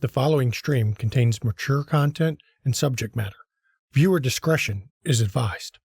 The following stream contains mature content and subject matter. Viewer discretion is advised.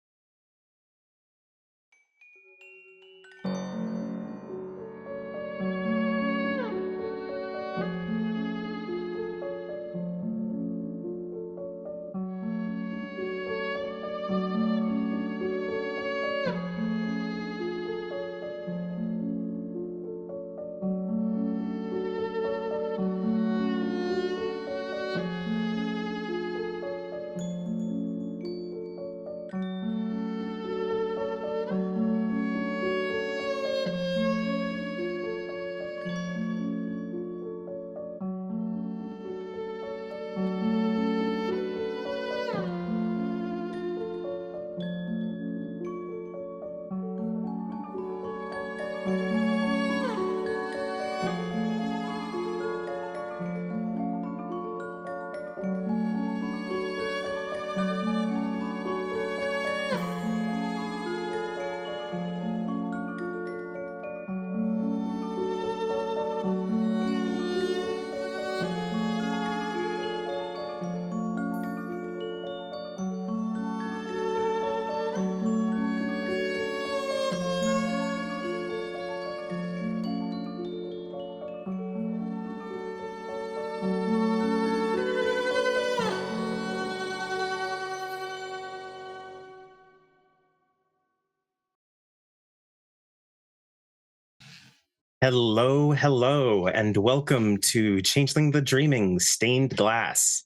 Hello, and welcome to Changeling the Dreaming Stained Glass,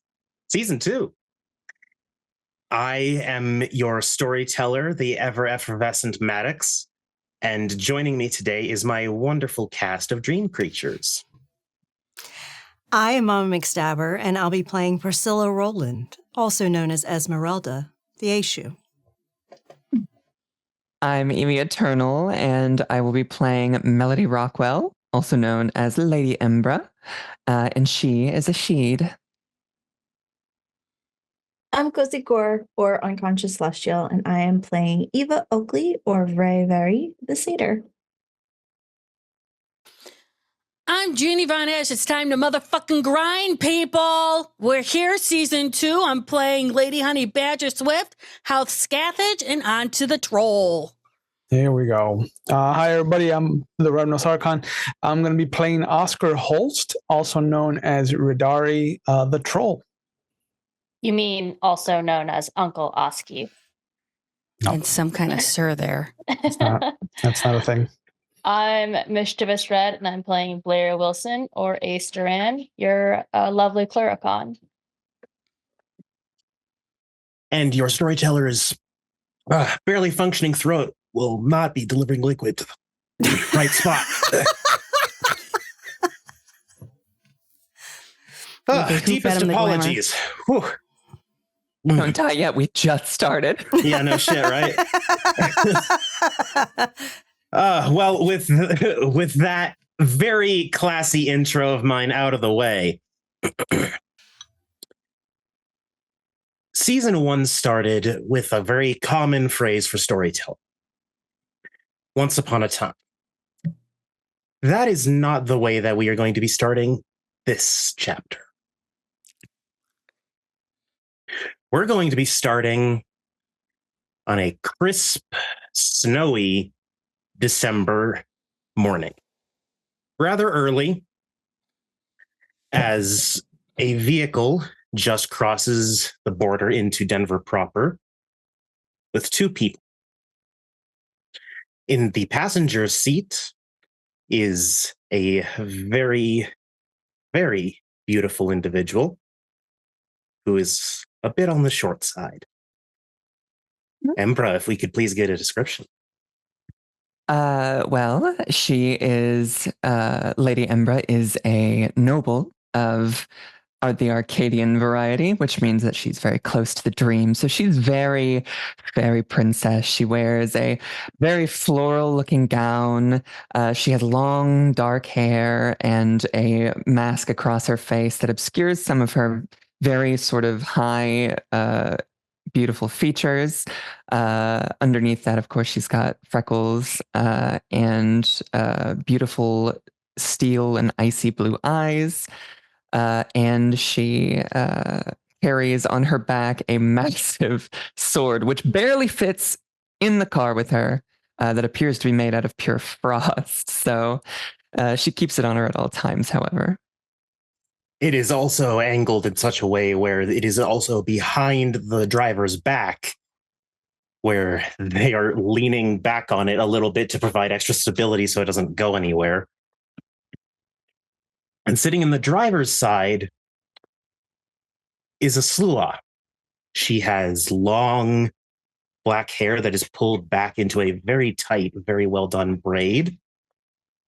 Season 2. I am your storyteller, the ever-effervescent Maddox, and joining me today is my wonderful cast of dream creatures. I am Mama McStabber, and I'll be playing Priscilla Rowland, also known as Esmeralda, the Aishu. I'm Amy Eternal, and I will be playing Melody Rockwell, also known as Lady Embra, and she is a Sheed. I'm Cozy Gore, or Unconscious Celestial, and I am playing Eva Oakley, or Very, the Satyr. I'm Jeannie Von Esch. It's time to motherfucking grind, people. We're here, Season 2. I'm playing Lady Honey Badger Swift, House Scathage, and On to the Troll. Here we go. Hi, everybody. I'm the Revenant Archon. I'm going to be playing Oscar Holst, also known as Ridari, the Troll. You mean also known as Uncle Oski? No. And some kind of sir there. That's not a thing. I'm Mischievous Red, and I'm playing Blair Wilson, or Ace Duran, your lovely Cluricon. And your storyteller's barely functioning throat will not be delivering liquid to the right spot. Deepest apologies. Don't die yet. We just started. Yeah, no shit, right? Well, with that very classy intro of mine out of the way, Season 1 started with a very common phrase for storytelling. Once upon a time. That is not the way that we are going to be starting this chapter. We're going to be starting on a crisp, snowy December morning. Rather early, as a vehicle just crosses the border into Denver proper with two people. In the passenger seat is a very, very beautiful individual who is a bit on the short side. Embra, if we could please get a description. Well, she is, Lady Embra is a noble of the Arcadian variety, which means that she's very close to the dream. So she's very, very princess. She wears a very floral looking gown. She has long dark hair and a mask across her face that obscures some of her very sort of high, beautiful features. Underneath that, of course, she's got freckles and beautiful steel and icy blue eyes. and she carries on her back a massive sword, which barely fits in the car with her, that appears to be made out of pure frost. So she keeps it on her at all times, however. It is also angled in such a way where it is also behind the driver's back, where they are leaning back on it a little bit to provide extra stability so it doesn't go anywhere. And sitting in the driver's side is a Slua. She has long black hair that is pulled back into a very tight, very well done braid.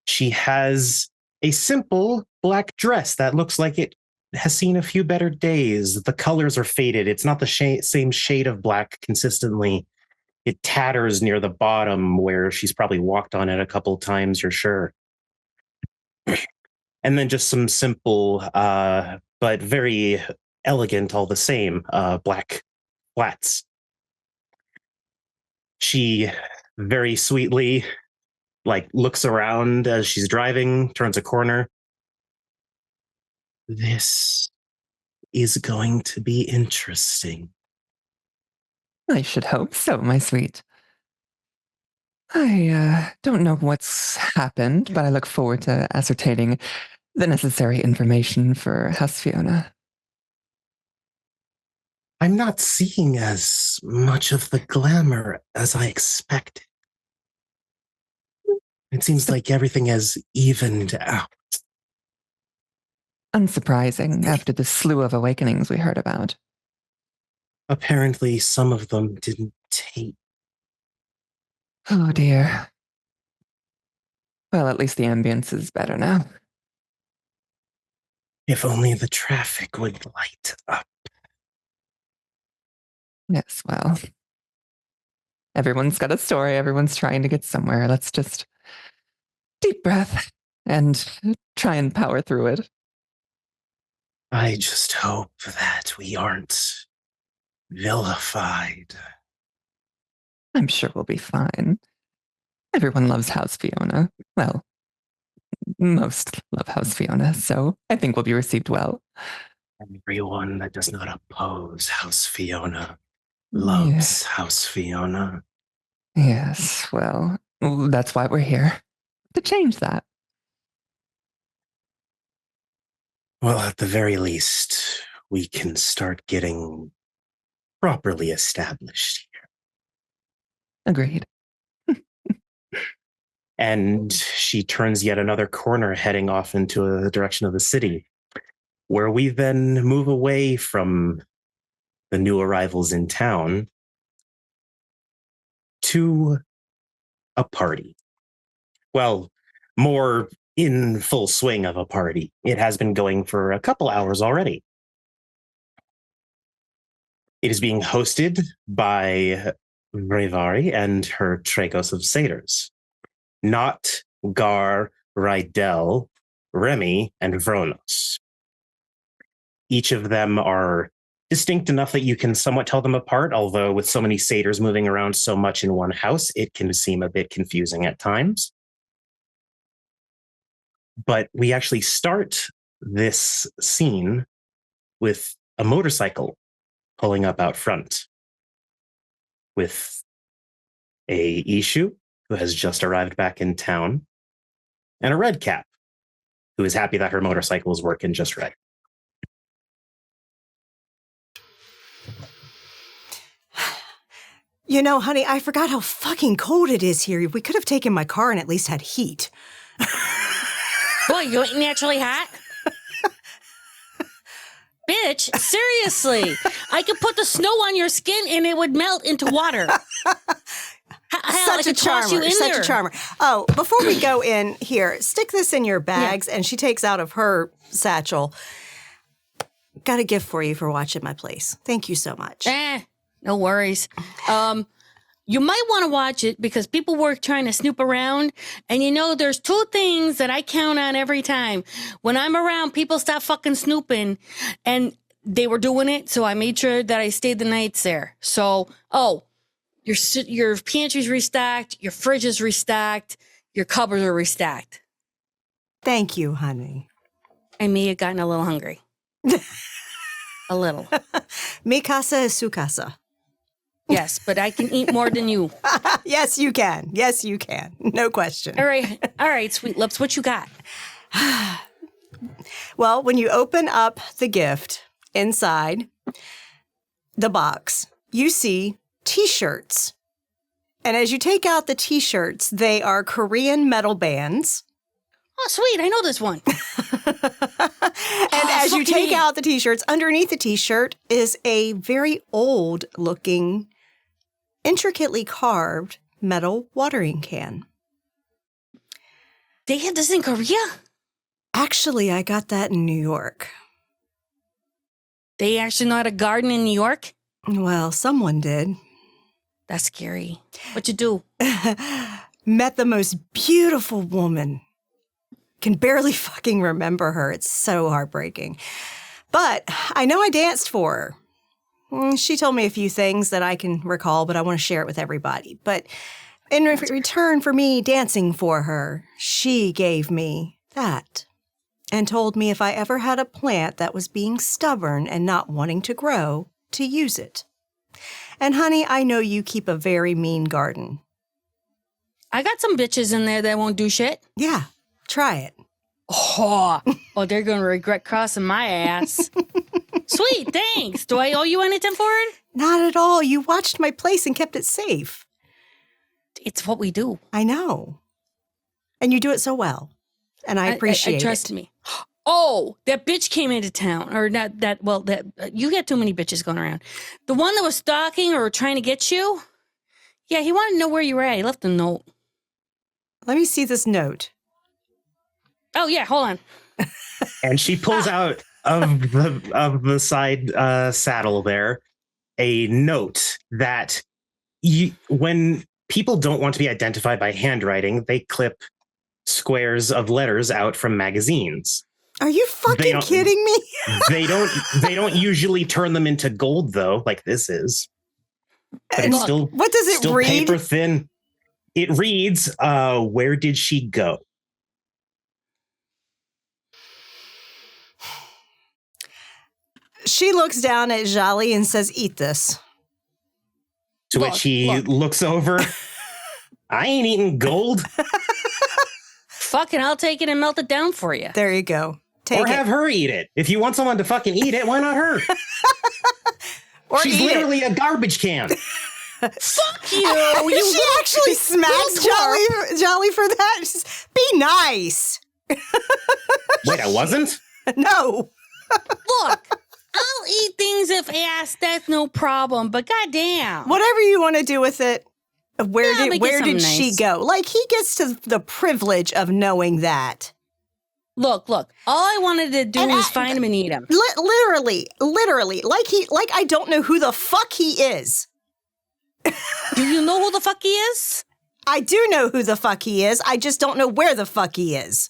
She has a simple black dress that looks like it has seen a few better days. The colors are faded. It's not the same shade of black consistently. It tatters near the bottom where she's probably walked on it a couple times, you're sure. And then just some simple, but very elegant all the same, black flats. She very sweetly looks around as she's driving, turns a corner. This is going to be interesting. I should hope so, my sweet. I don't know what's happened, but I look forward to ascertaining the necessary information for House Fiona. I'm not seeing as much of the glamour as I expected. It seems like everything has evened out. Unsurprising after the slew of awakenings we heard about. Apparently, some of them didn't take. Oh dear. Well, at least the ambience is better now. If only the traffic would light up. Yes, well. Everyone's got a story. Everyone's trying to get somewhere. Let's just deep breath and try and power through it. I just hope that we aren't vilified. I'm sure we'll be fine. Everyone loves House Fiona. Well, most love House Fiona, so I think we'll be received well. Everyone that does not oppose House Fiona loves House Fiona. Yes, well, that's why we're here. To change that. Well, at the very least, we can start getting properly established here. Agreed. And she turns yet another corner, heading off into the direction of the city, where we then move away from the new arrivals in town to a party. Well, more in full swing of a party. It has been going for a couple hours already. It is being hosted by Vrevari and her Tragos of Satyrs. Not Gar, Rydell, Remy, and Vronos. Each of them are distinct enough that you can somewhat tell them apart, although with so many satyrs moving around so much in one house, it can seem a bit confusing at times. But we actually start this scene with a motorcycle pulling up out front with a Ishu, who has just arrived back in town, and a Red Cap, who is happy that her motorcycle is working just right. You know, honey, I forgot how fucking cold it is here. We could have taken my car and at least had heat. What, you ain't naturally hot? Bitch, seriously. I could put the snow on your skin and it would melt into water. Hell, Such a charmer. Such a charmer. Oh, before we go in here, stick this in your bags. Yeah. And she takes out of her satchel. Got a gift for you for watching my place. Thank you so much. No worries. You might want to watch it because people were trying to snoop around. And you know, there's two things that I count on every time. When I'm around, people stop fucking snooping. And they were doing it, so I made sure that I stayed the nights there. So, your pantry's restocked, your fridge is restocked, your cupboards are restocked. Thank you, honey. I may have gotten a little hungry. A little. Mi casa es su casa. Yes, but I can eat more than you. Yes, you can. Yes, you can. No question. All right, Sweet Lips, what you got? Well, when you open up the gift inside the box, you see T-shirts. And as you take out the T-shirts, they are Korean metal bands. Oh, sweet, I know this one. And as you take out the T-shirts, underneath the T-shirt is a very old-looking, intricately carved metal watering can. They had this in Korea? Actually, I got that in New York. They actually know how to garden in New York? Well, someone did. That's scary. What you do? Met the most beautiful woman. Can barely fucking remember her. It's so heartbreaking. But I know I danced for her. She told me a few things that I can recall, but I want to share it with everybody. But in return for me dancing for her, she gave me that and told me if I ever had a plant that was being stubborn and not wanting to grow, to use it. And honey, I know you keep a very mean garden. I got some bitches in there that won't do shit. Yeah, try it. Oh, they're going to regret crossing my ass. Sweet, thanks. Do I owe you anything for it? Not at all. You watched my place and kept it safe. It's what we do. I know. And you do it so well. And I appreciate it. Trust me. Oh, that bitch came into town. Or not that, well, that you got too many bitches going around. The one that was stalking or trying to get you? Yeah, he wanted to know where you were at. He left a note. Let me see this note. Oh, yeah, hold on. And she pulls out of the side saddle there a note that when people don't want to be identified by handwriting, they clip squares of letters out from magazines. Are you fucking kidding me? They don't usually turn them into gold though, like this is. But it's still, what does it still read? Paper thin. It reads, where did she go? She looks down at Jolly and says, eat this. To which he looks over. I ain't eating gold. Fucking, I'll take it and melt it down for you. There you go. Or have her eat it. If you want someone to fucking eat it, why not her? Or she's literally a garbage can. Fuck you! She actually smacked Jolly for that. Just, be nice. Wait, I wasn't? No. Look, I'll eat things if asked. That's no problem. But goddamn, whatever you want to do with it. Where did nice. she go? Like, he gets to the privilege of knowing that. Look. All I wanted to do was find him and eat him. Literally. Like I don't know who the fuck he is. Do you know who the fuck he is? I do know who the fuck he is. I just don't know where the fuck he is.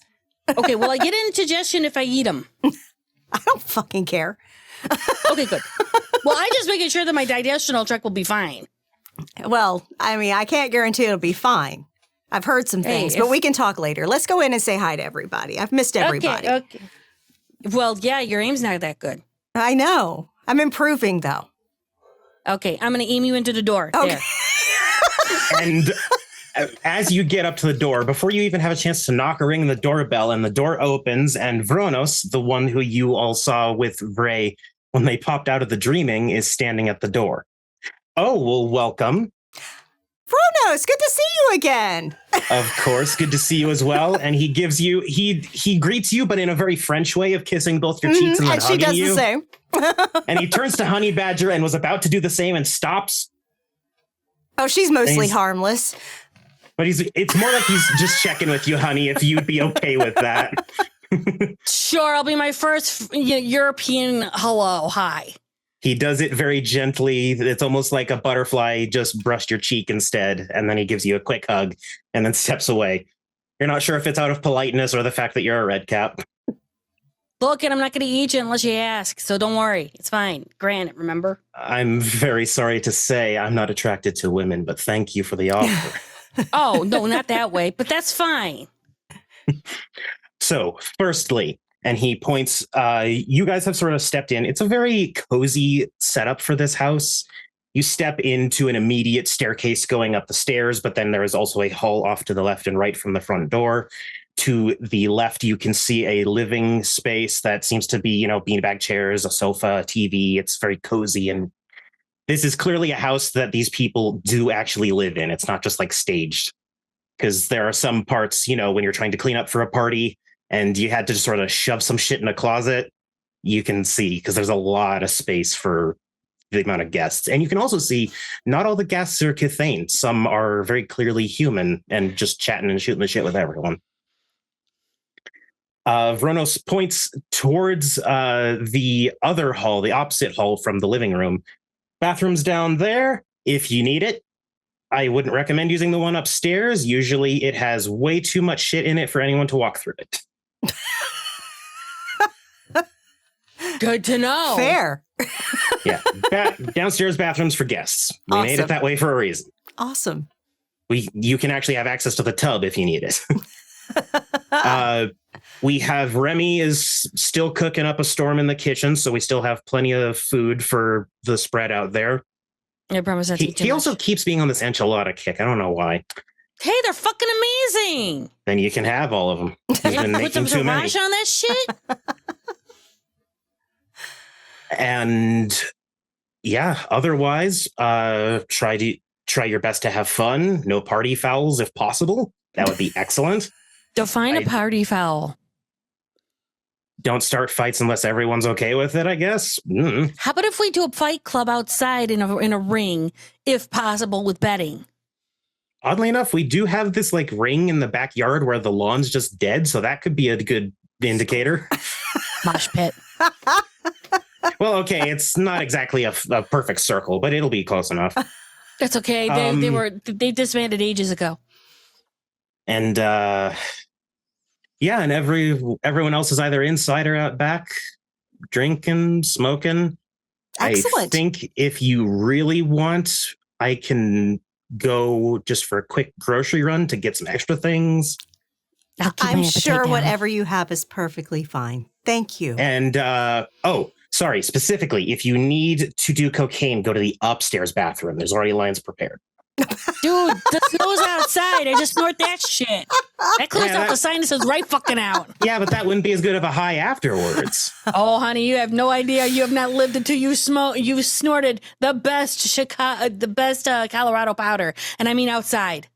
Okay, well, I get indigestion if I eat him. I don't fucking care. Okay, good. Well, I'm just making sure that my digestional tract will be fine. Well, I mean, I can't guarantee it'll be fine. I've heard some things, but we can talk later. Let's go in and say hi to everybody. I've missed everybody. Okay. Well, yeah, your aim's not that good. I know. I'm improving, though. Okay, I'm going to aim you into the door. Okay. There. And as you get up to the door, before you even have a chance to knock or ring the doorbell, and the door opens, and Vronos, the one who you all saw with Vray when they popped out of the dreaming, is standing at the door. Oh, well, welcome. Vronos, good to see you again. Of course, good to see you as well. And he gives you, he greets you, but in a very French way of kissing both your cheeks and then hugging you. And she does the same. And he turns to Honey Badger and was about to do the same and stops. Oh, she's mostly harmless. But it's more like he's just checking with you, honey, if you'd be okay with that. Sure, I'll be my first European hello, hi. He does it very gently. It's almost like a butterfly just brushed your cheek instead. And then he gives you a quick hug and then steps away. You're not sure if it's out of politeness or the fact that you're a red cap. Look, and I'm not going to eat you unless you ask. So don't worry. It's fine. Grant, remember? I'm very sorry to say I'm not attracted to women, but thank you for the offer. Oh, no, not that way. But that's fine. So, firstly, And he points, you guys have sort of stepped in. It's a very cozy setup for this house. You step into an immediate staircase going up the stairs, but then there is also a hall off to the left and right from the front door. To the left, you can see a living space that seems to be, beanbag chairs, a sofa, a TV. It's very cozy. And this is clearly a house that these people do actually live in. It's not just like staged. Because there are some parts, when you're trying to clean up for a party and you had to just sort of shove some shit in a closet, you can see because there's a lot of space for the amount of guests. And you can also see not all the guests are Cathane. Some are very clearly human and just chatting and shooting the shit with everyone. Vronos points towards the other hall, the opposite hall from the living room. Bathroom's down there if you need it. I wouldn't recommend using the one upstairs. Usually it has way too much shit in it for anyone to walk through it. Good to know. Fair. Yeah. Downstairs bathrooms for guests. We made it that way for a reason. Awesome. You can actually have access to the tub if you need it. We have Remy is still cooking up a storm in the kitchen, so we still have plenty of food for the spread out there. I promise that's He also keeps being on this enchilada kick. I don't know why. Hey, they're fucking amazing. Then you can have all of them. You've been Put making some too many. garage on that shit. And yeah, otherwise, try your best to have fun. No party fouls if possible. That would be excellent. Define a party foul. Don't start fights unless everyone's okay with it, I guess. How about if we do a fight club outside in a ring, if possible, with betting? Oddly enough, we do have this like ring in the backyard where the lawn's just dead, so that could be a good indicator. Mosh pit. Well, okay, it's not exactly a perfect circle, but it'll be close enough. That's okay. They disbanded ages ago. And yeah, and everyone else is either inside or out back, drinking, smoking. Excellent. I think if you really want, I can go just for a quick grocery run to get some extra things. I'm sure whatever you have is perfectly fine. Thank you. And sorry, specifically, if you need to do cocaine, go to the upstairs bathroom. There's already lines prepared. Dude, the snow's outside. I just snort that shit. That clears out the sinuses right fucking out. Yeah, but that wouldn't be as good of a high afterwards. Oh, honey, you have no idea. You have not lived until you snorted the best Colorado powder, and I mean outside.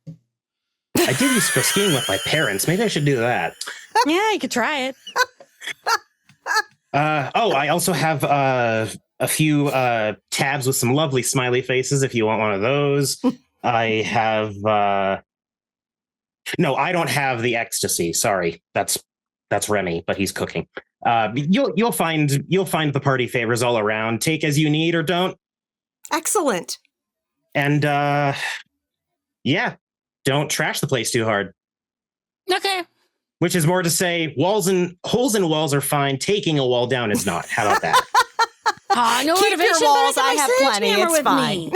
I did used to go skiing with my parents. Maybe I should do that. Yeah, you could try it. I also have a few tabs with some lovely smiley faces if you want one of those. I have no, I don't have the ecstasy. Sorry, that's Remy, but he's cooking. You'll find the party favors all around. Take as you need or don't. Excellent. And yeah, don't trash the place too hard. Okay. Which is more to say, holes in walls are fine. Taking a wall down is not. How about that? No Keep your walls. I have plenty. It's fine.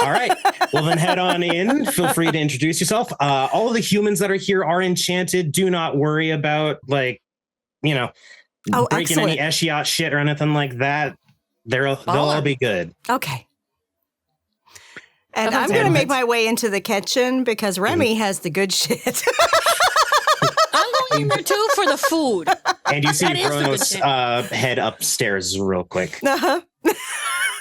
All right. Well, then head on in. Feel free to introduce yourself. All of the humans that are here are enchanted. Do not worry about breaking any Eshiot shit or anything like that. They'll all be good. Okay. And I'm going to make my way into the kitchen because Remy has the good shit. I'm going in there too for the food. And you see Bruno's head upstairs real quick. Uh-huh.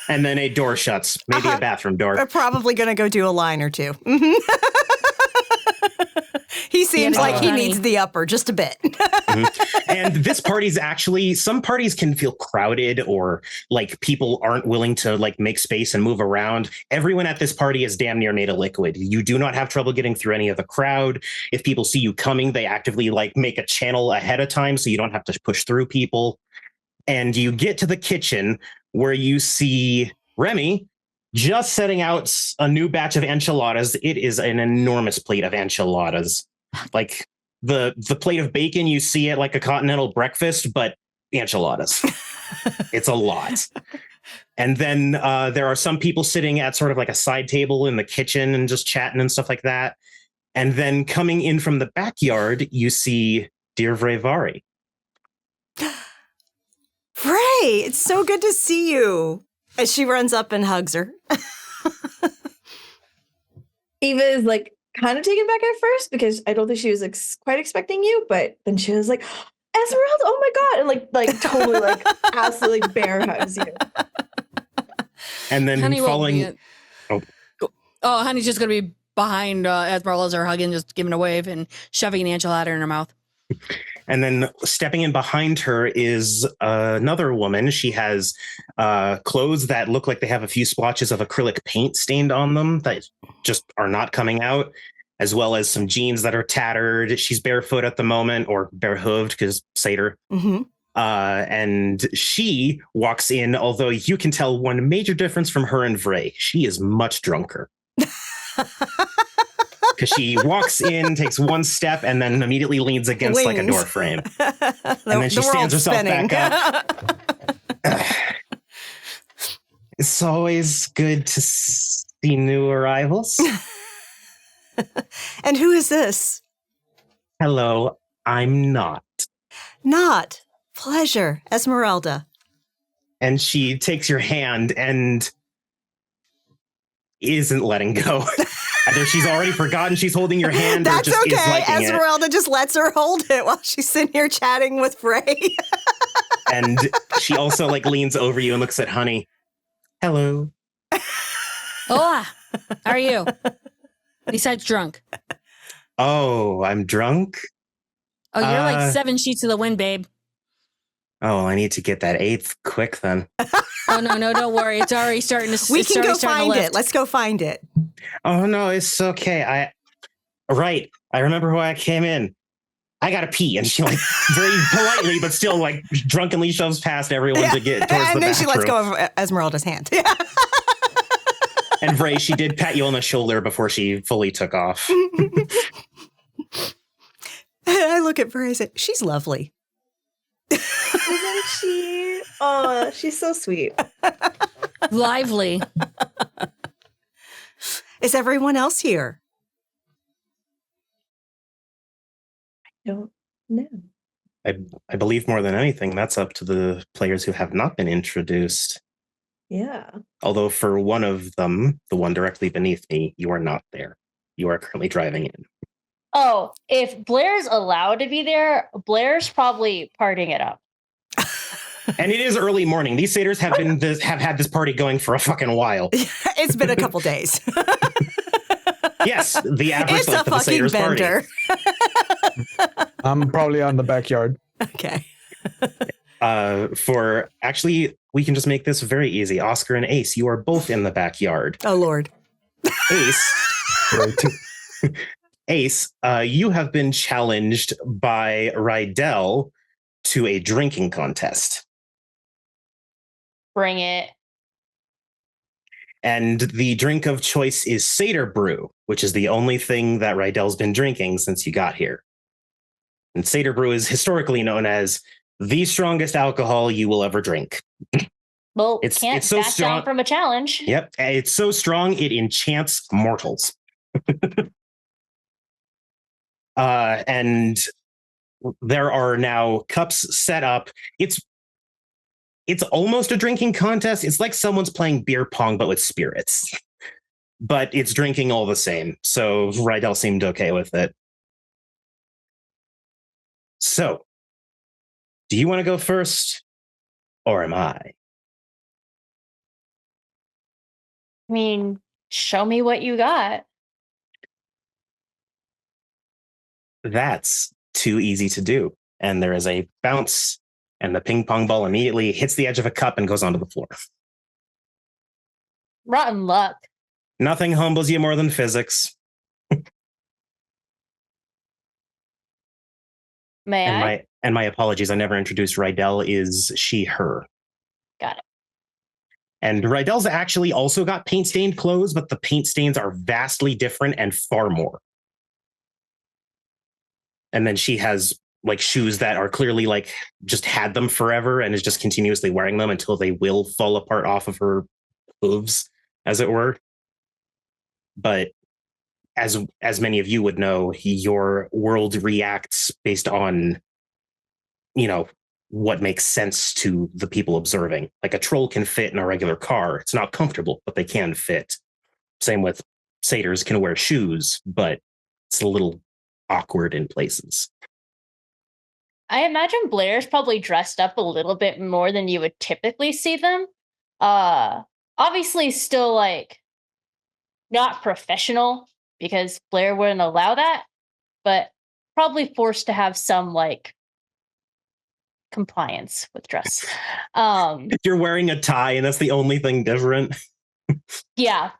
And then a door shuts, maybe a bathroom door. We're probably going to go do a line or two. Mm-hmm. He seems like he needs the upper just a bit. Mm-hmm. And this party's actually, some parties can feel crowded or like people aren't willing to like make space and move around. Everyone at this party is damn near made of liquid. You do not have trouble getting through any of the crowd. If people see you coming, they actively like make a channel ahead of time so you don't have to push through people. And you get to the kitchen where you see Remy just setting out a new batch of enchiladas. It is an enormous plate of enchiladas. Like the plate of bacon you see at like a continental breakfast, but enchiladas. It's a lot. And then there are some people sitting at sort of like a side table in the kitchen and just chatting and stuff like that. And then coming in from the backyard, you see dear Vrevari. Hey, it's so good to see you. As she runs up and hugs her. Eva is like kind of taken back at first because I don't think she was quite expecting you, but then she was like, Esmeralda, oh my God. And like totally like absolutely bear hugs you. And then Honey following. Honey's just going to be behind Esmeralda's her hugging, just giving a wave and shoving an enchilada in her mouth. And then stepping in behind her is another woman. She has clothes that look like they have a few splotches of acrylic paint stained on them that just are not coming out, as well as some jeans that are tattered. She's barefoot at the moment, or bare-hooved because satyr. Mm-hmm. And she walks in, although you can tell one major difference from her and Vray. She is much drunker. Because she walks in, takes one step, and then immediately leans against like a door frame. And then she stands herself back up. It's always good to see new arrivals. And who is this? Hello, I'm Not. Not. Pleasure, Esmeralda. And she takes your hand and isn't letting go. Either she's already forgotten she's holding your hand, That's or just okay. is liking Esmeralda just lets her hold it while she's sitting here chatting with Frey. And she also like leans over you and looks at Honey. Hello. Hola. How are you? Besides drunk. Oh, I'm drunk? Oh, you're like 7 sheets of the wind, babe. Oh, I need to get that 8th quick then. Oh, no, don't worry. It's already starting to We can go find it. Let's go find it. Oh, no, it's okay. I remember why I came in. I gotta pee. And she like very politely, but still like drunkenly shoves past everyone to get towards the bathroom. And then she lets go of Esmeralda's hand. And Vray, she did pat you on the shoulder before she fully took off. I look at Vray and say, she's lovely. Isn't she? Oh, she's so sweet. Lively. Is everyone else here? I don't know. I believe more than anything, that's up to the players who have not been introduced. Yeah. Although for one of them, the one directly beneath me, you are not there. You are currently driving in. Oh, if Blair's allowed to be there, Blair's probably partying it up. And it is early morning. These satyrs have had this party going for a fucking while. It's been a couple days. Yes, the average It's a length of a fucking satyrs party. bender. I'm probably on the backyard. Okay. We can just make this very easy. Oscar and Ace, you are both in the backyard. Oh, Lord. Ace, Ace, you have been challenged by Rydell to a drinking contest. Bring it. And the drink of choice is Satyr Brew, which is the only thing that Rydell's been drinking since you got here. And Satyr Brew is historically known as the strongest alcohol you will ever drink. Well, It's can't so back strong. down from a challenge. Yep, it's so strong it enchants mortals. And there are now cups set up. It's almost a drinking contest. It's like someone's playing beer pong, but with spirits. But it's drinking all the same. So Rydell seemed okay with it. So, do you want to go first? Or am I? I mean, show me what you got. That's too easy to do. And there is a bounce, and the ping pong ball immediately hits the edge of a cup and goes onto the floor. Rotten luck. Nothing humbles you more than physics. May I? And my apologies, I never introduced Rydell is she, her. Got it. And Rydell's actually also got paint-stained clothes, but the paint stains are vastly different and far more. And then she has like shoes that are clearly like just had them forever and is just continuously wearing them until they will fall apart off of her hooves, as it were. But as many of you would know, your world reacts based on, what makes sense to the people observing. Like a troll can fit in a regular car. It's not comfortable, but they can fit. Same with satyrs can wear shoes, but it's a little awkward in places. I imagine Blair's probably dressed up a little bit more than you would typically see them. Obviously still like not professional because Blair wouldn't allow that, but probably forced to have some like compliance with dress. You're wearing a tie and that's the only thing different. Yeah.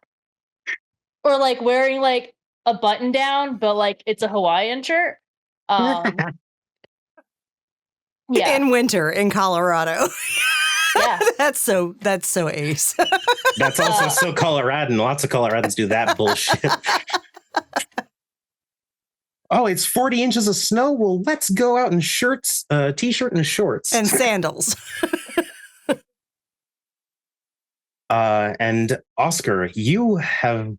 Or like wearing like a button down, but like it's a Hawaiian shirt. Yeah. In winter in Colorado. Yeah. That's so ace. That's also so Coloradan. Lots of Coloradans do that bullshit. Oh, it's 40 inches of snow? Well, let's go out in shirts, t-shirt and shorts. And sandals. And Oscar, you have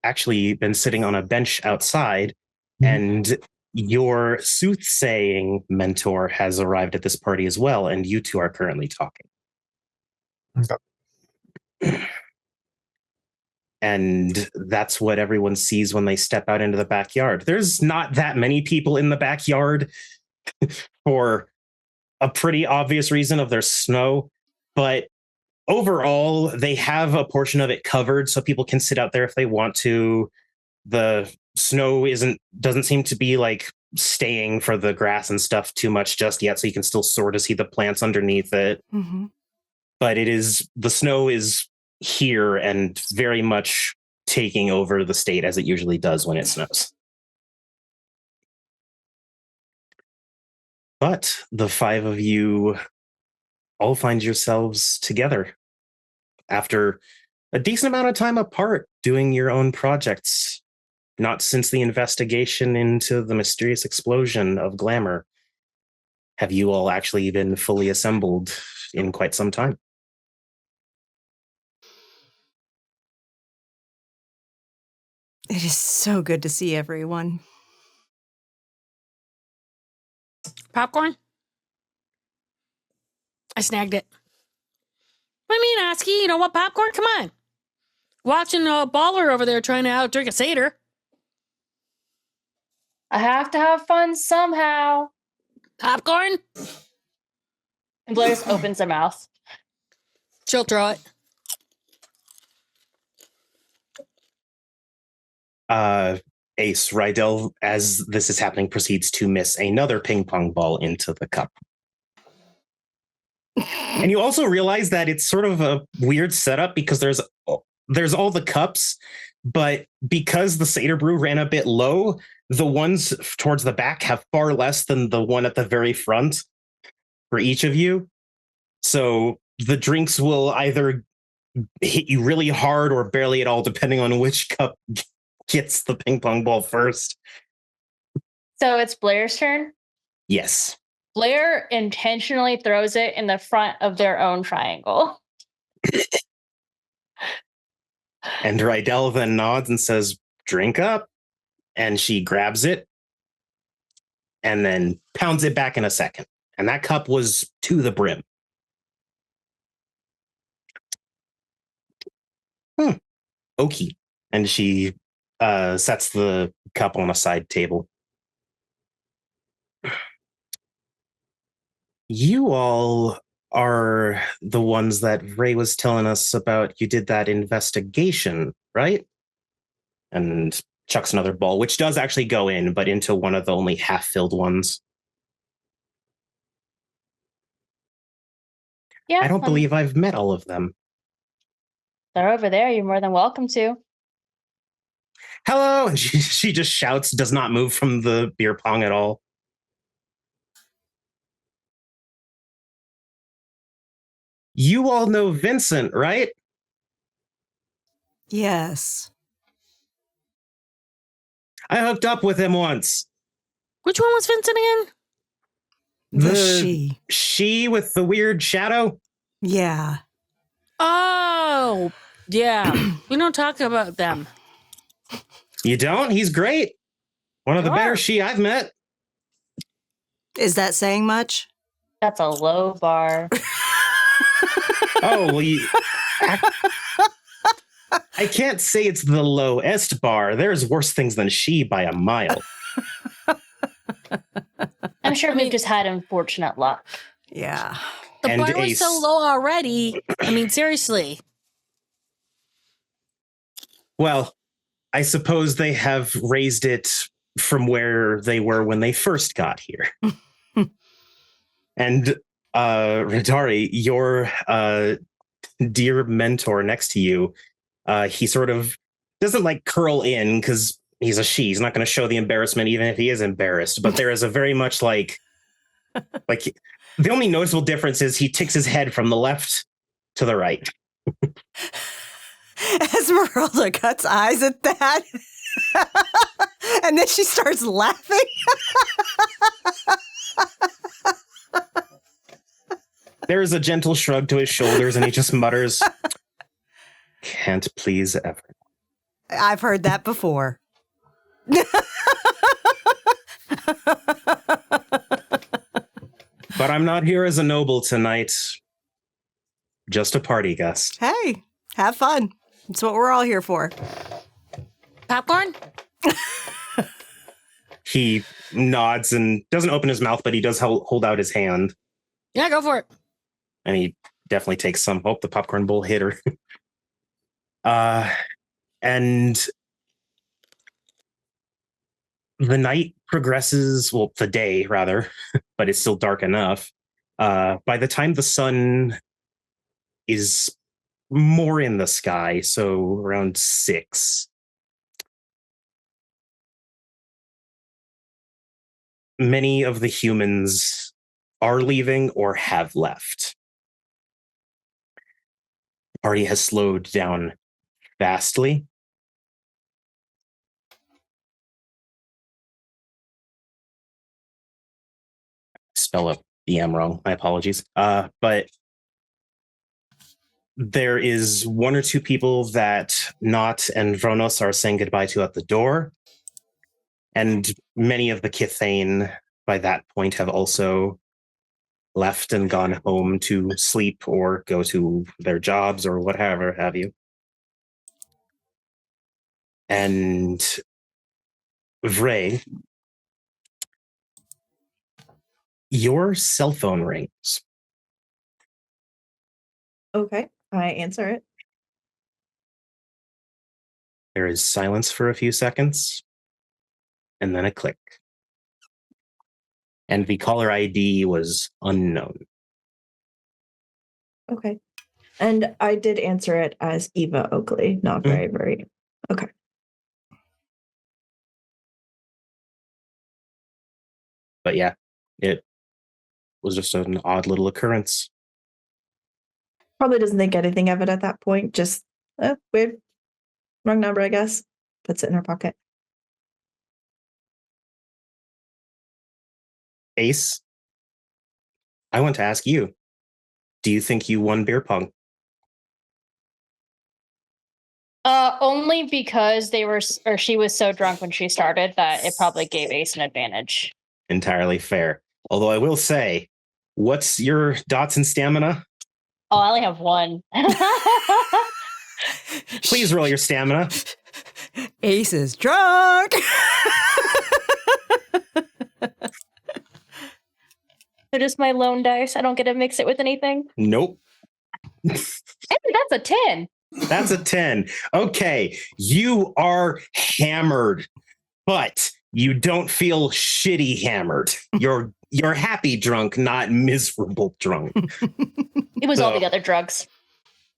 actually been sitting on a bench outside, and your soothsaying mentor has arrived at this party as well, and you two are currently talking. Okay. And that's what everyone sees when they step out into the backyard. There's not that many people in the backyard for a pretty obvious reason of their snow, but overall, they have a portion of it covered so people can sit out there if they want to. The snow doesn't seem to be like staying for the grass and stuff too much just yet, so you can still sort of see the plants underneath it. Mm-hmm. But the snow is here and very much taking over the state as it usually does when it snows. But the five of you all find yourselves together after a decent amount of time apart doing your own projects. Not since the investigation into the mysterious explosion of glamour have you all actually been fully assembled in quite some time. It is so good to see everyone. Popcorn? I snagged it. What do you mean, Oski? You know what, popcorn? Come on. Watching a baller over there trying to outdrink a satyr. I have to have fun somehow. Popcorn? And Blair just opens her mouth. She'll throw it. Ace, Rydell, as this is happening, proceeds to miss another ping pong ball into the cup. And you also realize that it's sort of a weird setup because there's all the cups, but because the Satyr Brew ran a bit low, the ones towards the back have far less than the one at the very front for each of you. So the drinks will either hit you really hard or barely at all, depending on which cup gets the ping pong ball first. So it's Blair's turn? Yes. Blair intentionally throws it in the front of their own triangle. And Rydell then nods and says, "Drink up." And she grabs it and then pounds it back in a second. And that cup was to the brim. Okie. And she sets the cup on a side table. You all are the ones that Ray was telling us about. You did that investigation, right? And chucks another ball, which does actually go in, but into one of the only half-filled ones. Yeah. I don't believe I've met all of them. They're over there. You're more than welcome to. Hello! And she just shouts, does not move from the beer pong at all. You all know Vincent, right? Yes. I hooked up with him once. Which one was Vincent again? The she with the weird shadow? Yeah. Oh, yeah. We don't talk about them. You don't? He's great. One of the better she I've met. Is that saying much? That's a low bar. Oh, well, I can't say it's the lowest bar. There's worse things than she by a mile. I'm sure we've just had unfortunate luck. Yeah. The And bar was so low already. I mean, seriously. Well, I suppose they have raised it from where they were when they first got here. And Radari, your dear mentor next to you, he sort of doesn't like curl in because he's a she. He's not going to show the embarrassment, even if he is embarrassed. But there is a very much like the only noticeable difference is he ticks his head from the left to the right. Esmeralda cuts eyes at that. And then she starts laughing. There is a gentle shrug to his shoulders, and he just mutters, "Can't please everyone." I've heard that before. But I'm not here as a noble tonight. Just a party guest. Hey, have fun. That's what we're all here for. Popcorn? He nods and doesn't open his mouth, but he does hold out his hand. Yeah, go for it. And he definitely takes some. Hope the popcorn bowl hit her. And the night progresses, well, the day rather, but it's still dark enough. By the time the sun is more in the sky, so around 6, many of the humans are leaving or have left. The party has slowed down vastly. Spell up the M wrong. My apologies. But there is 1 or 2 people that Not and Vronos are saying goodbye to at the door. And many of the Kithane by that point have also left and gone home to sleep or go to their jobs or whatever have you. And Vray, your cell phone rings. Okay, I answer it. There is silence for a few seconds, and then a click. And the caller ID was unknown. Okay. And I did answer it as Eva Oakley, not very. Okay. But yeah, it was just an odd little occurrence. Probably doesn't think anything of it at that point. Just weird. Wrong number, I guess. Puts it in her pocket. Ace, I want to ask you, do you think you won beer pong? Only because she was so drunk when she started that it probably gave Ace an advantage. Entirely fair. Although I will say, what's your dots and stamina? Oh, I only have 1. Please roll your stamina. Ace is drunk. They're just my lone dice. I don't get to mix it with anything. Nope. Hey, that's a 10. That's a 10. Okay, you are hammered, but you don't feel shitty hammered. You're happy drunk, not miserable drunk. It was all the other drugs.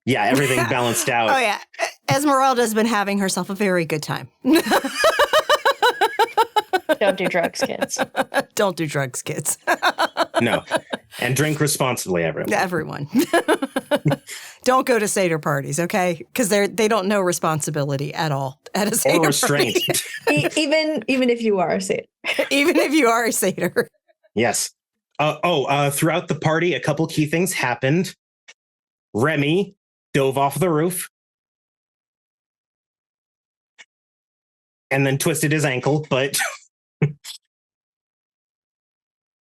Yeah, everything balanced out. Oh, yeah. Esmeralda's been having herself a very good time. Don't do drugs, kids. Don't do drugs, kids. No. And drink responsibly, everyone. Everyone. Don't go to Seder parties, okay? Because they don't know responsibility at all at a Seder or restraint. party. even if you are a Seder. Even if you are a Seder. Yes. Throughout the party, a couple key things happened. Remy dove off the roof and then twisted his ankle, but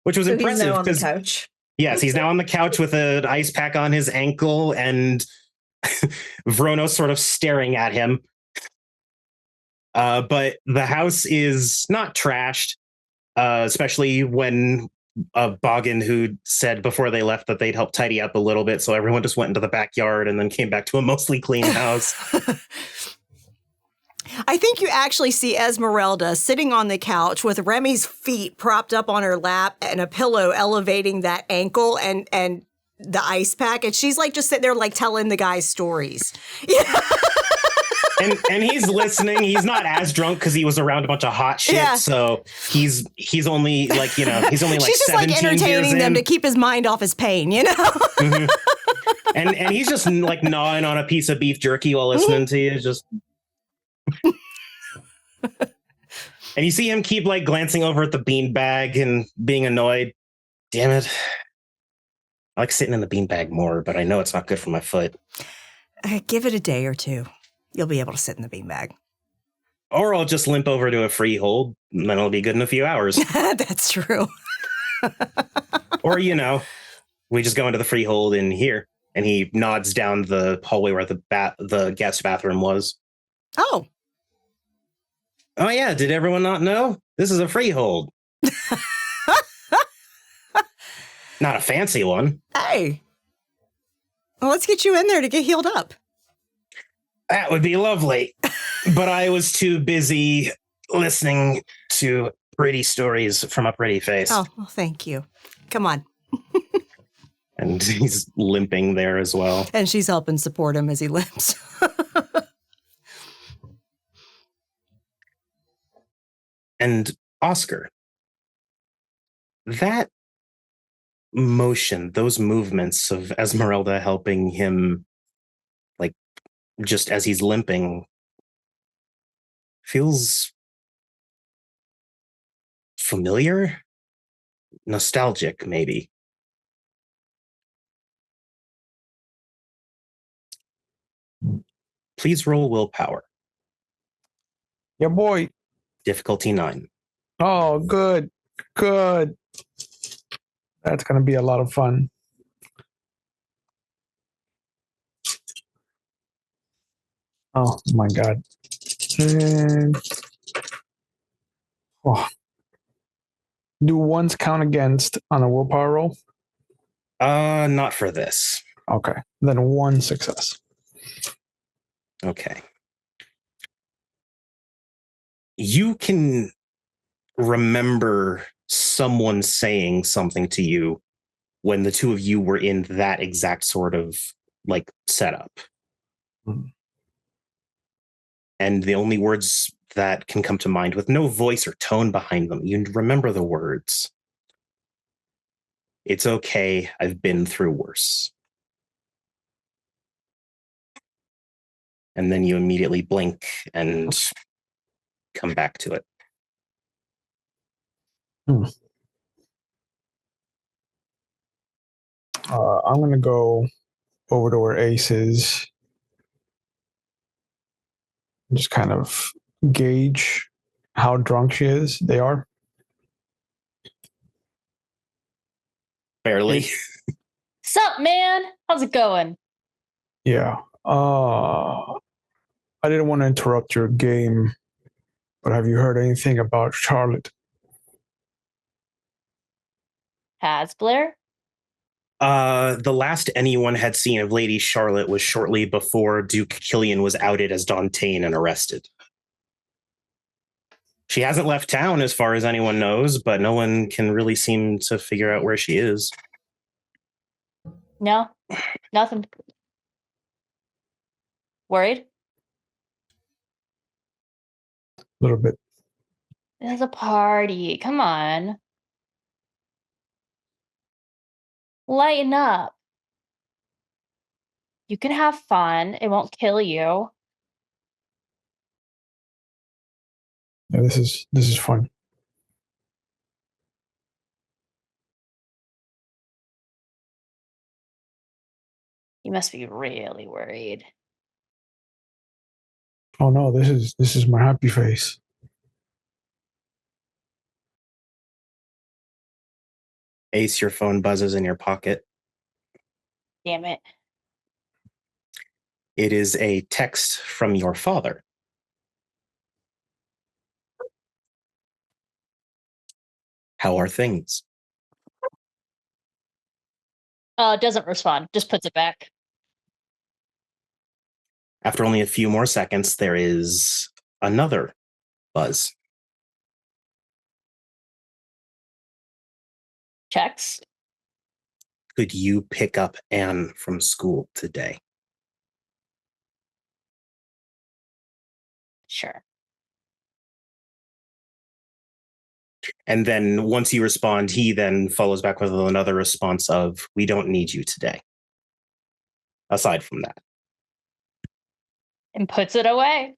which was So impressive he's now on the because couch. Yes, he's now on the couch with an ice pack on his ankle and Vronos sort of staring at him. But the house is not trashed, especially when Boggin, who said before they left that they'd help tidy up a little bit. So everyone just went into the backyard and then came back to a mostly clean house. I think you actually see Esmeralda sitting on the couch with Remy's feet propped up on her lap and a pillow elevating that ankle and the ice pack. And she's like just sitting there like telling the guys stories. Yeah. and he's listening. He's not as drunk because he was around a bunch of hot shit. Yeah. So he's only like, he's only like she's just 17 like entertaining them in. to keep his mind off his pain, Mm-hmm. And he's just like gnawing on a piece of beef jerky while listening to you. Just and you see him keep like glancing over at the beanbag and being annoyed. Damn it. I like sitting in the beanbag more, but I know it's not good for my foot. Give it a day or two. You'll be able to sit in the beanbag. Or I'll just limp over to a freehold, and then it'll be good in a few hours. That's true. Or, we just go into the freehold in here, and he nods down the hallway where the guest bathroom was. Oh. Oh, yeah. Did everyone not know? This is a freehold. Not a fancy one. Hey. Well, let's get you in there to get healed up. That would be lovely. But I was too busy listening to pretty stories from a pretty face. Oh, well, thank you. Come on. And he's limping there as well. And she's helping support him as he limps. And Oscar, that motion, those movements of Esmeralda helping him, like, just as he's limping, feels familiar, nostalgic, maybe. Please roll willpower. Yeah, boy. Difficulty 9. Oh, good. Good. That's going to be a lot of fun. Oh, my God. And, do ones count against on a willpower roll? Not for this. Okay. Then one success. Okay. You can remember someone saying something to you when the two of you were in that exact sort of like setup. Mm. And the only words that can come to mind with no voice or tone behind them, you remember the words. It's okay. I've been through worse. And then you immediately blink and come back to it. I'm going to go over to where Ace is. Just kind of gauge how drunk they are. Barely. Sup, man? How's it going? Yeah. I didn't want to interrupt your game, but have you heard anything about Charlotte? Has Blair? The last anyone had seen of Lady Charlotte was shortly before Duke Killian was outed as Dantain and arrested. She hasn't left town as far as anyone knows, but no one can really seem to figure out where she is. No, nothing. Worried? A little bit. There's a party. Come on. Lighten up. You can have fun. It won't kill you. Yeah, this is fun. You must be really worried. Oh no, this is my happy face. Ace, your phone buzzes in your pocket. Damn it. It is a text from your father. How are things? Doesn't respond. Just puts it back. After only a few more seconds, there is another buzz. Checks. Could you pick up Anne from school today? Sure. And then once you respond, he then follows back with another response of, we don't need you today. Aside from that. And puts it away.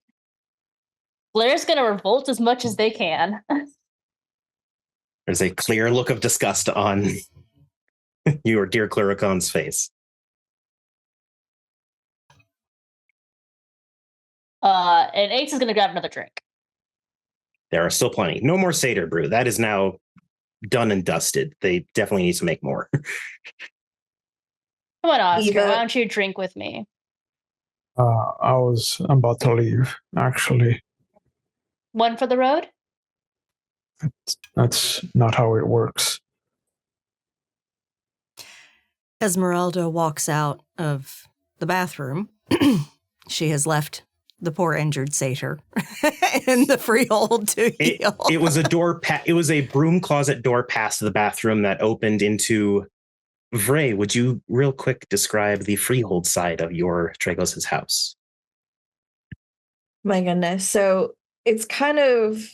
Blair's going to revolt as much as they can. There's a clear look of disgust on your dear Cluricon's face. And Ace is going to grab another drink. There are still plenty. No more Seder brew. That is now done and dusted. They definitely need to make more. Come on, Oscar. Eva. Why don't you drink with me? I was about to leave, actually. One for the road? That's not how it works. Esmeralda walks out of the bathroom. She has left the poor injured satyr in the freehold to heal. It was a door. It was a broom closet door past the bathroom that opened into. Vray, would you real quick describe the freehold side of your Tragos' house? My goodness. So it's kind of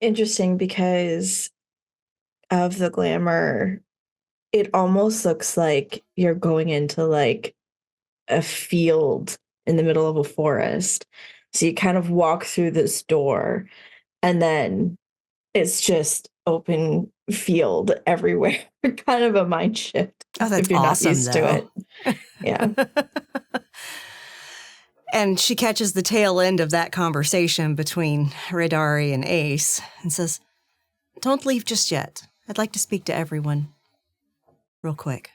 interesting because of the glamour. It almost looks like you're going into like a field in the middle of a forest. So you kind of walk through this door and then it's just open field everywhere. Kind of a mind shift. Oh, that's if you're awesome, not used to it. Yeah. And she catches the tail end of that conversation between Redari and Ace and says, "Don't leave just yet. I'd like to speak to everyone real quick."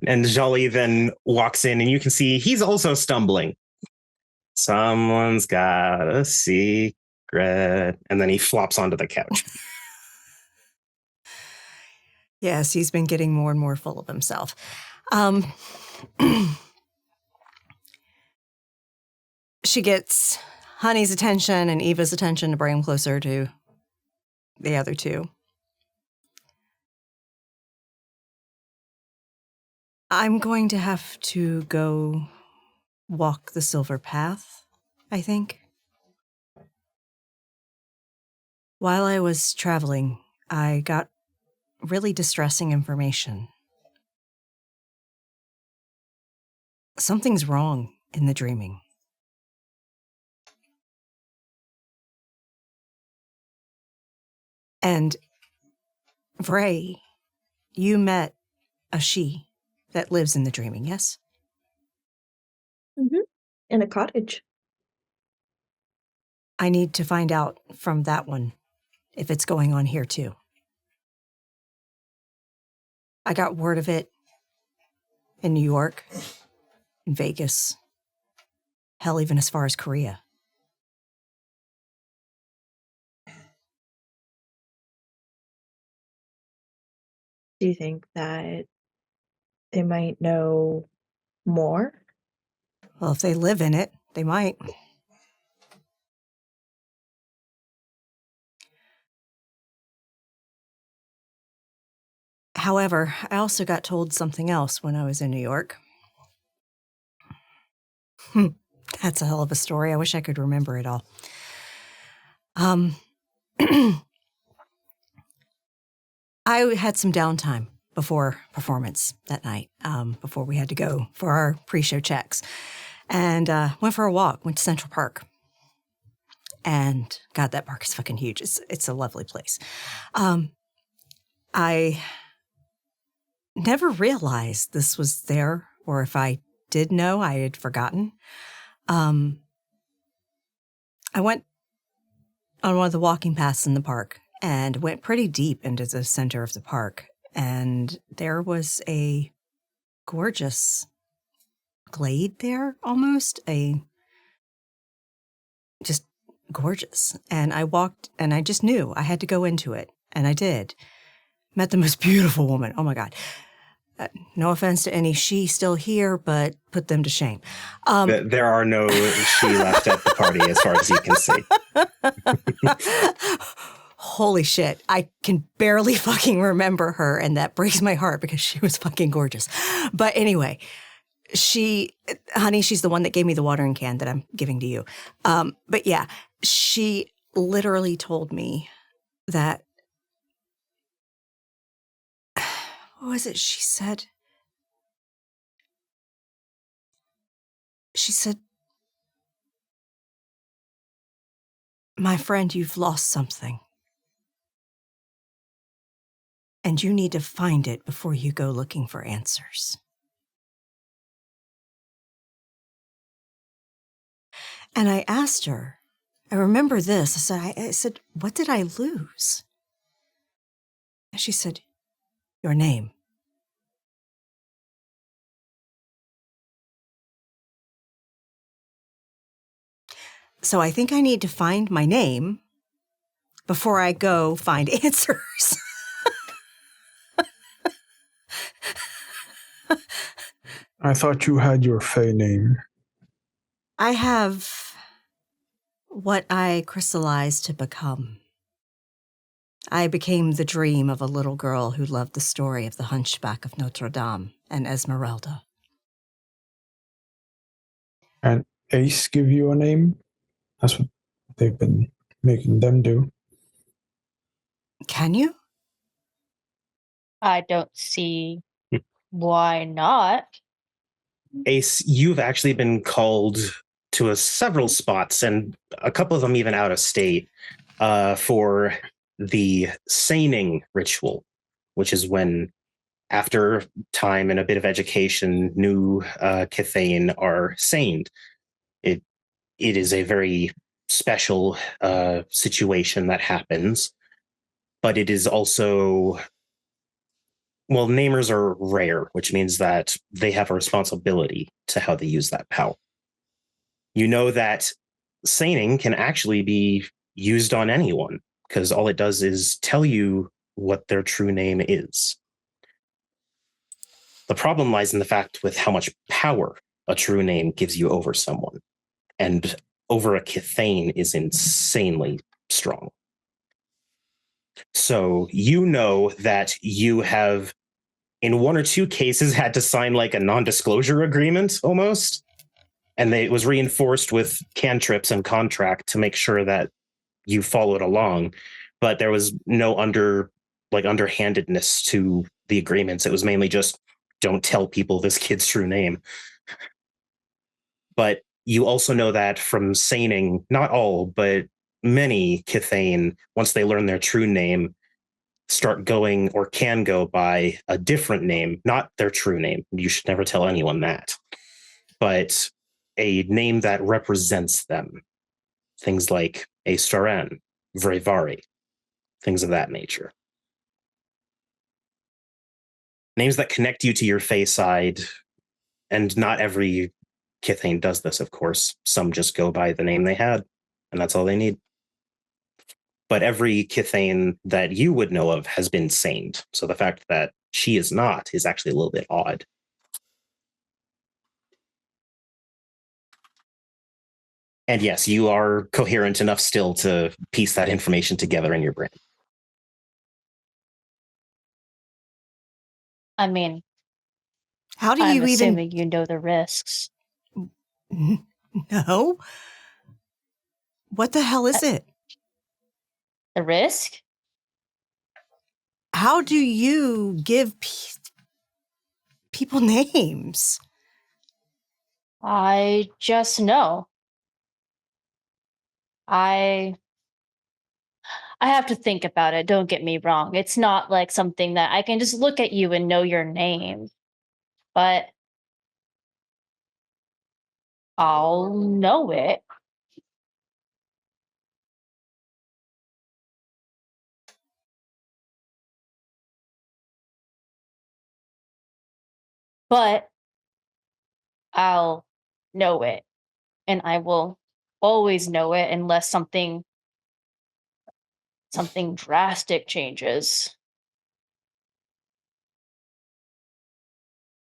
And Jolly then walks in, and you can see he's also stumbling. Someone's got a secret. And then he flops onto the couch. Yes, he's been getting more and more full of himself. She gets Honey's attention and Eva's attention to bring him closer to the other two. I'm going to have to go walk the silver path, I think. While I was traveling, I got really distressing information. Something's wrong in the dreaming. And Vray, you met a she that lives in the dreaming, yes? Mm-hmm. In a cottage. I need to find out from that one if it's going on here too. I got word of it in New York, in Vegas, hell, even as far as Korea. Do you think that they might know more? Well, if they live in it, they might. However, I also got told something else when I was in New York. That's a hell of a story. I wish I could remember it all. I had some downtime before performance that night, before we had to go for our pre-show checks. And went for a walk, went to Central Park. And God, that park is fucking huge. It's a lovely place. I never realized this was there, or if I did know, I had forgotten. I went on one of the walking paths in the park, and went pretty deep into the center of the park. And there was a gorgeous glade there, almost just gorgeous. And I walked and I just knew I had to go into it. And I did. Met the most beautiful woman. Oh my God. No offense to any she still here, but put them to shame. There are no she left at the party as far as you can see. Holy shit. I can barely fucking remember her, and that breaks my heart because she was fucking gorgeous. But anyway, honey, she's the one that gave me the watering can that I'm giving to you. But yeah, she literally told me that, what was it she said? She said, my friend, you've lost something. And you need to find it before you go looking for answers. And I asked her, I remember this, I said, what did I lose? And she said, your name. So I think I need to find my name before I go find answers. I thought you had your Fey name. I have what I crystallized to become. I became the dream of a little girl who loved the story of the Hunchback of Notre Dame and Esmeralda. And Ace give you a name? That's what they've been making them do. Can you? I don't see why not. Ace, you've actually been called to several spots, and a couple of them even out of state, for the Seining ritual, which is when, after time and a bit of education, new Kithane are saned. It is a very special situation that happens, but it is also, well, namers are rare, which means that they have a responsibility to how they use that power. You know that Seining can actually be used on anyone, because all it does is tell you what their true name is. The problem lies in the fact with how much power a true name gives you over someone. And over a Kithane is insanely strong. So you know that you have, in one or two cases, had to sign like a non-disclosure agreement almost. And it was reinforced with cantrips and contract to make sure that you followed along. But there was no underhandedness to the agreements. It was mainly just, don't tell people this kid's true name. But you also know that from Seining, not all, but many Kithane, once they learn their true name, start going or can go by a different name, not their true name. You should never tell anyone that. But a name that represents them. Things like Astaran, Vrevari, things of that nature. Names that connect you to your Fey side, and not every Kithane does this, of course. Some just go by the name they had, and that's all they need. But every Kithane that you would know of has been saned. So the fact that she is not is actually a little bit odd. And yes, you are coherent enough still to piece that information together in your brain. I mean, How do I'm you even assuming you know the risks. know? What the hell is it? The risk? How do you give people names? I just know. I have to think about it. Don't get me wrong. It's not like something that I can just look at you and know your name. But I'll know it. But I'll know it. And I will always know it unless something drastic changes.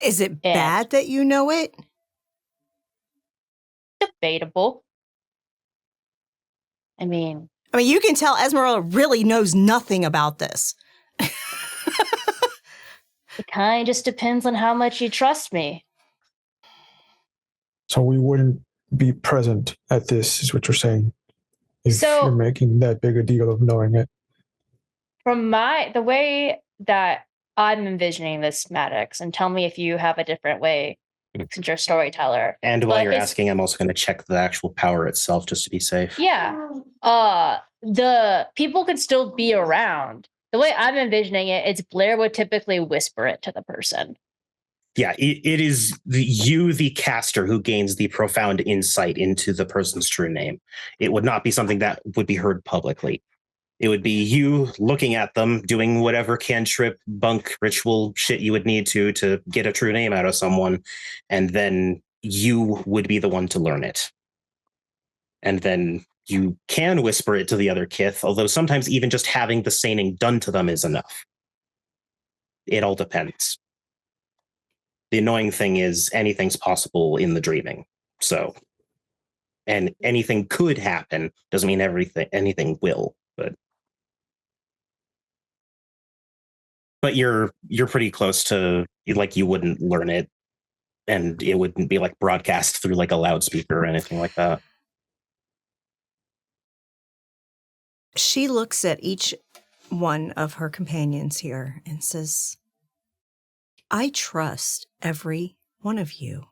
Is it And- bad that you know it? Debatable. I mean, you can tell Esmeralda really knows nothing about this. it kind of just depends on how much you trust me. So we wouldn't be present at this, is what you're saying. If So- you're making that big a deal of knowing it. From the way that I'm envisioning this, Maddox, and tell me if you have a different way since you're a storyteller. And while But you're it's- asking, I'm also going to check the actual power itself just to be safe. Yeah. The people could still be around. The way I'm envisioning it, it's Blair would typically whisper it to the person. Yeah, it is you, the caster, who gains the profound insight into the person's true name. It would not be something that would be heard publicly. It would be you looking at them, doing whatever cantrip, bunk, ritual shit you would need to get a true name out of someone, and then you would be the one to learn it. And then you can whisper it to the other kith, although sometimes even just having the saying done to them is enough. It all depends. The annoying thing is anything's possible in the dreaming. So, and anything could happen doesn't mean anything will, but you're pretty close to, like, you wouldn't learn it and it wouldn't be like broadcast through like a loudspeaker or anything like that. She looks at each one of her companions here and says, I trust every one of you.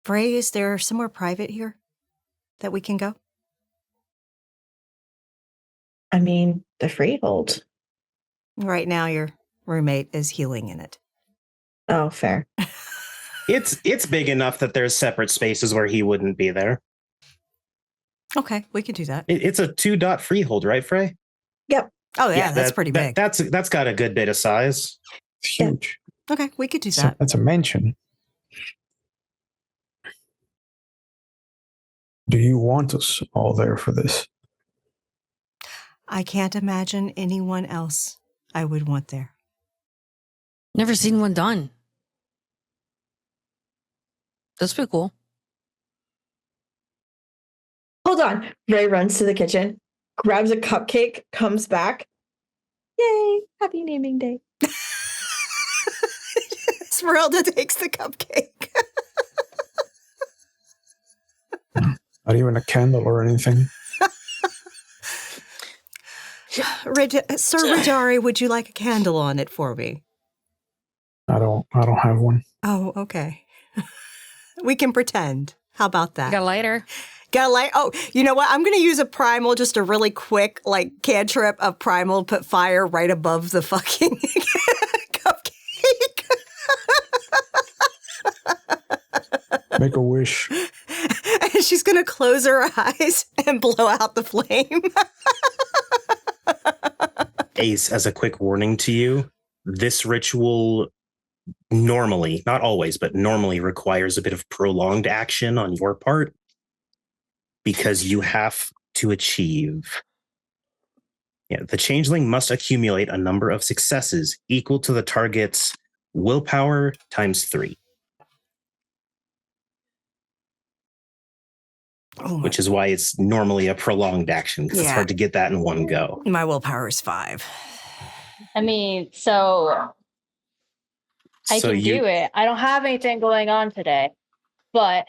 Frey, is there somewhere private here that we can go? I mean, the freehold. Right now, your roommate is healing in it. Oh, fair. It's big enough that there's separate spaces where he wouldn't be there. Okay, we could do that. It's a 2-dot freehold, right, Frey? Yep. Oh, yeah, that's pretty big. That's got a good bit of size. It's huge. Okay, we could do So that. that's a mansion. Do you want us all there for this? I can't imagine anyone else I would want there. Never seen one done. That's pretty cool. Hold on. Ray runs to the kitchen, grabs a cupcake, comes back. Yay! Happy naming day. Esmeralda takes the cupcake. Not even a candle or anything. Sir Rajari, would you like a candle on it for me? I don't have one. Oh, okay. We can pretend. How about that? Got a lighter. Got a light. Oh, you know what? I'm going to use a primal, just a really quick, like, cantrip of primal, put fire right above the fucking cupcake. Make a wish. And she's going to close her eyes and blow out the flame. Ace, as a quick warning to you, this ritual normally, not always, but normally requires a bit of prolonged action on your part because you have to achieve. The changeling must accumulate a number of successes equal to the target's willpower times 3. Oh which is why it's normally a prolonged action because it's hard to get that in one go. My willpower is 5. I mean, so I can do it. I don't have anything going on today, but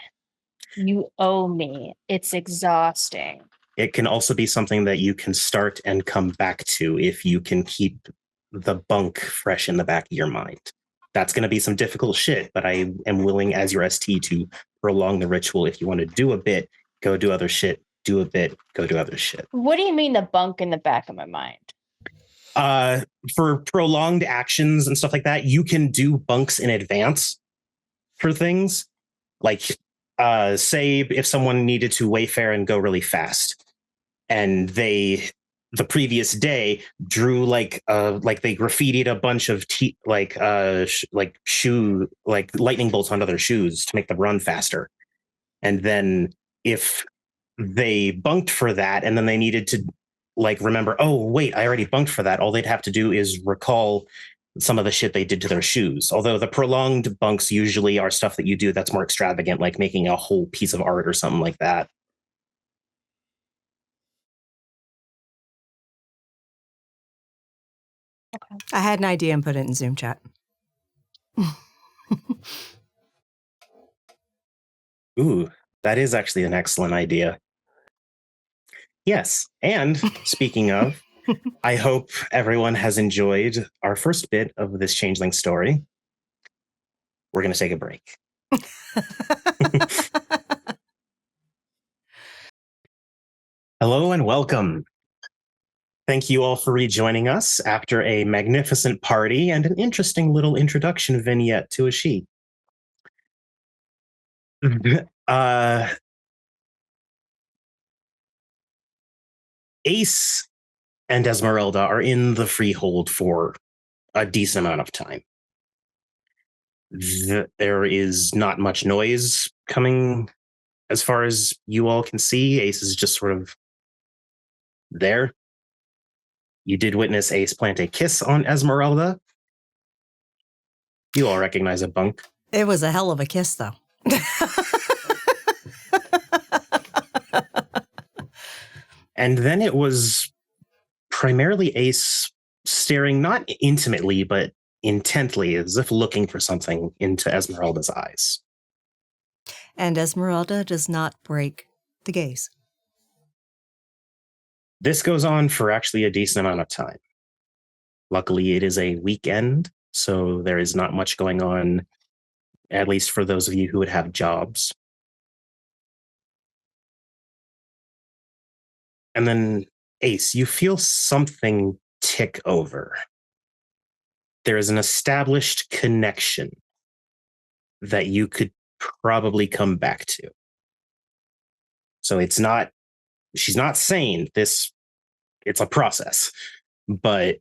you owe me. It's exhausting. It can also be something that you can start and come back to if you can keep the bunk fresh in the back of your mind. That's going to be some difficult shit, but I am willing as your ST to prolong the ritual. If you want to do a bit, go do other shit, do a bit, go do other shit. What do you mean the bunk in the back of my mind? For prolonged actions and stuff like that, you can do bunks in advance for things. Like, say if someone needed to wayfare and go really fast, and they the previous day drew like they graffitied a bunch of shoe lightning bolts onto their shoes to make them run faster. And then if they bunked for that and then they needed to remember, oh wait, I already bunked for that, all they'd have to do is recall some of the shit they did to their shoes. Although the prolonged bunks usually are stuff that you do that's more extravagant, like making a whole piece of art or something like that. I had an idea and put it in Zoom chat. Ooh, that is actually an excellent idea. Yes, and speaking of, I hope everyone has enjoyed our first bit of this Changeling story. We're going to take a break. Hello and welcome. Thank you all for rejoining us after a magnificent party and an interesting little introduction vignette to a sheet. Ace and Esmeralda are in the freehold for a decent amount of time. There is not much noise coming as far as you all can see. Ace is just sort of there. You did witness Ace plant a kiss on Esmeralda. You all recognize a bunk. It was a hell of a kiss, though. And then it was primarily Ace staring not intimately, but intently, as if looking for something into Esmeralda's eyes. And Esmeralda does not break the gaze. This goes on for actually a decent amount of time. Luckily, it is a weekend, so there is not much going on, at least for those of you who would have jobs. And then, Ace, you feel something tick over. There is an established connection that you could probably come back to. So she's not saying this, it's a process, but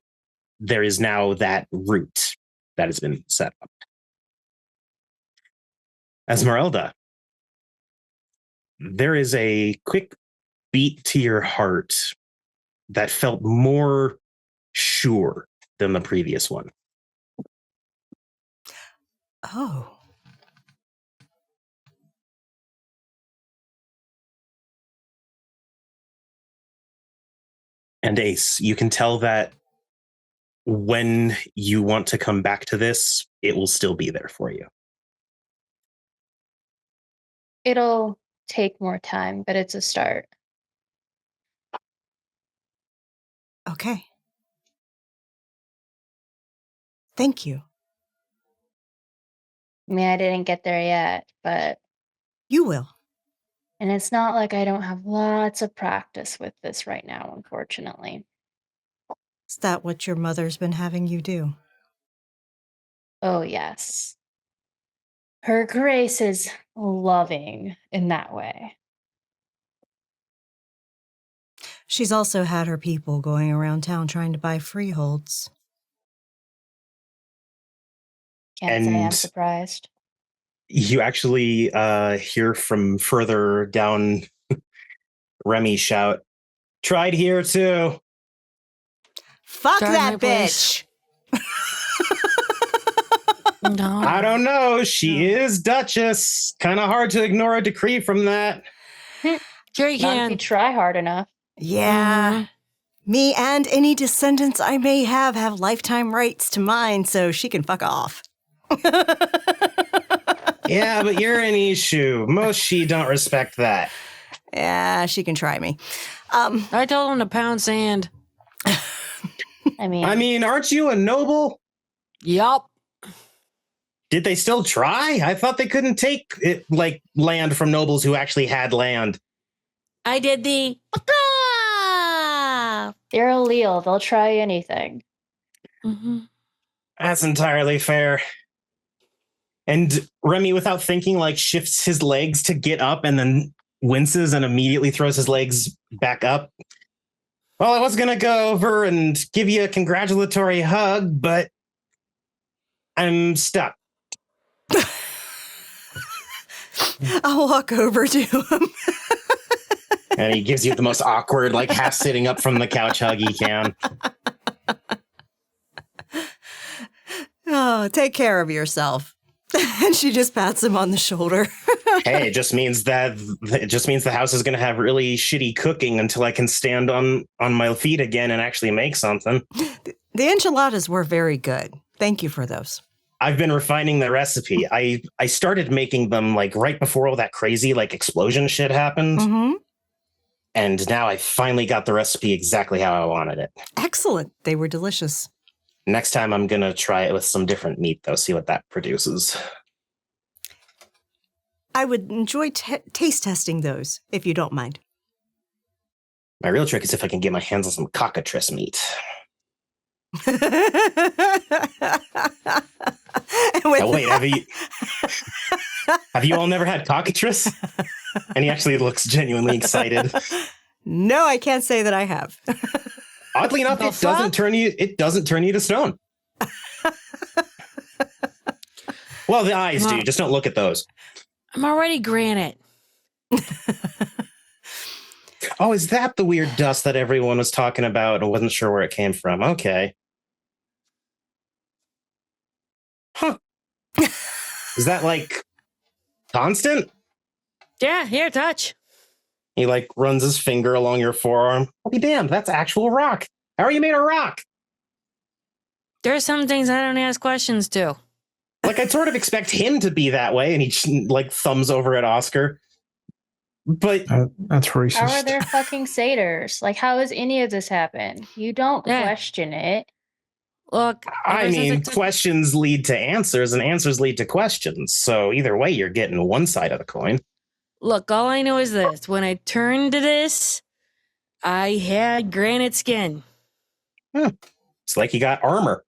there is now that route that has been set up. Esmeralda, there is a quick beat to your heart that felt more sure than the previous one. Oh. And Ace, you can tell that when you want to come back to this, it will still be there for you. It'll take more time, but it's a start. Okay. Thank you. I mean, I didn't get there yet, but You will. and it's not like I don't have lots of practice with this right now, unfortunately. Is that what your mother's been having you do? Oh, yes. Her grace is loving in that way. She's also had her people going around town trying to buy freeholds. Can't say I'm And- surprised. You actually hear from further down Remy shout, "Tried here too." Fuck Darn that my place. bitch! No. I don't know. She is Duchess. Kind of hard to ignore a decree from that. Sure you Not if you can. try hard enough. Yeah. Me and any descendants I may have lifetime rights to mine, so she can fuck off. Yeah, but you're an issue. Most she don't respect that. Yeah, she can try me. I told him to pound sand. I mean, I mean, aren't you a noble? Yup. Did they still try? I thought they couldn't take it, land from nobles who actually had land. I did the. they're a Leo. They'll try anything. Mm-hmm. That's entirely fair. And Remy, without thinking, shifts his legs to get up and then winces and immediately throws his legs back up. Well, I was going to go over and give you a congratulatory hug, but I'm stuck. I'll walk over to him. And he gives you the most awkward, like half sitting up from the couch hug he can. Oh, take care of yourself. And she just pats him on the shoulder. Hey, it just means the house is going to have really shitty cooking until I can stand on my feet again and actually make something. The enchiladas were very good. Thank you for those. I've been refining the recipe. I started making them like right before all that crazy like explosion shit happened. Mm-hmm. And now I finally got the recipe exactly how I wanted it. Excellent. They were delicious. Next time I'm going to try it with some different meat, though, see what that produces. I would enjoy taste testing those, if you don't mind. My real trick is if I can get my hands on some cockatrice meat. Now, wait, have you all never had cockatrice? And he actually looks genuinely excited. No, I can't say that I have. Oddly enough, it doesn't turn you to stone. Well, the eyes do. Just don't look at those. I'm already granite. Oh, is that the weird dust that everyone was talking about and wasn't sure where it came from? Okay. Huh. Is that like constant? Yeah, here, touch. He like runs his finger along your forearm. I'll be damned, that's actual rock. How are you made of rock? There are some things I don't ask questions to. Like, I'd sort of expect him to be that way, and he like thumbs over at Oscar. But that's racist. How are there fucking satyrs? Like, how has any of this happened? You don't question it. Look, I mean, questions lead to answers, and answers lead to questions. So either way, you're getting one side of the coin. Look, all I know is this. When I turned to this, I had granite skin. It's like you got armor.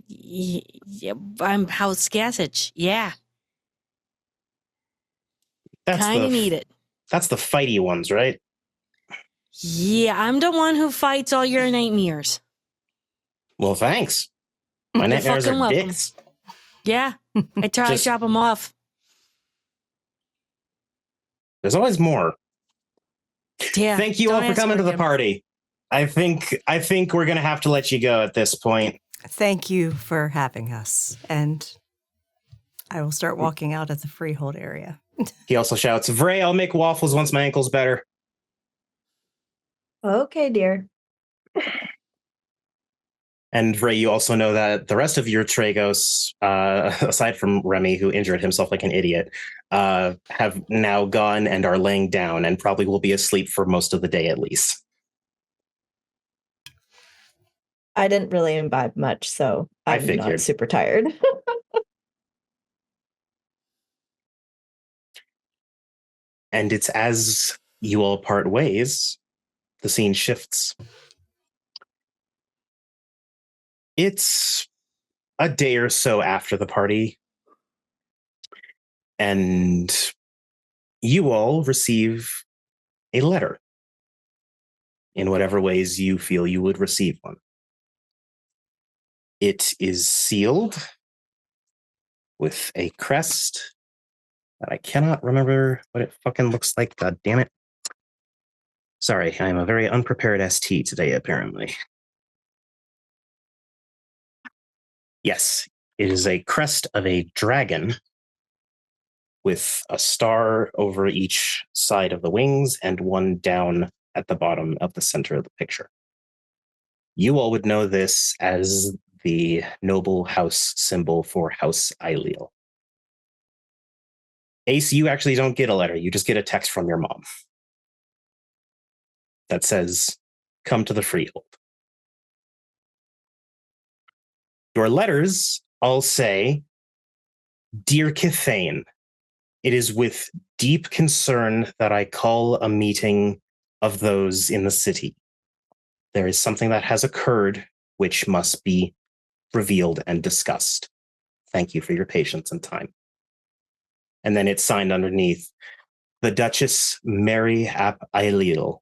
Yeah, I'm house scassage. Yeah. Kind of need it. That's the fighty ones, right? Yeah, I'm the one who fights all your nightmares. Well, thanks. My nightmares are dicks. Yeah, I try to chop them off. There's always more. Yeah. Thank you all for coming to the party. I think we're going to have to let you go at this point. Thank you for having us. And I will start walking out of the freehold area. He also shouts, Vray, I'll make waffles once my ankle's better. Okay, dear. And Vray, you also know that the rest of your Tragos, aside from Remy, who injured himself like an idiot, have now gone and are laying down and probably will be asleep for most of the day at least. I didn't really imbibe much, so I'm not super tired. And it's as you all part ways, the scene shifts. It's a day or so after the party, and you all receive a letter in whatever ways you feel you would receive one. It is sealed with a crest that I cannot remember what it fucking looks like. God damn it. Sorry, I'm a very unprepared ST today, apparently. Yes, it is a crest of a dragon with a star over each side of the wings and one down at the bottom of the center of the picture. You all would know this as the noble house symbol for House Ailiel. Ace, you actually don't get a letter. You just get a text from your mom that says, come to the freehold. Your letters all say, Dear Kithane, it is with deep concern that I call a meeting of those in the city. There is something that has occurred which must be revealed and discussed. Thank you for your patience and time. And then it's signed underneath, the Duchess Mary ap Ailiel,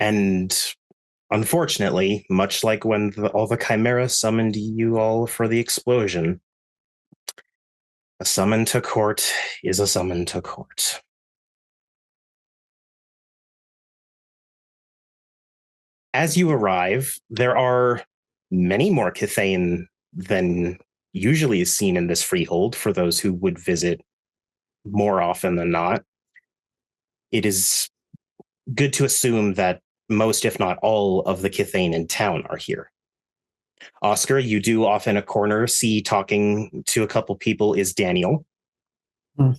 And unfortunately, much like when all the Chimera summoned you all for the explosion, a summon to court is a summon to court. As you arrive, there are many more Kithain than usually is seen in this freehold for those who would visit more often than not. It is good to assume that most, if not all, of the Kithain in town are here. Oscar, you do off in a corner see talking to a couple people is Daniel. We're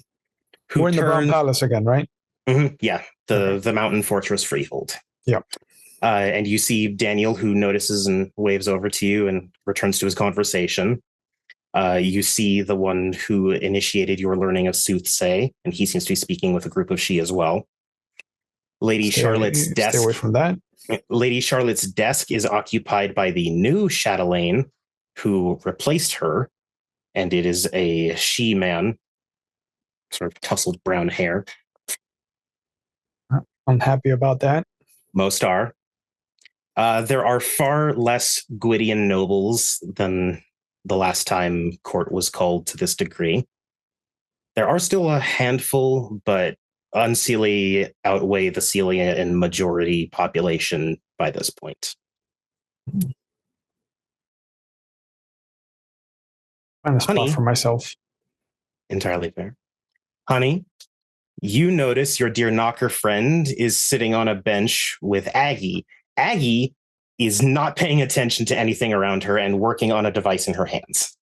in the Brown Palace again, right? Mm-hmm, yeah, the Mountain Fortress freehold. Yep. And you see Daniel, who notices and waves over to you and returns to his conversation. You see the one who initiated your learning of soothsay, and he seems to be speaking with a group of she as well. Lady Charlotte's desk. Stay away from that. Lady Charlotte's desk is occupied by the new chatelaine who replaced her, and it is a she-man, sort of tousled brown hair. I'm happy about that. Most are. There are far less Gwydian nobles than the last time court was called to this degree. There are still a handful, but Unseelie outweigh the Celia in majority population by this point. Find a spot for myself. Entirely fair. Honey, you notice your dear knocker friend is sitting on a bench with Aggie. Aggie is not paying attention to anything around her and working on a device in her hands.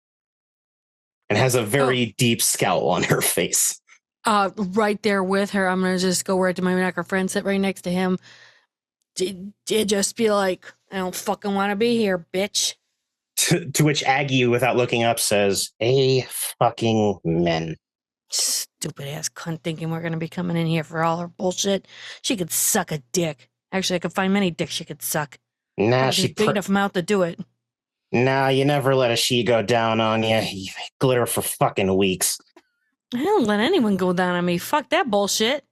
And has a very deep scowl on her face. Right there with her, I'm going to just go right to my knocker friend, sit right next to him. Just be like, I don't fucking want to be here, bitch. To which Aggie, without looking up, says, "A fucking men." Stupid ass cunt thinking we're going to be coming in here for all her bullshit. She could suck a dick. Actually, I could find many dicks she could suck. Nah, she's big enough mouth to do it. Nah, you never let a she go down on you. You glitter for fucking weeks. I don't let anyone go down on me. Fuck that bullshit.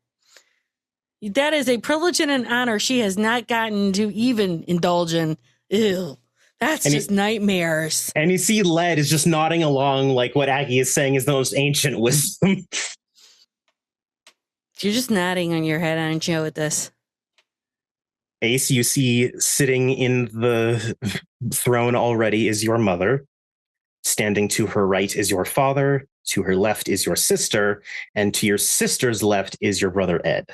That is a privilege and an honor she has not gotten to even indulge in. Ew. That's just nightmares. And you see Led is just nodding along like what Aggie is saying is the most ancient wisdom. You're just nodding on your head, aren't you, with this? Ace, you see sitting in the throne already is your mother. Standing to her right is your father. To her left is your sister. And to your sister's left is your brother Ed.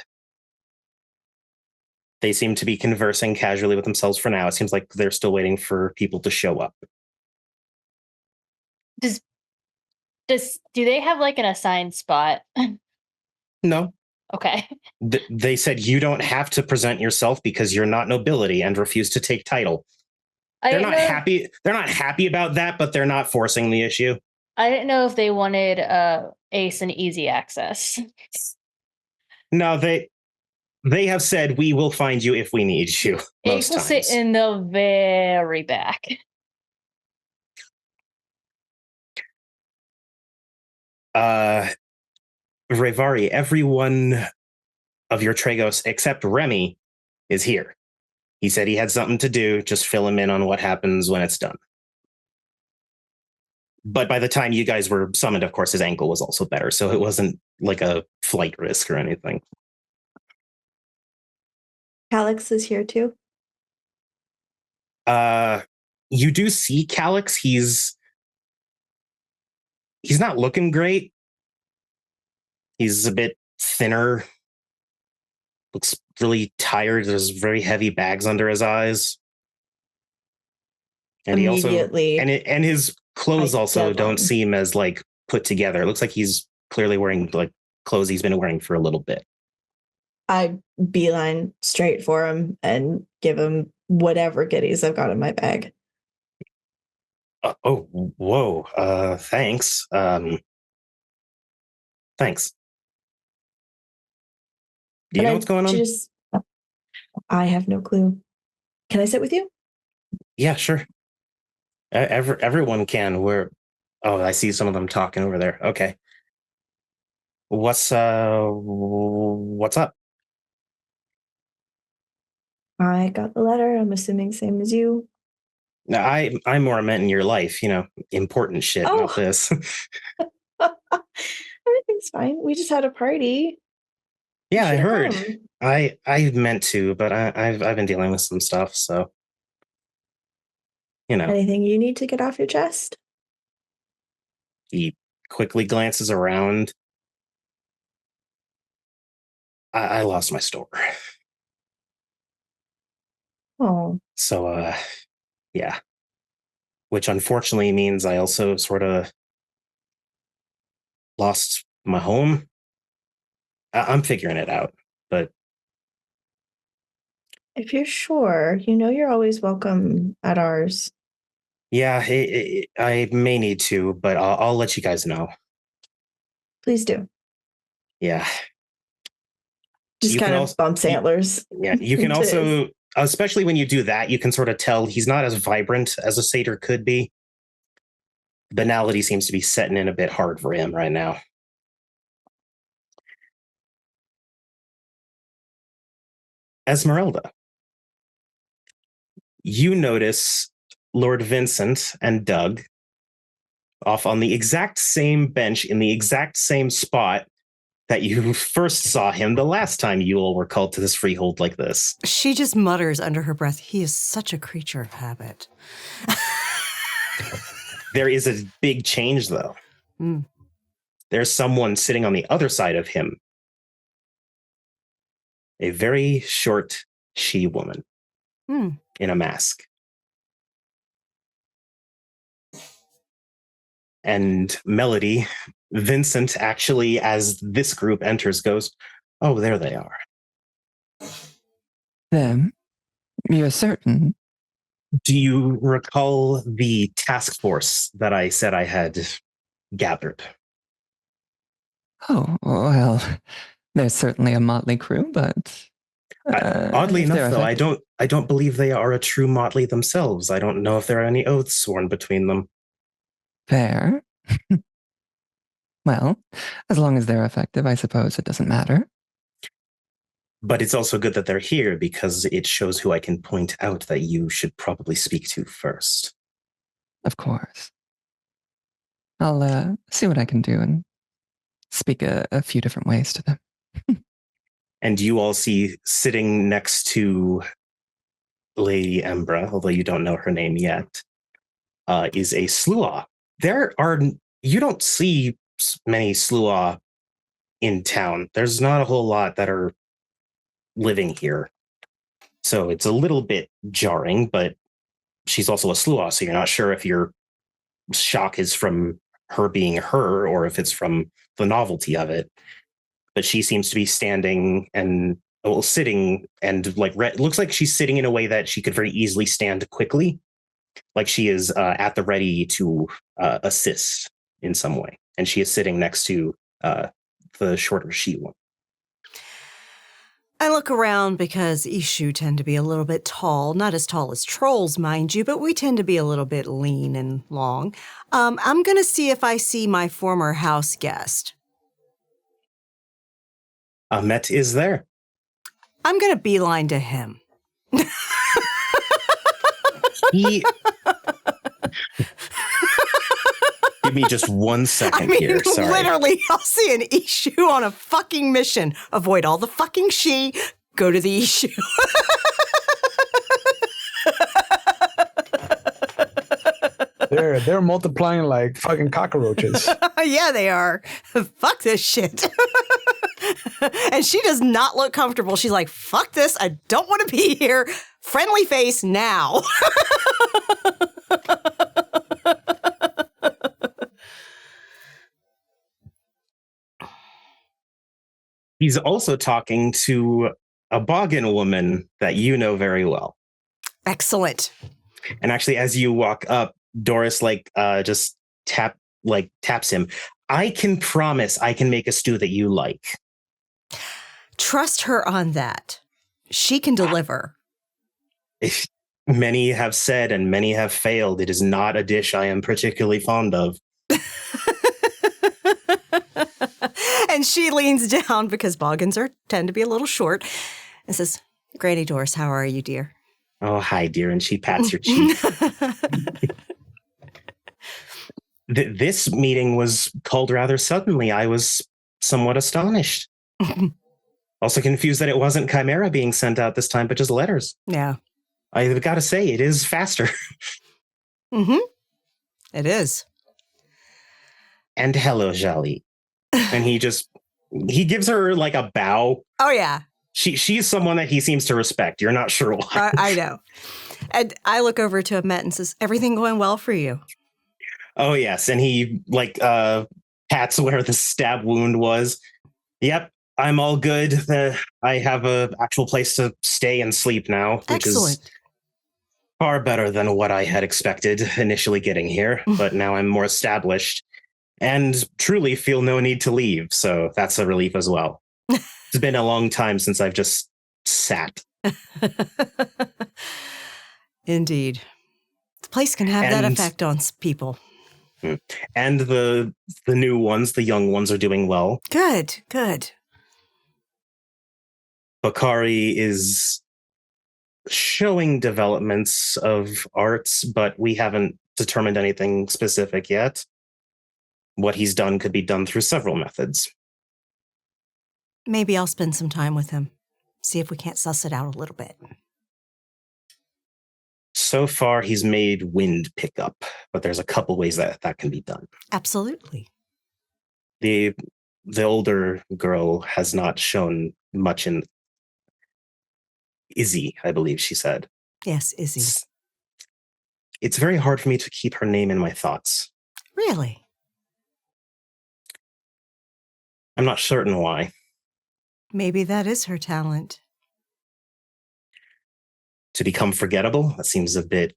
They seem to be conversing casually with themselves for now. It seems like they're still waiting for people to show up. Do they have like an assigned spot? No. Okay. They said you don't have to present yourself because you're not nobility and refuse to take title. They're not happy. They're not happy about that, but they're not forcing the issue. I didn't know if they wanted Ace and easy access. No, they have said we will find you if we need you. Ace will sit in the very back. Revari, everyone of your Tragos except Remy is here. He said he had something to do. Just fill him in on what happens when it's done. But by the time you guys were summoned, of course, his ankle was also better. So it wasn't like a flight risk or anything. Alex is here too. You do see Calix. He's not looking great. He's a bit thinner. Looks really tired. There's very heavy bags under his eyes. And he also and his clothes also don't seem as like put together. It looks like he's clearly wearing like clothes he's been wearing for a little bit. I beeline straight for him and give him whatever goodies I've got in my bag. Whoa. Thanks. Thanks. Do you know what's going on? I have no clue. Can I sit with you? Yeah, sure. Everyone can. I see some of them talking over there. Okay. What's up? I got the letter. I'm assuming same as you. No, I more meant in your life, important shit, not this. Everything's fine. We just had a party. Yeah, I heard. I meant to, but I've been dealing with some stuff, so Anything you need to get off your chest? He quickly glances around. I lost my store. Oh. So, yeah. Which unfortunately means I also sort of lost my home. I'm figuring it out, but... If you're sure, you're always welcome at ours. Yeah, I may need to, but I'll let you guys know. Please do. Yeah. Just kind of bumps antlers. Yeah, you can also, especially when you do that, you can sort of tell he's not as vibrant as a satyr could be. Banality seems to be setting in a bit hard for him right now. Esmeralda, you notice Lord Vincent and Doug off on the exact same bench in the exact same spot that you first saw him the last time you all were called to this freehold like this. She just mutters under her breath, he is such a creature of habit. There is a big change, though. Mm. There's someone sitting on the other side of him. A very short she-woman in a mask. And Melody, Vincent actually, as this group enters, goes, "Oh, there they are." Them? You're certain? Do you recall the task force that I said I had gathered? Oh, well, there's certainly a motley crew, but... oddly enough, though, I don't believe they are a true motley themselves. I don't know if there are any oaths sworn between them. Fair. Well, as long as they're effective, I suppose it doesn't matter. But it's also good that they're here because it shows who I can point out that you should probably speak to first. Of course. I'll see what I can do and speak a few different ways to them. And you all see sitting next to Lady Embra, although you don't know her name yet, is a Sluagh. You don't see many Sluagh in town. There's not a whole lot that are living here. So it's a little bit jarring, but she's also a Sluagh, so you're not sure if your shock is from her being her or if it's from the novelty of it. But she seems to be standing and sitting and looks like she's sitting in a way that she could very easily stand quickly, like she is at the ready to assist in some way. And she is sitting next to the shorter she one. I look around because Ishu tend to be a little bit tall, not as tall as trolls, mind you, but we tend to be a little bit lean and long. I'm going to see if I see my former house guest. Ahmet is there. I'm going to beeline to him. Give me just 1 second here. Sorry. Literally, I'll see an Ishu on a fucking mission. Avoid all the fucking she. Go to the Ishu. They're multiplying like fucking cockroaches. Yeah, they are. Fuck this shit. And she does not look comfortable. She's like, fuck this. I don't want to be here. Friendly face now. He's also talking to a Boggin woman that you know very well. Excellent. And actually, as you walk up, Doris just taps him. I can promise I can make a stew that you like. Trust her on that. She can deliver. Many have said and many have failed. It is not a dish I am particularly fond of. And she leans down because Boggins tend to be a little short and says, Granny Doris, how are you, dear? Oh, hi, dear. And she pats your cheek. This meeting was called rather suddenly. I was somewhat astonished. Also confused that it wasn't Chimera being sent out this time, but just letters. Yeah. I've got to say, it is faster. Mm-hmm. It is. And hello, Jali. And he gives her like a bow. Oh, yeah. She's someone that he seems to respect. You're not sure why. I know. And I look over to Amet and says, everything going well for you? Oh, yes. And he pats where the stab wound was. Yep, I'm all good. I have an actual place to stay and sleep now, which Excellent. is far better than what I had expected initially getting here. But now I'm more established and truly feel no need to leave. So that's a relief as well. It's been a long time since I've just sat. Indeed. The place can have that effect on people. And the new ones, the young ones, are doing well. Good, good. Bakari is showing developments of arts, but we haven't determined anything specific yet. What he's done could be done through several methods. Maybe I'll spend some time with him. See if we can't suss it out a little bit. So far, he's made wind pick up, but there's a couple ways that can be done. Absolutely. The older girl has not shown much in Izzy, I believe she said. Yes, Izzy. It's very hard for me to keep her name in my thoughts. Really? I'm not certain why. Maybe that is her talent. To become forgettable? That seems a bit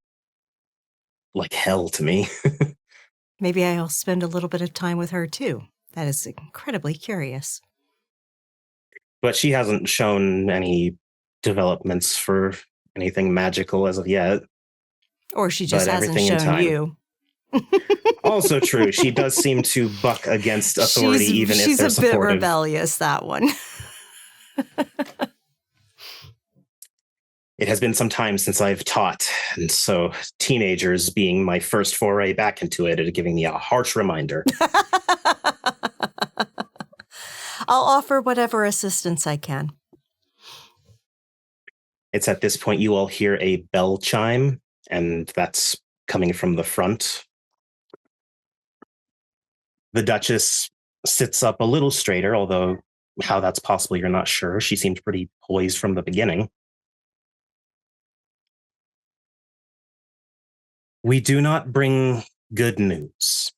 like hell to me. Maybe I'll spend a little bit of time with her too. That is incredibly curious. But she hasn't shown any developments for anything magical as of yet. Or she just hasn't shown you. Also true. She does seem to buck against authority, even if they're supportive. She's a bit rebellious, that one. It has been some time since I've taught, and so teenagers being my first foray back into it is giving me a harsh reminder. I'll offer whatever assistance I can. It's at this point you all hear a bell chime, and that's coming from the front. The Duchess sits up a little straighter, although how that's possible, you're not sure. She seemed pretty poised from the beginning. We do not bring good news,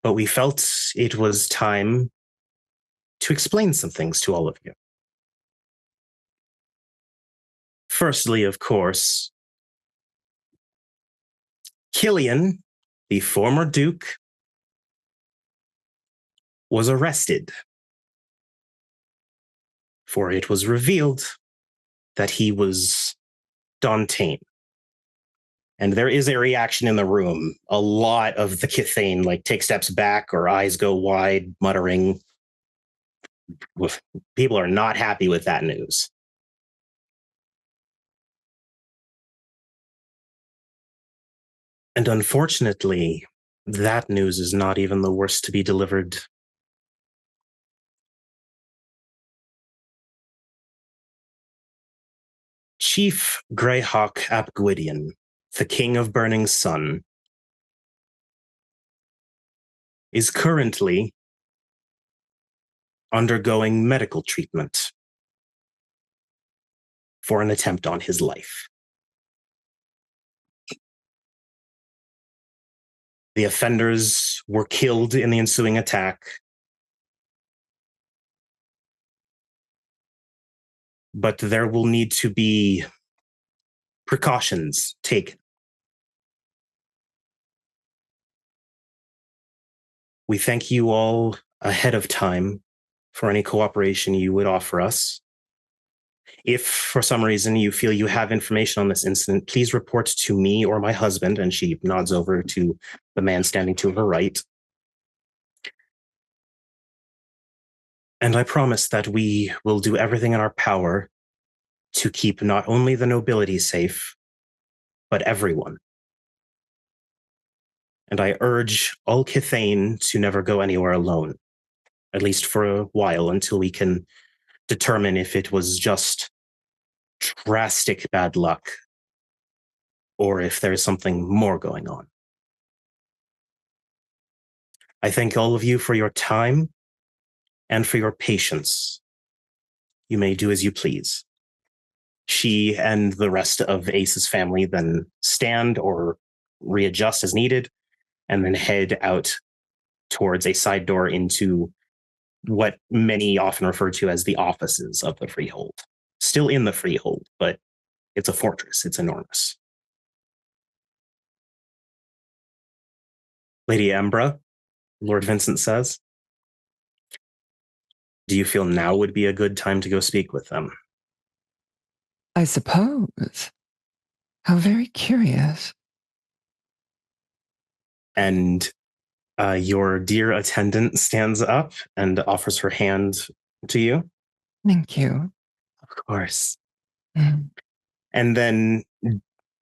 but we felt it was time to explain some things to all of you. Firstly, of course, Killian, the former Duke, was arrested, for it was revealed that he was Dantain. And there is a reaction in the room. A lot of the Kithane take steps back or eyes go wide, muttering. People are not happy with that news. And unfortunately, that news is not even the worst to be delivered. Chief Greyhawk ap Gwydion, the King of Burning Sun, is currently undergoing medical treatment for an attempt on his life. The offenders were killed in the ensuing attack, but there will need to be precautions taken. We thank you all ahead of time for any cooperation you would offer us. If for some reason you feel you have information on this incident, please report to me or my husband, and she nods over to the man standing to her right. And I promise that we will do everything in our power to keep not only the nobility safe, but everyone. And I urge all Kithane to never go anywhere alone, at least for a while, until we can determine if it was just drastic bad luck or if there's something more going on. I thank all of you for your time and for your patience. You may do as you please. She and the rest of Ace's family then stand or readjust as needed, and then head out towards a side door into what many often refer to as the offices of the freehold. Still in the freehold, but it's a fortress. It's enormous. Lady Embra, Lord Vincent says, do you feel now would be a good time to go speak with them? I suppose. How very curious. And your dear attendant stands up and offers her hand to you. Thank you. Of course. Mm. And then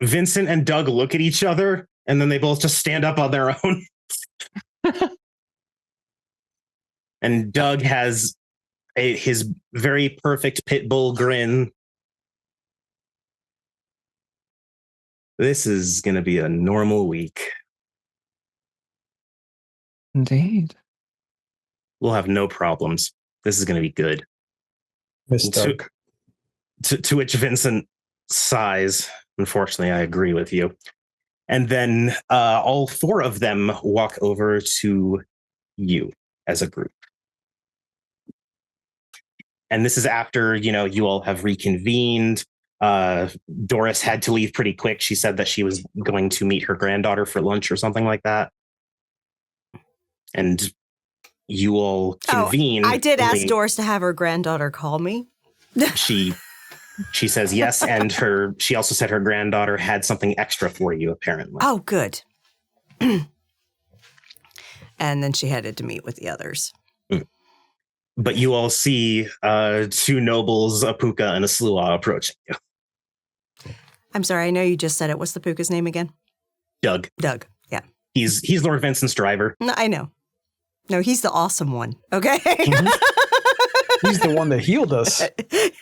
Vincent and Doug look at each other, and then they both just stand up on their own. And Doug has his very perfect pit bull grin. This is going to be a normal week. Indeed. We'll have no problems. This is going to be good. Miss Doug. To which Vincent sighs. Unfortunately, I agree with you. And then all four of them walk over to you as a group. And this is after, you all have reconvened. Doris had to leave pretty quick. She said that she was going to meet her granddaughter for lunch or something like that. And you all convene. I did ask Doris to have her granddaughter call me. She says yes, and she also said her granddaughter had something extra for you, apparently. Oh, good. And then she headed to meet with the others. But you all see two nobles, a puka and a sluagh, approaching you. I'm sorry, I know you just said it. What's the puka's name again? Doug. Doug, yeah. He's Lord Vincent's driver. No, I know. No, he's the awesome one, okay? Mm-hmm. He's the one that healed us.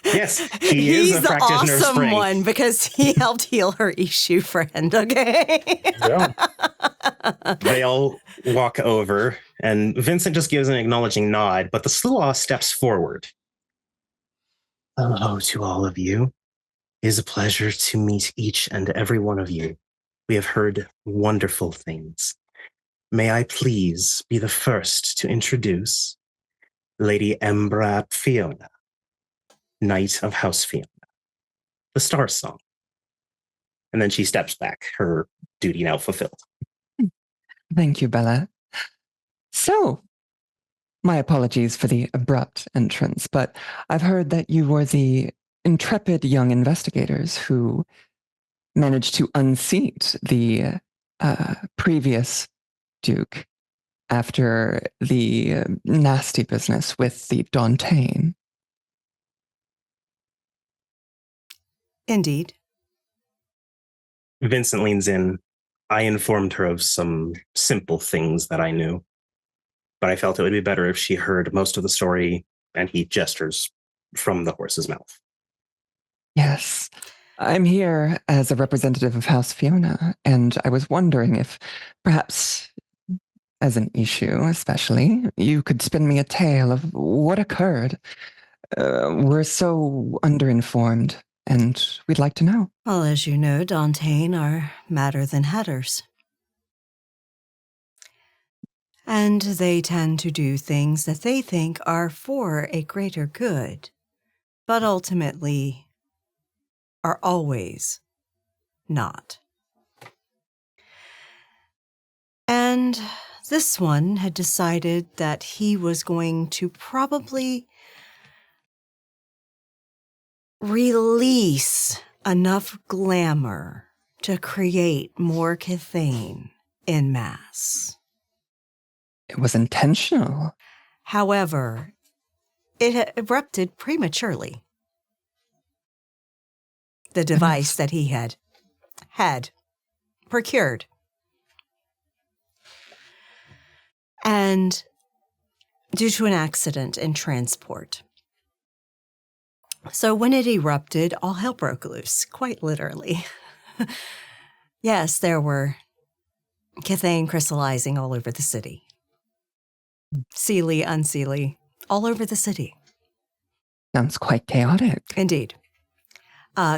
Yes, he's a practitioner of strength. He's the awesome one because he helped heal her issue friend, okay? Yeah. They all walk over, and Vincent just gives an acknowledging nod, but the sluagh steps forward. Hello to all of you. It is a pleasure to meet each and every one of you. We have heard wonderful things. May I please be the first to introduce Lady Embra Fiona, Knight of House Fiona, the Star Song. And then she steps back, her duty now fulfilled. Thank you, Bella. So, my apologies for the abrupt entrance, but I've heard that you were the intrepid young investigators who managed to unseat the previous Duke after the nasty business with the Dantain. Indeed. Vincent leans in. I informed her of some simple things that I knew, but I felt it would be better if she heard most of the story, and he gestures from the horse's mouth. Yes. I'm here as a representative of House Fiona, and I was wondering if perhaps, as an issue especially, you could spin me a tale of what occurred. We're so underinformed, and we'd like to know. Well, as you know, Dantain are madder than hatters. And they tend to do things that they think are for a greater good, but ultimately are always not. And this one had decided that he was going to probably release enough glamour to create more Kithane en masse. It was intentional. However, It had erupted prematurely. The device that he had procured. And due to an accident in transport. So when it erupted, all hell broke loose, quite literally. Yes, there were Cathane crystallizing all over the city. Seelie, unseelie, all over the city. Sounds quite chaotic. Indeed.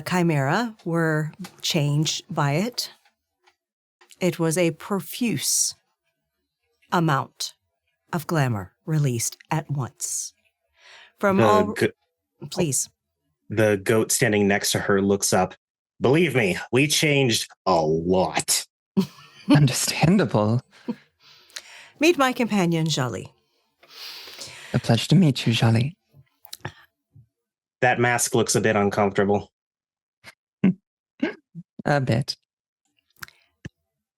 Chimera were changed by it. It was a profuse amount of glamour released at once. Please. The goat standing next to her looks up. Believe me, we changed a lot. Understandable. Meet my companion, Jolly. A pleasure to meet you, Jolly. That mask looks a bit uncomfortable. A bit.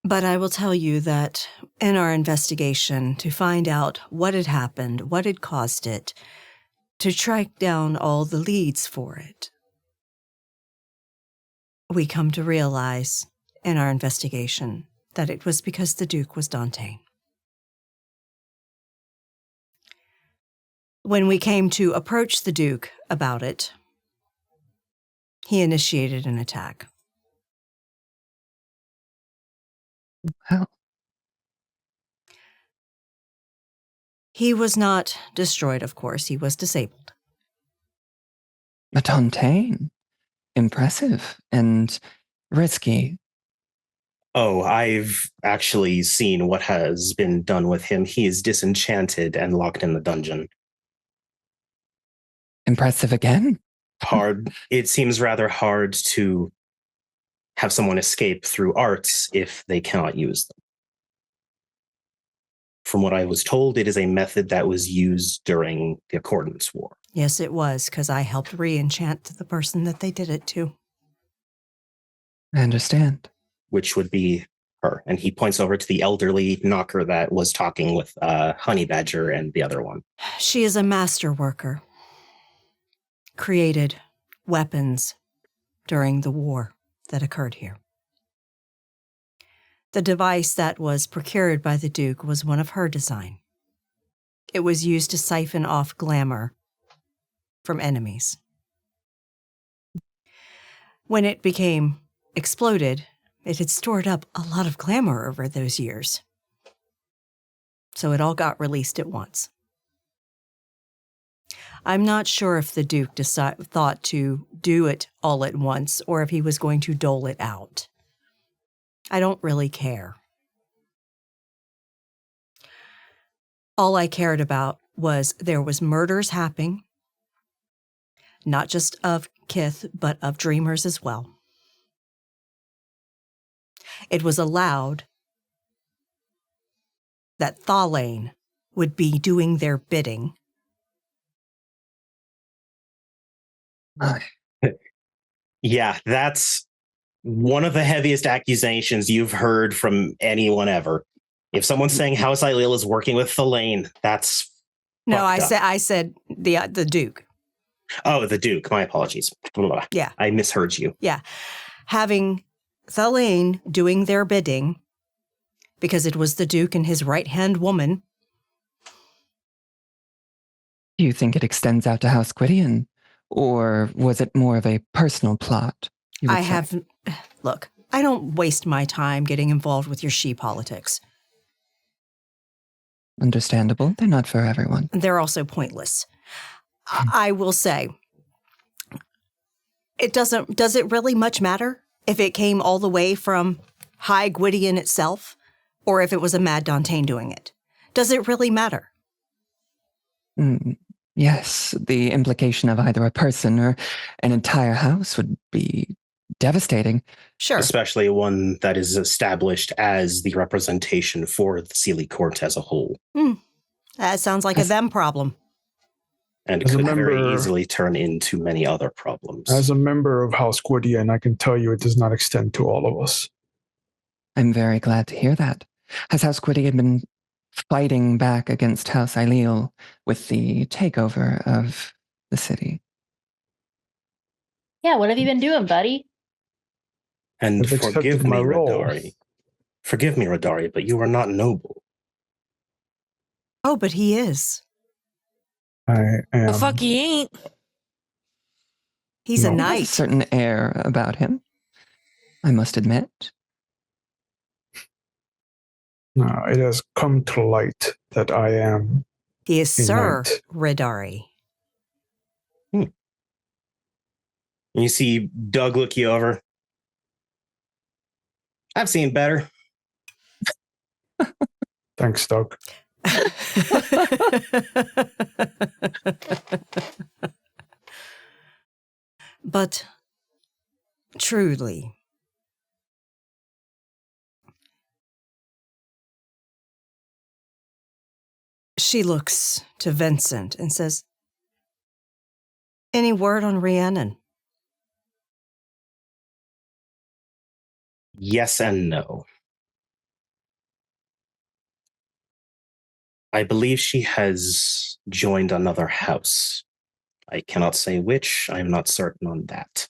But I will tell you that in our investigation to find out what had happened, what had caused it, to track down all the leads for it, we come to realize in our investigation that it was because the Duke was Dante. When we came to approach the Duke about it, he initiated an attack. Well, he was not destroyed, of course. He was disabled. a Tontaine. Impressive and risky. Oh, I've actually seen what has been done with him. He is disenchanted and locked in the dungeon. Impressive again? Hard. It seems rather hard to have someone escape through arts if they cannot use them. From what I was told, it is a method that was used during the Accordance War. Yes, it was, because I helped re-enchant the person that they did it to. I understand. Which would be her. And he points over to the elderly knocker that was talking with Honey Badger and the other one. She is a master worker. Created weapons during the war that occurred here. The device that was procured by the Duke was one of her design. It was used to siphon off glamour from enemies. When it became exploded, it had stored up a lot of glamour over those years. So it all got released at once. I'm not sure if the Duke thought to do it all at once or if he was going to dole it out. I don't really care. All I cared about was there was murders happening, not just of Kith, but of dreamers as well. It was allowed that Thalain would be doing their bidding. Yeah, that's one of the heaviest accusations you've heard from anyone ever. If someone's saying House Ailil is working with Thalain, that's no. I said the Duke. Oh, the Duke. My apologies. Yeah, I misheard you. Yeah, having Thalain doing their bidding because it was the Duke and his right-hand woman. Do you think it extends out to House Gwydion? Or was it more of a personal plot? Look, I don't waste my time getting involved with your she politics. Understandable. They're not for everyone. They're also pointless. I will say, does it really much matter if it came all the way from High Gwydion itself or if it was a Mad Dantain doing it? Does it really matter? Yes, the implication of either a person or an entire house would be devastating. Sure. Especially one that is established as the representation for the Seelie court as a whole. That sounds like a them problem. And it could very easily turn into many other problems. As a member of House Gwydion, I can tell you it does not extend to all of us. I'm very glad to hear that. Has House Gwydion been fighting back against House Aileel with the takeover of the city. Yeah, what have you been doing, buddy? And I've accepted forgive me, my role. Radari. Forgive me, Radari, but you are not noble. Oh, but he is. I am. The fuck he ain't. He's a No. He has a knight. certain air about him, I must admit. It has come to light that I am. He is a Sir knight. Radari. And you see Doug look you over. I've seen better. Thanks, Doug. But truly, she looks to Vincent and says, "Any word on Rhiannon?" Yes and no. I believe she has joined another house. I cannot say which. I'm not certain on that.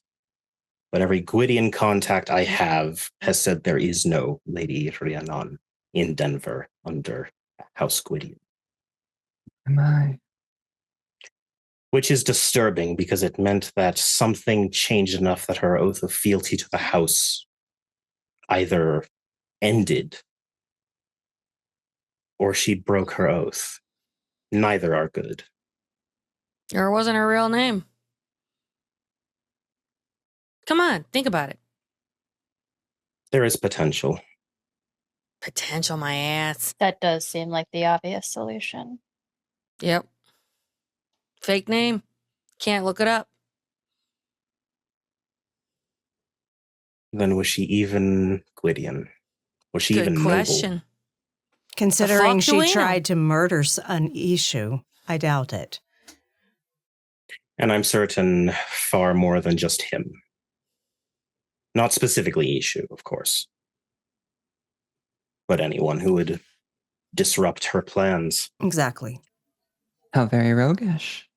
But every Gwydion contact I have has said there is no Lady Rhiannon in Denver under House Gwydion. Am I? Which is disturbing because it meant that something changed enough that her oath of fealty to the house either ended or she broke her oath. Neither are good. Or it wasn't her real name. Come on, think about it. There is potential. Potential, my ass. That does seem like the obvious solution. Yep. Fake name. Can't look it up. Then was she even Gwydion? Was she Good even question. noble? Considering The fuck do we she know? tried to murder an issue, I doubt it. And I'm certain far more than just him. Not specifically Ishu, of course. But anyone who would disrupt her plans. Exactly. How very roguish.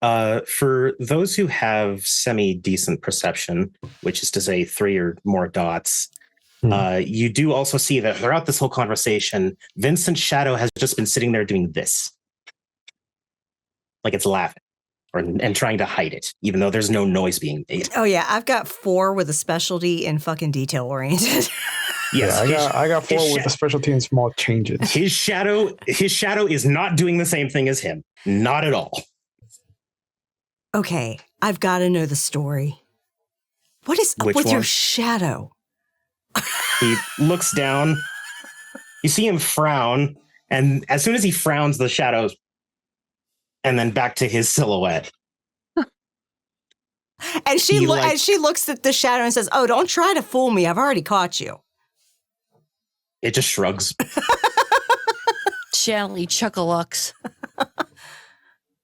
For those who have semi-decent perception, which is to say 3 or more dots, you do also see that throughout this whole conversation, Vincent's shadow has just been sitting there doing this. Like it's laughing and trying to hide it, even though there's no noise being made. Oh yeah, I've got 4 with a specialty in fucking detail oriented. Yes, Yeah, I got 4 with a specialty in small changes. His shadow is not doing the same thing as him. Not at all. Okay, I've got to know the story. What is up Which with your one? shadow? He looks down. You see him frown, and as soon as he frowns, the shadows, and then back to his silhouette. And she looks at the shadow and says, "Oh, don't try to fool me. I've already caught you." It just shrugs. Shally chuckalux.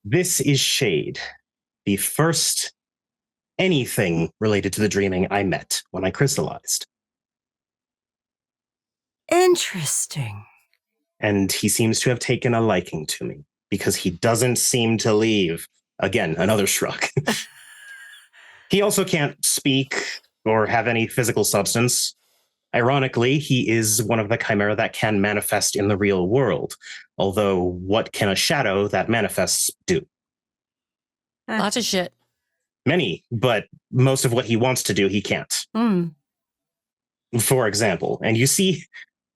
This is Shade, the first anything related to the dreaming I met when I crystallized. Interesting. And he seems to have taken a liking to me because he doesn't seem to leave. Again, another shrug. He also can't speak or have any physical substance. Ironically, he is one of the chimera that can manifest in the real world. Although, what can a shadow that manifests do? Lots of shit. Many, but most of what he wants to do, he can't. For example, and you see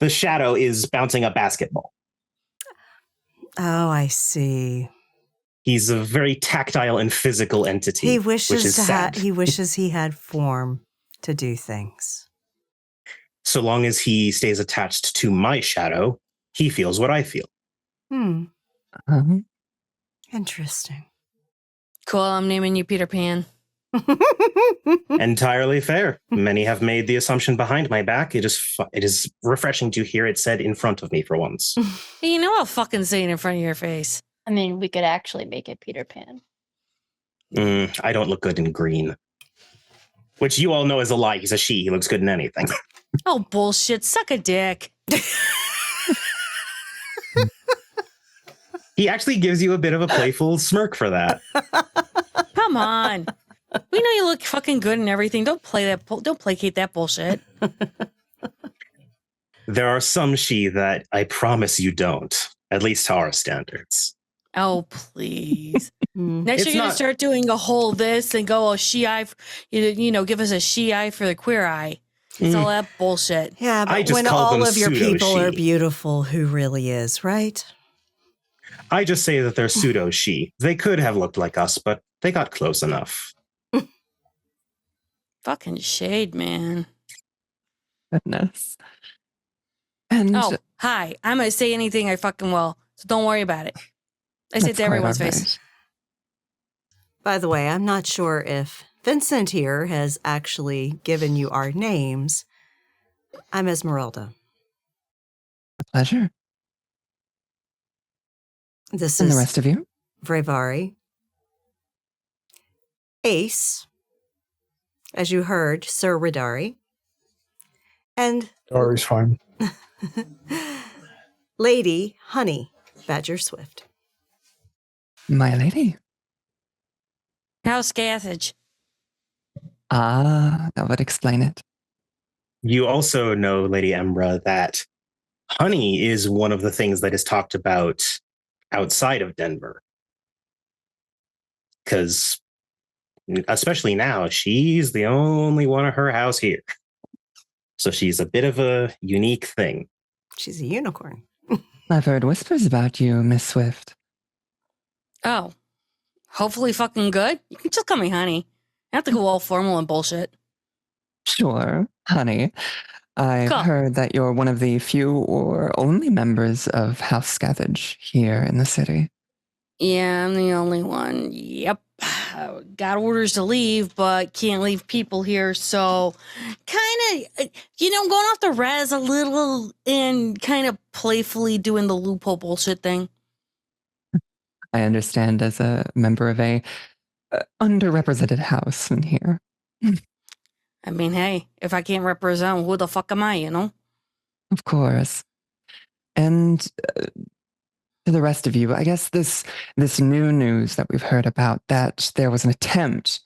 the shadow is bouncing a basketball. Oh, I see. He's a very tactile and physical entity. He which wishes is sad. he wishes he had form to do things. So long as he stays attached to my shadow, he feels what I feel. Interesting. Cool, I'm naming you Peter Pan. Entirely fair. Many have made the assumption behind my back. It is refreshing to hear it said in front of me for once. Hey, you know I'll fucking say it in front of your face. I mean, we could actually make it Peter Pan. I don't look good in green. Which you all know is a lie. He's a she. He looks good in anything. Oh, bullshit. Suck a dick. He actually gives you a bit of a playful smirk for that. Come on. We know you look fucking good and everything. Don't placate that bullshit. There are some she that I promise you don't, at least to our standards. Oh, please. Next, It's you're going to not- start doing a whole this and go, she-eye, give us a she-eye for the queer eye. It's all that bullshit. Yeah, I but just when call all them of your people are pseudo-she. beautiful, who really is, right? I just say that they're pseudo-she. They could have looked like us, but they got close enough. Fucking shade, man. Goodness. And Oh, hi. I'm going to say anything I fucking will, so don't worry about it. I say it that's to quite everyone's all face. right. By the way, I'm not sure if Vincent here has actually given you our names. I'm Esmeralda. A pleasure. This And the is rest of you? Vrevari. Ace, as you heard, Sir Ridari. And Dory's fine. Lady Honey Badger Swift. My lady. How's Scathage? Ah, that would explain it. You also know, Lady Embra, that honey is one of the things that is talked about outside of Denver. Because, especially now, she's the only one of her house here. So she's a bit of a unique thing. She's a unicorn. I've heard whispers about you, Miss Swift. Oh, hopefully fucking good. You can just call me honey. You have to go all formal and bullshit. Sure, honey. I've Cool. heard that you're one of the few or only members of House Scathage here in the city. Yeah, I'm the only one. Yep. Got orders to leave, but can't leave people here. So kind of, going off the res a little and kind of playfully doing the loophole bullshit thing. I understand as a member of a underrepresented house in here. I mean, hey, if I can't represent, who the fuck am I, Of course. And to the rest of you, I guess this new news that we've heard about, that there was an attempt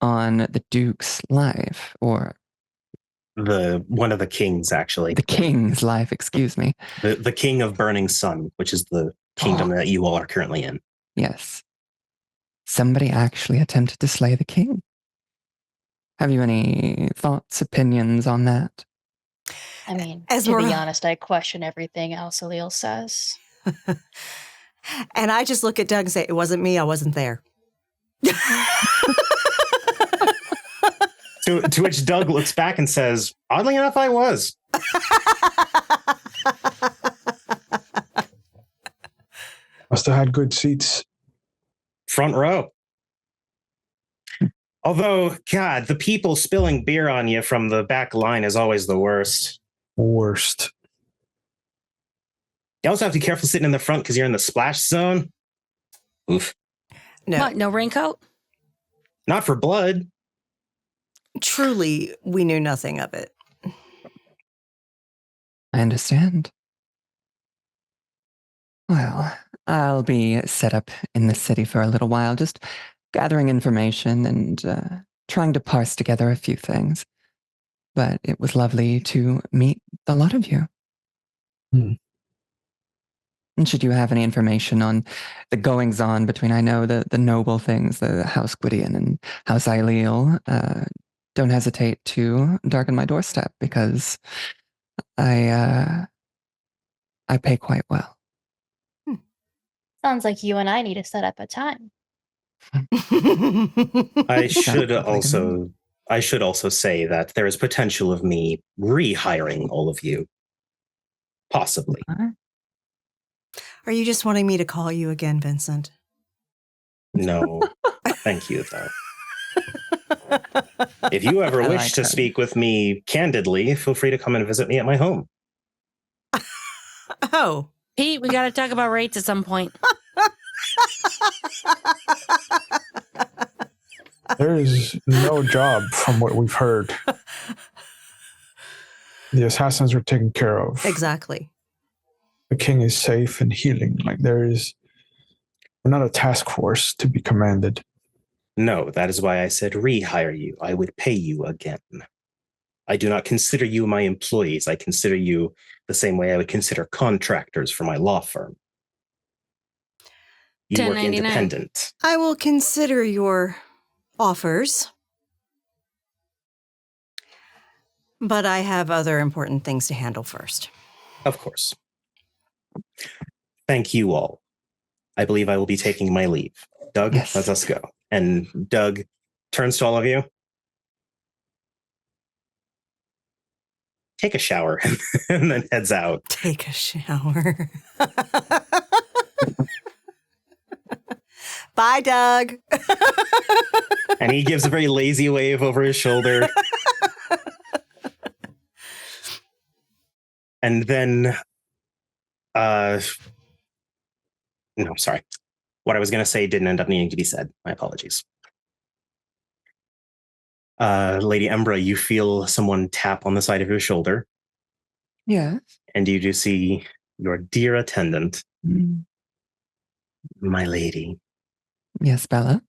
on the Duke's life, or One of the kings, actually. the King's life, excuse me. The king of Burning Sun, which is the kingdom that you all are currently in. Yes. Somebody actually attempted to slay the king. Have you any thoughts, opinions on that? I mean, to Esmeralda. be honest, I question everything else Alil says. And I just look at Doug and say, it wasn't me, I wasn't there. To which Doug looks back and says, oddly enough, I was. Must have had good seats. Front row. Although, God, the people spilling beer on you from the back line is always the worst. Worst. You also have to be careful sitting in the front because you're in the splash zone. Oof. No, What, no raincoat? Not for blood. truly, we knew nothing of it. I understand. Well, I'll be set up in the city for a little while, just gathering information and trying to parse together a few things. But it was lovely to meet a lot of you. Hmm. And should you have any information on the goings-on between, I know, the noble things, the House Gwydion and House Aileel, don't hesitate to darken my doorstep, because I pay quite well. Sounds like you and I need to set up a time. I should Definitely. also say that there is potential of me rehiring all of you. Possibly. Are you just wanting me to call you again, Vincent? No. Thank you, though. If you ever I wish like to her. speak with me candidly, feel free to come and visit me at my home. Oh. Pete, we got to talk about rates at some point. There is no job from what we've heard. The assassins are taken care of. Exactly. The king is safe and healing. Like, there is We're not a task force to be commanded. No, that is why I said rehire you. I would pay you again. I do not consider you my employees. I consider you the same way I would consider contractors for my law firm. You work 1099. independent. I will consider your offers, but I have other important things to handle first. Of course. Thank you all. I believe I will be taking my leave. Doug, Yes. let us go. And Doug turns to all of you. Take a shower and then heads out. Take a shower. Bye, Doug. And he gives a very lazy wave over his shoulder. And then, no, sorry. What I was going to say didn't end up needing to be said. My apologies. Lady Embra, you feel someone tap on the side of your shoulder. Yeah. And you do see your dear attendant, my lady. Yes, Bella.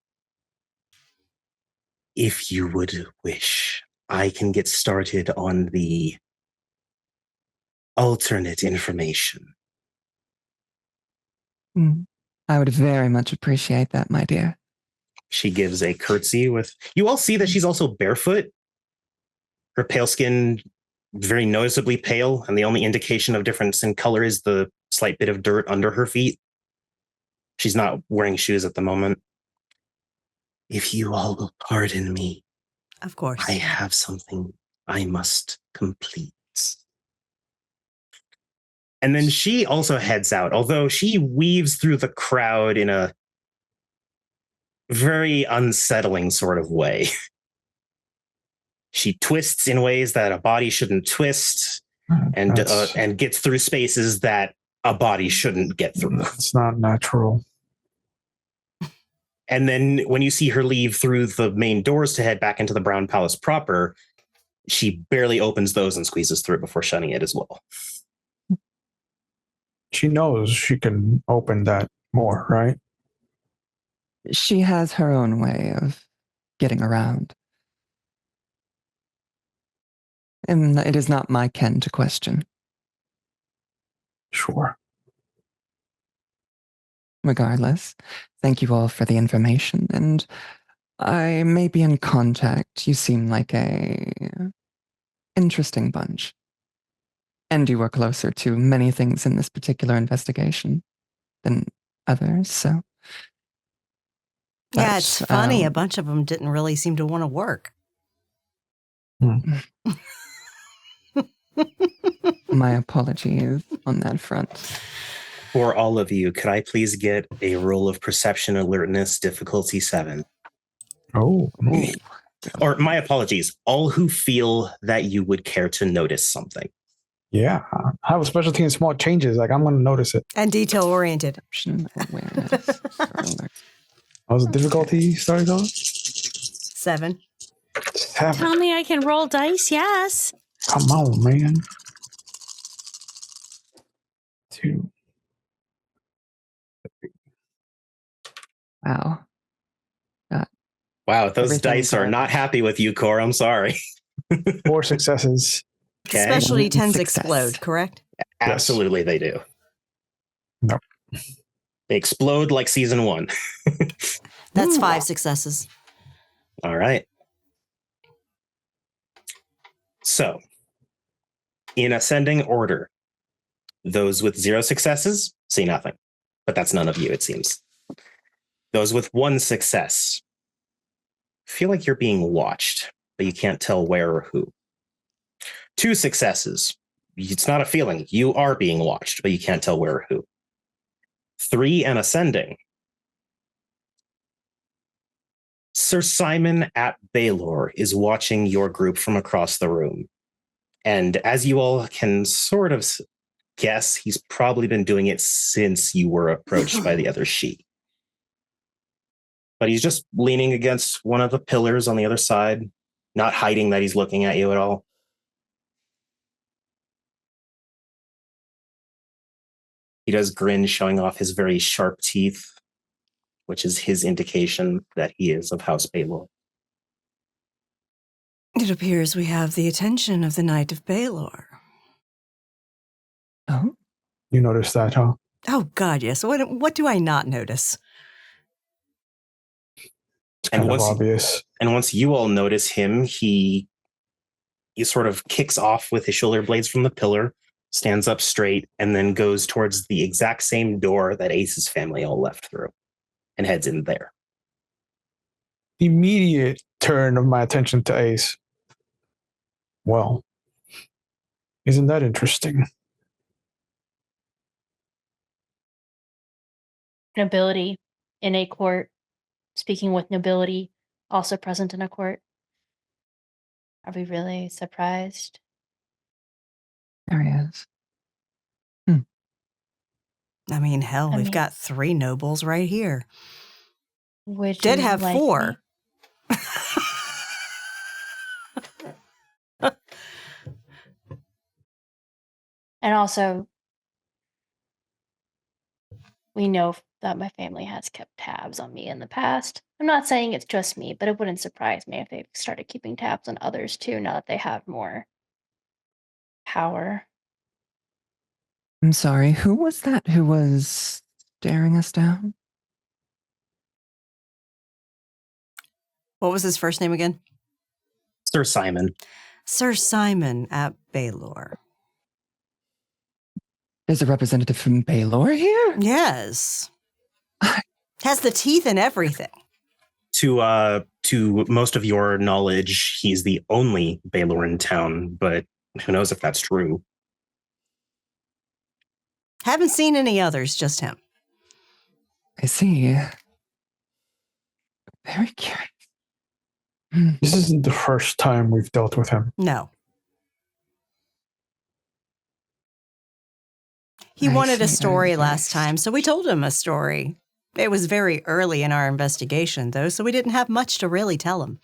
If you would wish, I can get started on the alternate information. I would very much appreciate that, my dear. She gives a curtsy with... You all see that she's also barefoot. Her pale skin, very noticeably pale, and the only indication of difference in color is the slight bit of dirt under her feet. She's not wearing shoes at the moment. If you all will pardon me, Of course. I have something I must complete. And then she also heads out, although she weaves through the crowd in a very unsettling sort of way. She twists in ways that a body shouldn't twist, and gets through spaces that a body shouldn't get through. It's not natural. And then when you see her leave through the main doors to head back into the Brown Palace proper, she barely opens those and squeezes through it before shutting it as well. She knows she can open that more, right? She has her own way of getting around. And it is not my ken to question. Sure. Regardless, thank you all for the information, and I may be in contact. You seem like a interesting bunch. And you are closer to many things in this particular investigation than others, so... Yeah, it's funny. A bunch of them didn't really seem to want to work. My apologies on that front. For all of you, could I please get a roll of perception alertness, difficulty 7? Oh. Or my apologies, all who feel that you would care to notice something. Yeah. I have a specialty in small changes. Like, I'm going to notice it. And detail-oriented. Awareness. What was the difficulty starting on? 7. 7. Tell me I can roll dice, yes. Come on, man. 2. Wow. Wow, those Everything dice are got- not happy with you, Cor. I'm sorry. 4 successes. Okay. Specialty tends to Success. explode, correct? Absolutely, they do. No. They explode like season 1. That's 5 successes. All right. So, in ascending order, those with 0 successes see nothing. But that's none of you, it seems. Those with 1 success feel like you're being watched, but you can't tell where or who. 2 successes. It's not a feeling. You are being watched, but you can't tell where or who. 3 and ascending. Sir Simon at Baylor is watching your group from across the room. And as you all can sort of guess, he's probably been doing it since you were approached by the other she. But he's just leaning against one of the pillars on the other side, not hiding that he's looking at you at all. He does grin, showing off his very sharp teeth. which is his indication that he is of House Baylor. It appears we have the attention of the Knight of Baylor. Oh, You noticed that, huh? Oh, God, yes. What do I not notice? It's kind of obvious. And once you all notice him, he sort of kicks off with his shoulder blades from the pillar, stands up straight, and then goes towards the exact same door that Ace's family all left through and heads in there. Immediate turn of my attention to Ace. Well, isn't that interesting? Nobility in a court, speaking with nobility also present in a court. Are we really surprised? there he is. I mean, hell, we've got 3 nobles right here. Would Did you have like 4. And also, we know that my family has kept tabs on me in the past. I'm not saying it's just me, but it wouldn't surprise me if they started keeping tabs on others too, now that they have more power. I'm sorry, who was that who was staring us down? What was his first name again? Sir Simon. Sir Simon at Baylor. There's a representative from Baylor here? Yes. Has the teeth and everything. To most of your knowledge, he's the only Baylor in town, but who knows if that's true. Haven't seen any others, just him. I see. Very curious. This isn't the first time we've dealt with him. No. He I wanted a see, story very last nice. time, so we told him a story. It was very early in our investigation, though, so we didn't have much to really tell him.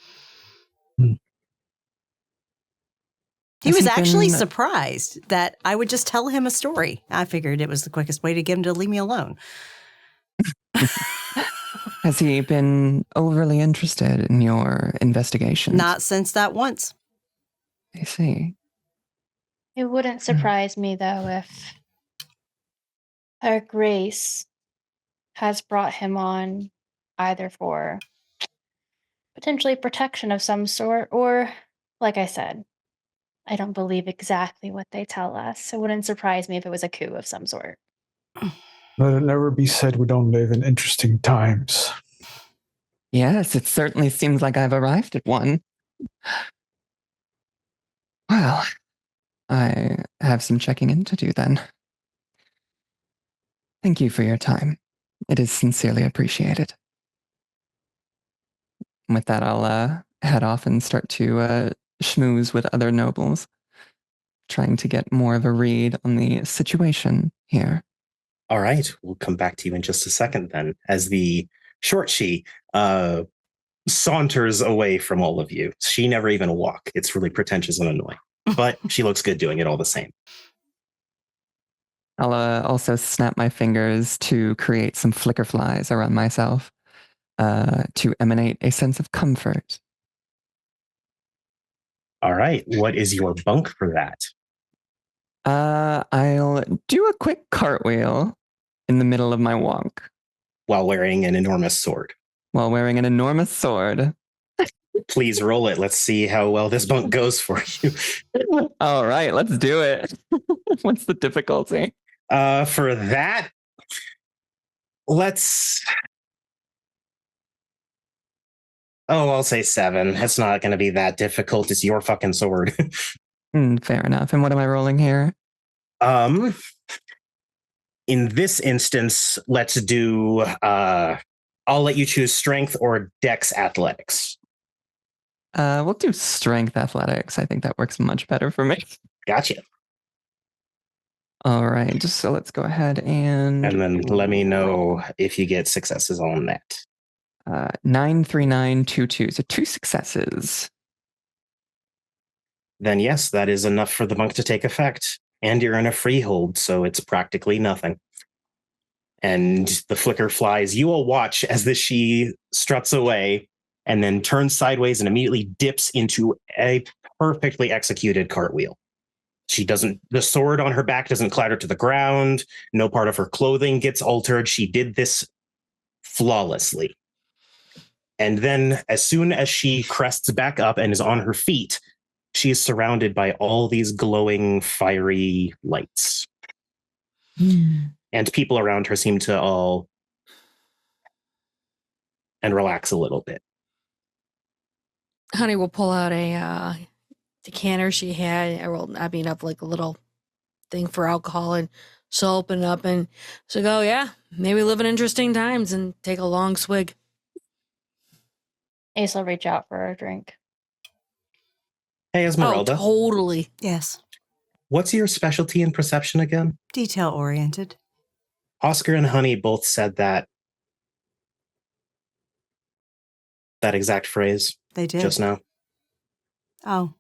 He Has was he actually been- surprised that I would just tell him a story. I figured it was the quickest way to get him to leave me alone. Has he been overly interested in your investigations? Not since that once. I see. It wouldn't surprise me, though, if Her Grace has brought him on either for potentially protection of some sort, or, like I said, I don't believe exactly what they tell us. It wouldn't surprise me if it was a coup of some sort. Let it never be said we don't live in interesting times. Yes, it certainly seems like I've arrived at one. Well, I have some checking in to do then. Thank you for your time. It is sincerely appreciated. With that, I'll head off and start to schmooze with other nobles, trying to get more of a read on the situation here. All right, we'll come back to you in just a second then, as the short she saunters away from all of you. She never even walk. It's really pretentious and annoying, but she looks good doing it all the same. I'll also snap my fingers to create some flicker flies around myself to emanate a sense of comfort. All right, what is your bunk for that? I'll do a quick cartwheel in the middle of my walk While wearing an enormous sword. while wearing an enormous sword. Please roll it. Let's see how well this bunk goes for you. All right, let's do it. What's the difficulty? For that, I'll say 7. It's not going to be that difficult. It's your fucking sword. Fair enough. And what am I rolling here? In this instance, let's do, I'll let you choose strength or dex athletics. We'll do strength athletics. I think that works much better for me. Gotcha. All right, so let's go ahead and then let me know if you get successes on that. 93922. So 2 successes. Then yes, that is enough for the bunk to take effect. And you're in a freehold, so it's practically nothing. and the flicker flies. You will watch as she struts away and then turns sideways and immediately dips into a perfectly executed cartwheel. The sword on her back doesn't clatter to the ground. No part of her clothing gets altered. She did this flawlessly. And then as soon as she crests back up and is on her feet, she is surrounded by all these glowing, fiery lights. And people around her seem to all and relax a little bit. Honey will pull out a decanter she had. Up like a little thing for alcohol, and she'll open it up and she'll go, yeah, maybe we live in interesting times, and take a long swig. Ace will reach out for a drink. Hey, Esmeralda. Oh, totally. Yes. What's your specialty in perception again? Detail-oriented. Oscar and Honey both said that exact phrase. They did. Just now. Oh.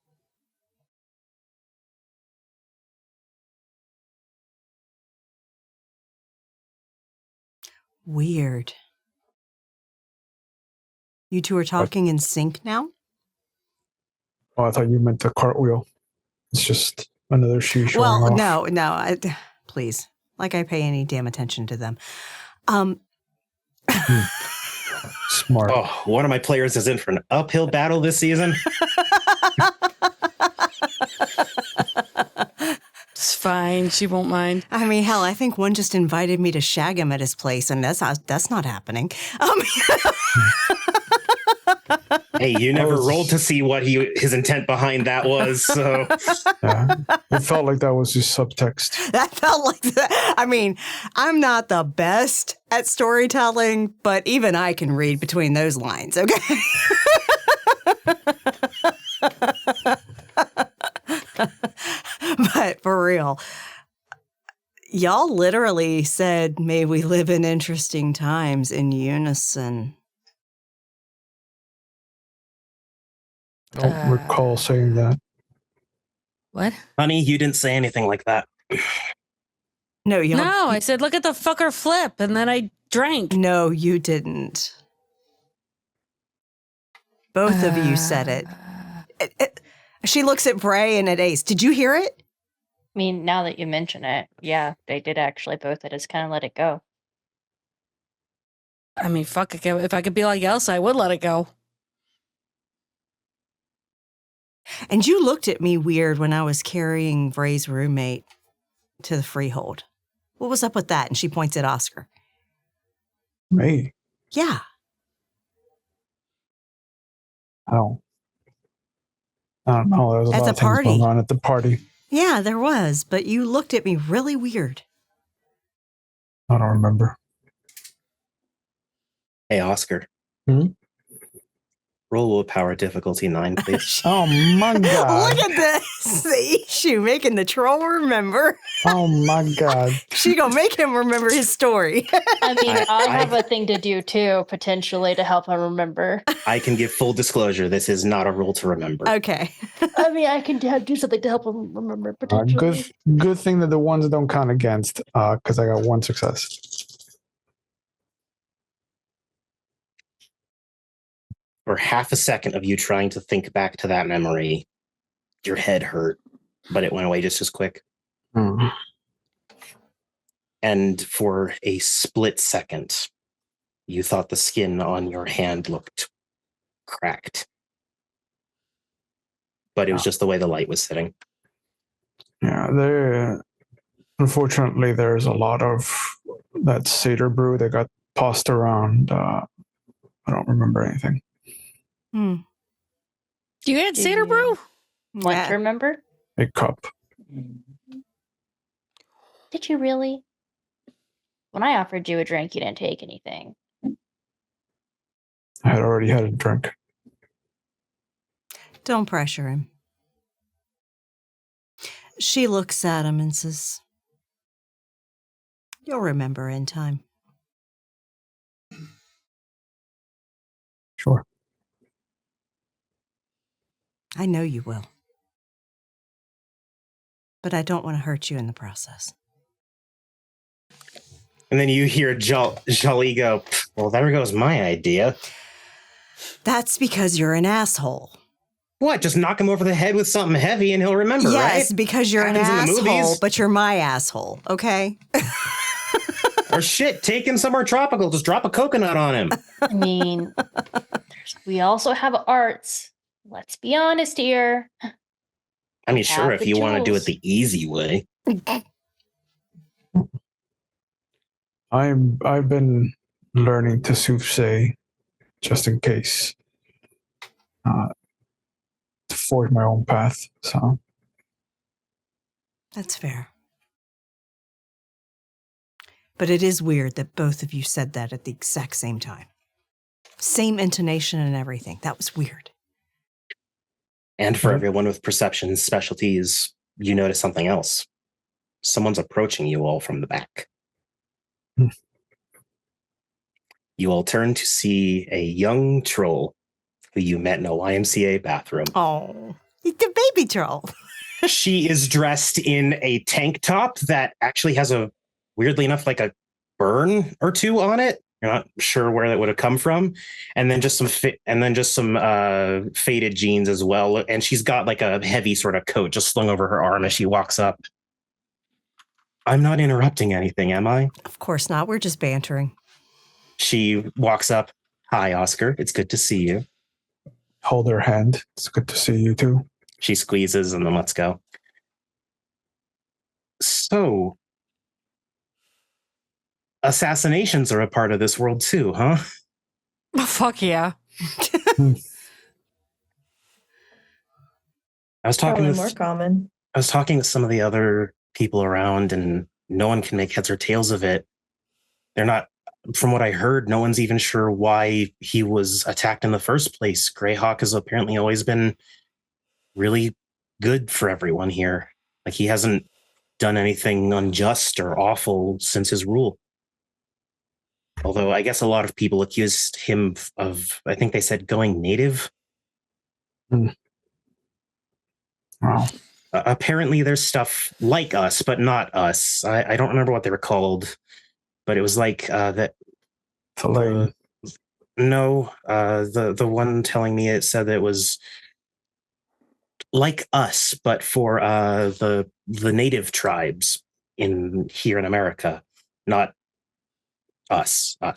Weird. You two are talking in sync now? Oh, I thought you meant the cartwheel. It's just another shoe showing off. No. Please. Like I pay any damn attention to them. Smart. Oh, one of my players is in for an uphill battle this season. It's fine. She won't mind. I mean, hell, I think one just invited me to shag him at his place, and that's not happening. Hey, you never rolled to see what his intent behind that was, so... Yeah. It felt like that was just subtext. That felt like that. I mean, I'm not the best at storytelling, but even I can read between those lines, okay? But for real, y'all literally said, may we live in interesting times in unison. I don't recall saying that. What? Honey, you didn't say anything like that. No, y'all. No, I said, look at the fucker flip, and then I drank. No, you didn't. Both of you said it. She looks at Bray and at Ace. Did you hear it? I mean, now that you mention it, yeah, they did actually both. I just kind of let it go. I mean, fuck, if I could be like Elsa, I would let it go. And you looked at me weird when I was carrying Bray's roommate to the freehold. What was up with that? And she points at Oscar. Me? Yeah. Oh. I don't know. There was a At lot the of things party. going on at the party. Yeah, there was. But you looked at me really weird. I don't remember. Hey, Oscar. Hmm? Roll willpower difficulty 9, please. Oh my God. Look at this. The issue making the troll remember. Oh my God. She gonna make him remember his story. I mean, I have a thing to do too, potentially, to help him remember. I can give full disclosure. This is not a rule to remember. Okay. I mean, I can do something to help him remember, potentially. Good thing that the ones don't count against, because I got one success. For half a second of you trying to think back to that memory, your head hurt, but it went away just as quick. Mm. And for a split second, you thought the skin on your hand looked cracked. But it was just the way the light was sitting. Yeah, unfortunately, there's a lot of that cider brew that got tossed around. I don't remember anything. Hmm. You had cider brew? Want to remember? A cup. Did you really? When I offered you a drink, you didn't take anything. I had already had a drink. Don't pressure him. She looks at him and says, you'll remember in time. Sure. I know you will. But I don't want to hurt you in the process. And then you hear Jolly go, well, there goes my idea. That's because you're an asshole. What? Just knock him over the head with something heavy and he'll remember, right? Yes, because you're Happens an in the asshole, movies. but you're my asshole, okay? Or shit, take him somewhere tropical. Just drop a coconut on him. I mean, we also have arts. Let's be honest here. I mean, sure, Have if the you want to do tools. it the easy way. I've been learning to soothsay just in case. To forge my own path. So That's fair. But it is weird that both of you said that at the exact same time. Same intonation and everything. That was weird. And for everyone with perception specialties, you notice something else. Someone's approaching you all from the back. You all turn to see a young troll who you met in a YMCA bathroom. Oh, the baby troll. She is dressed in a tank top that actually has weirdly enough, like a burn or two on it. You're not sure where that would have come from. And then just some faded jeans as well. And she's got like a heavy sort of coat just slung over her arm as she walks up. I'm not interrupting anything, am I? Of course not. We're just bantering. She walks up. Hi, Oscar. It's good to see you. hold her hand. It's good to see you too. She squeezes and then lets go. So, assassinations are a part of this world too, huh? Oh, fuck yeah. I was talking Probably more common. I was talking to some of the other people around, and no one can make heads or tails of it. They're not, from what I heard, no one's even sure why he was attacked in the first place. Greyhawk has apparently always been really good for everyone here. Like, he hasn't done anything unjust or awful since his rule. Although I guess a lot of people accused him of, I think they said, going native. Wow. Apparently there's stuff like us, but not us. I don't remember what they were called, but it was like that. No, the one telling me it said that it was like us, but for the native tribes here in America, not us. I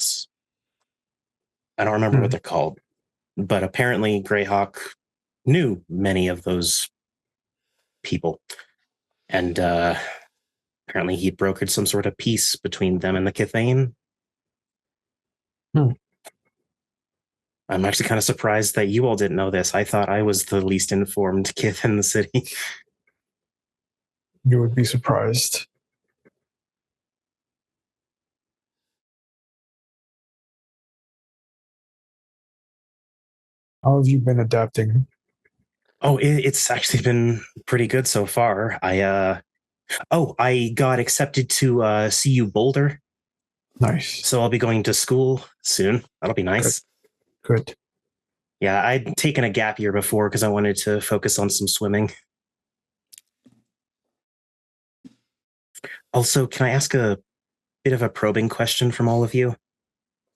don't remember what they're called, but apparently Greyhawk knew many of those people, and apparently he brokered some sort of peace between them and the Kithane. I'm actually kind of surprised that you all didn't know this. I thought I was the least informed Kith in the city. You would be surprised. How have you been adapting? Oh, it's actually been pretty good so far. I got accepted to CU Boulder. Nice. So I'll be going to school soon. That'll be nice. Good. Yeah, I'd taken a gap year before because I wanted to focus on some swimming. Also, can I ask a bit of a probing question from all of you?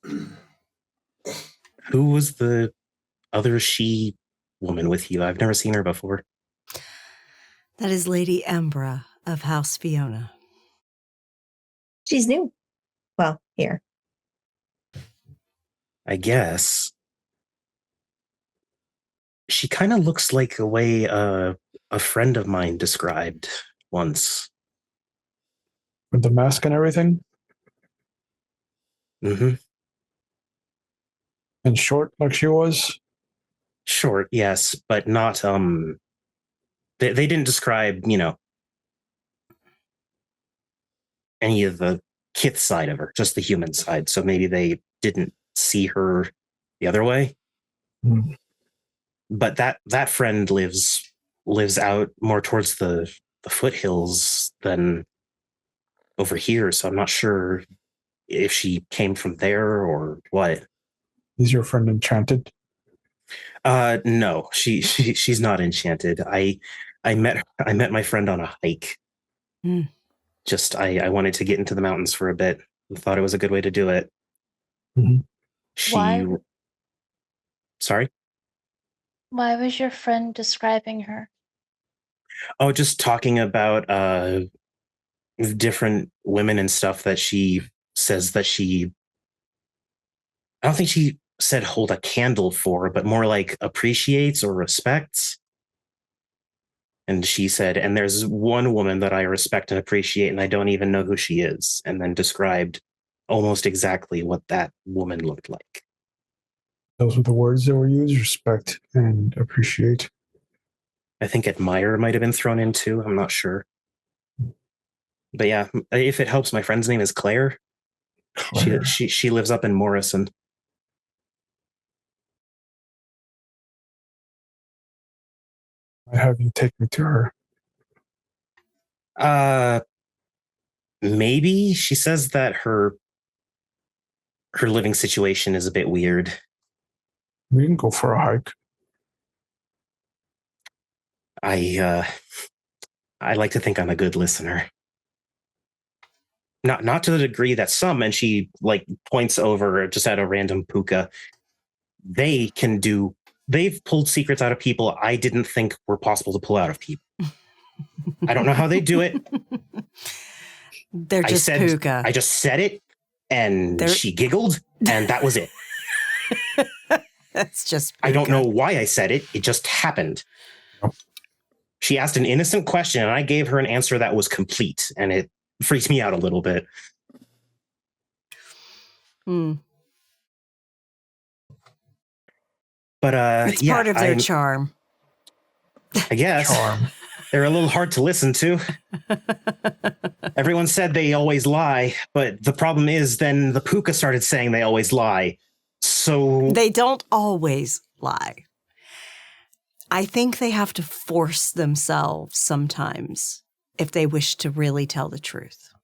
Who was the other she woman with you? I've never seen her before. That is Lady Embra of House Fiona. She's new. Well, here. I guess. She kind of looks like a way a friend of mine described once. With the mask and everything? Mm-hmm. And short like she was? Short, yes, but not, they didn't describe, any of the Kith side of her, just the human side. So maybe they didn't see her the other way. But that friend lives out more towards the foothills than over here. So I'm not sure if she came from there or what. Is your friend enchanted? No, she's not enchanted. I met my friend on a hike. Just I wanted to get into the mountains for a bit. thought it was a good way to do it. Mhm. She... Why? Sorry? Why was your friend describing her? Oh, just talking about different women and stuff that she says that she... I don't think she said hold a candle for, but more like appreciates or respects. And she said, and there's one woman that I respect and appreciate, and I don't even know who she is. And then described almost exactly what that woman looked like. Those were the words that were used: respect and appreciate. I think admire might have been thrown in too. I'm not sure. But yeah, if it helps, my friend's name is Claire. Claire. She lives up in Morrison. I have you take me to her. Maybe. She says that her living situation is a bit weird. We can go for a hike. I like to think I'm a good listener. Not to the degree that some, and she like points over just at a random puka. They've pulled secrets out of people I didn't think were possible to pull out of people. I don't know how they do it. They're just puka. I just said it, and she giggled, and that was it. That's just puka. I don't know why I said it. It just happened. She asked an innocent question, and I gave her an answer that was complete, and it freaked me out a little bit. But it's part of their charm. I guess. Charm. They're a little hard to listen to. Everyone said they always lie, but the problem is then the puka started saying they always lie. So they don't always lie. I think they have to force themselves sometimes if they wish to really tell the truth.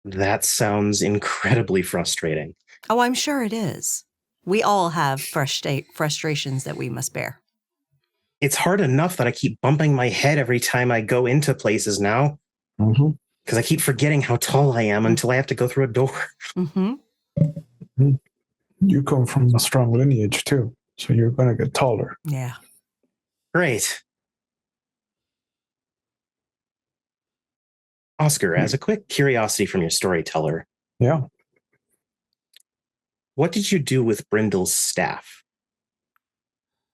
That sounds incredibly frustrating. Oh, I'm sure it is. We all have frustrations that we must bear. It's hard enough that I keep bumping my head every time I go into places now. Because I keep forgetting how tall I am until I have to go through a door. You come from a strong lineage too, so you're going to get taller. Yeah. Great. Oscar, as a quick curiosity from your storyteller. Yeah. What did you do with Brindle's staff?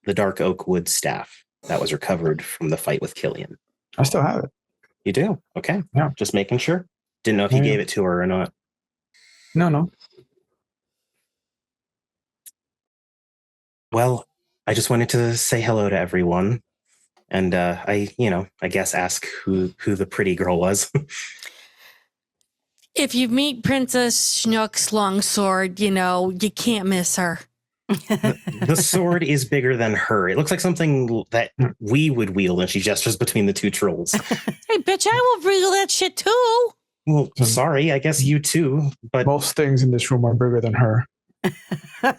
The dark oak wood staff that was recovered from the fight with Killian. I still have it. You do? Okay. Yeah. Just making sure. Didn't know if you gave it to her or not. No. Well, I just wanted to say hello to everyone. And I guess ask who the pretty girl was. If you meet Princess Schnook's longsword, you can't miss her. The sword is bigger than her. It looks like something that we would wield, and she gestures between the two trolls. Hey, bitch, I will wield that shit too. Well, sorry, I guess you too, but... Most things in this room are bigger than her.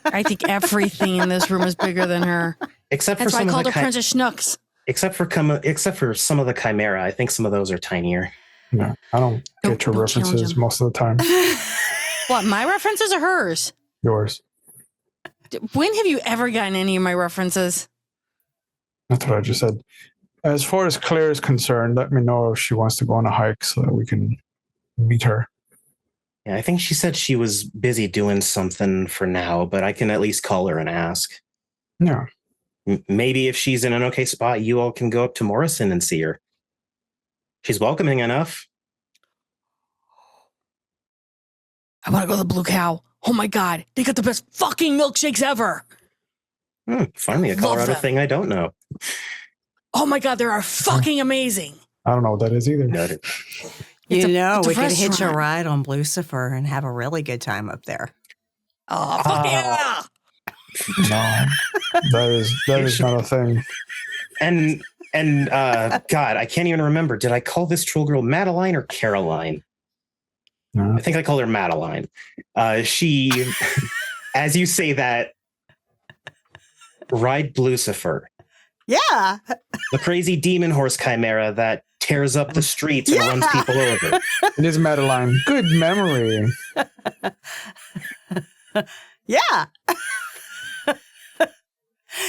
I think everything in this room is bigger than her. Except That's for why some I called of the her Princess Schnooks. Except for some of the Chimera. I think some of those are tinier. No, I don't get your references most of the time. What, my references or hers? Yours. When have you ever gotten any of my references? That's what I just said. As far as Claire is concerned, let me know if she wants to go on a hike so that we can meet her. Yeah, I think she said she was busy doing something for now, but I can at least call her and ask. Yeah. Maybe if she's in an okay spot, you all can go up to Morrison and see her. She's welcoming enough. I want to go to the Blue Cow. Oh my God, they got the best fucking milkshakes ever. Finally, a Colorado thing I don't know. Oh my God, they are fucking amazing. I don't know what that is either. Noted. We could hitch a ride on Lucifer and have a really good time up there. Oh, fuck yeah! No, that is not a thing. And God, I can't even remember. Did I call this troll girl Madeline or Caroline? No. I think I called her Madeline. She, as you say that, ride Lucifer. Yeah. The crazy demon horse chimera that tears up the streets and runs people over. It is Madeline. Good memory. Yeah.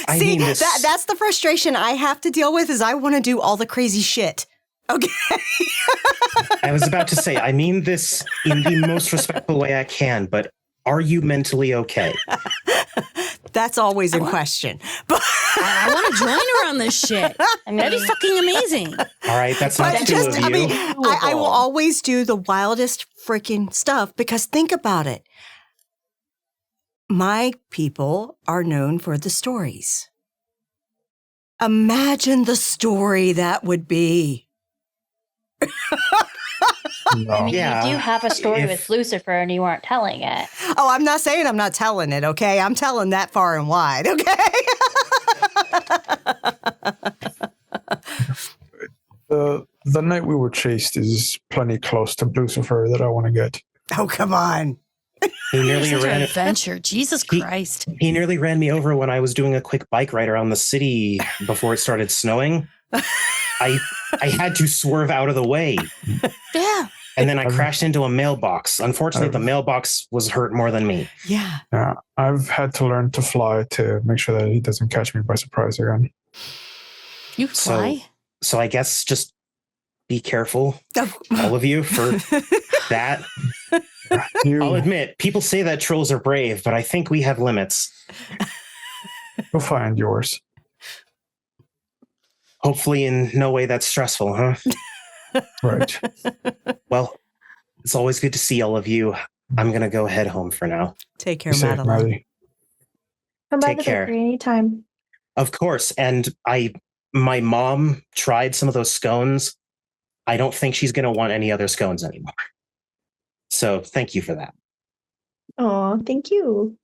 I See, mean, this... that's the frustration I have to deal with is I want to do all the crazy shit. Okay. I was about to say, I mean this in the most respectful way I can, but are you mentally okay? That's always in question. But I want to join her on this shit. I mean, that'd be fucking amazing. All right, that's not two of you. I mean, I will always do the wildest freaking stuff because think about it. My people are known for the stories. Imagine the story that would be. I mean, you do have a story with Lucifer and you aren't telling it. Oh, I'm not saying I'm not telling it, okay? I'm telling that far and wide, okay? The night we were chased is plenty close to Lucifer that I want to get. Oh, come on. He nearly Such an ran adventure. Jesus Christ. He nearly ran me over when I was doing a quick bike ride around the city before it started snowing. I had to swerve out of the way. Yeah. And then I crashed into a mailbox. Unfortunately, the mailbox was hurt more than me. Yeah. Yeah, I've had to learn to fly to make sure that he doesn't catch me by surprise again. You fly? So I guess just be careful, all of you, for that. I'll admit, people say that trolls are brave, but I think we have limits. You'll find yours. Hopefully in no way that's stressful, huh? Right. Well, it's always good to see all of you. I'm going to go head home for now. Take care, Safe, Madeline. Maddie. Come by Take the care. bakery anytime. Of course. And my mom tried some of those scones. I don't think she's going to want any other scones anymore. So thank you for that. Oh, thank you.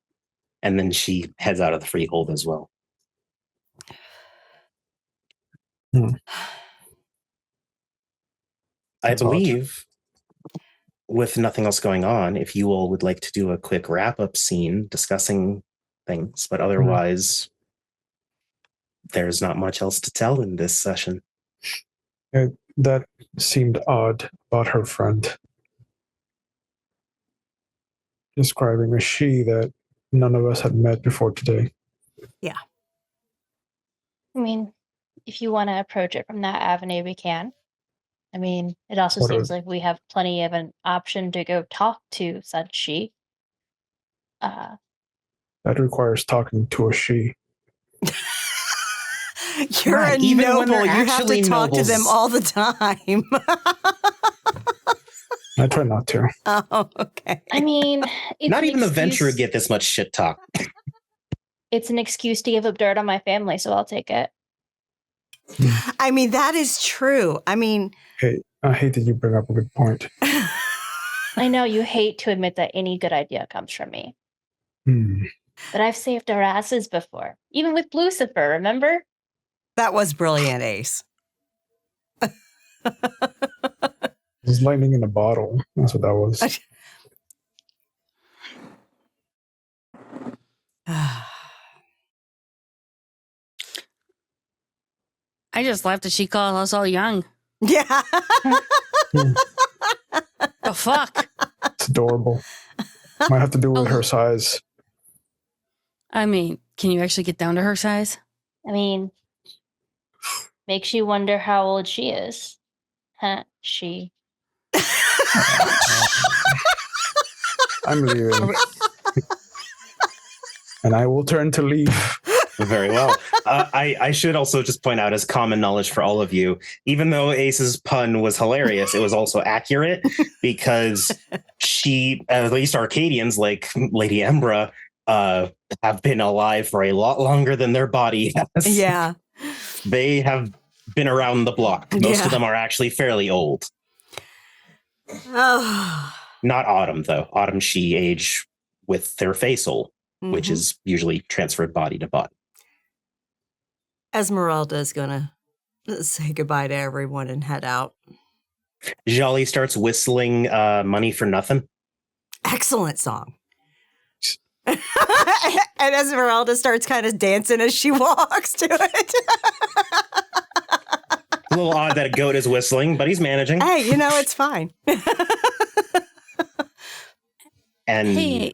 And then she heads out of the freehold as well. I believe, with nothing else going on, if you all would like to do a quick wrap-up scene discussing things, but otherwise, there's not much else to tell in this session. That seemed odd about her friend. Describing a she that none of us had met before today. Yeah. I mean, if you want to approach it from that avenue, we can. I mean, it also seems like we have plenty of an option to go talk to said she. That requires talking to a she. You're Right, a even when noble. they're You have to actually talk to them nobles. all the time. I try not to. Oh, okay. I mean, it's Not an even the excuse- Ventura get this much shit talk. It's an excuse to give up dirt on my family, so I'll take it. I mean, that is true. I mean, Hey, I hate that you bring up a good point. I know you hate to admit that any good idea comes from me, Hmm. but I've saved our asses before, even with Lucifer, remember? that was brilliant, Ace. There's lightning in a bottle. That's what that was. I just laughed that she called us all young. Yeah. The fuck? It's adorable. Might have to do with her size. I mean, can you actually get down to her size? I mean, makes you wonder how old she is. Huh, she. I'm leaving. And I will turn to leave. Very well. I should also just point out, as common knowledge for all of you, even though Ace's pun was hilarious, it was also accurate because she, at least Arcadians like Lady Embra, have been alive for a lot longer than their body has. Yeah. They have been around the block. Most of them are actually fairly old. Oh. Not Autumn, though. Autumn, she age with their facial, which is usually transferred body to body. Esmeralda is going to say goodbye to everyone and head out. Jolly starts whistling Money for Nothing. Excellent song. And Esmeralda starts kind of dancing as she walks to it. A little odd that a goat is whistling, but he's managing. Hey, it's fine. And Hey,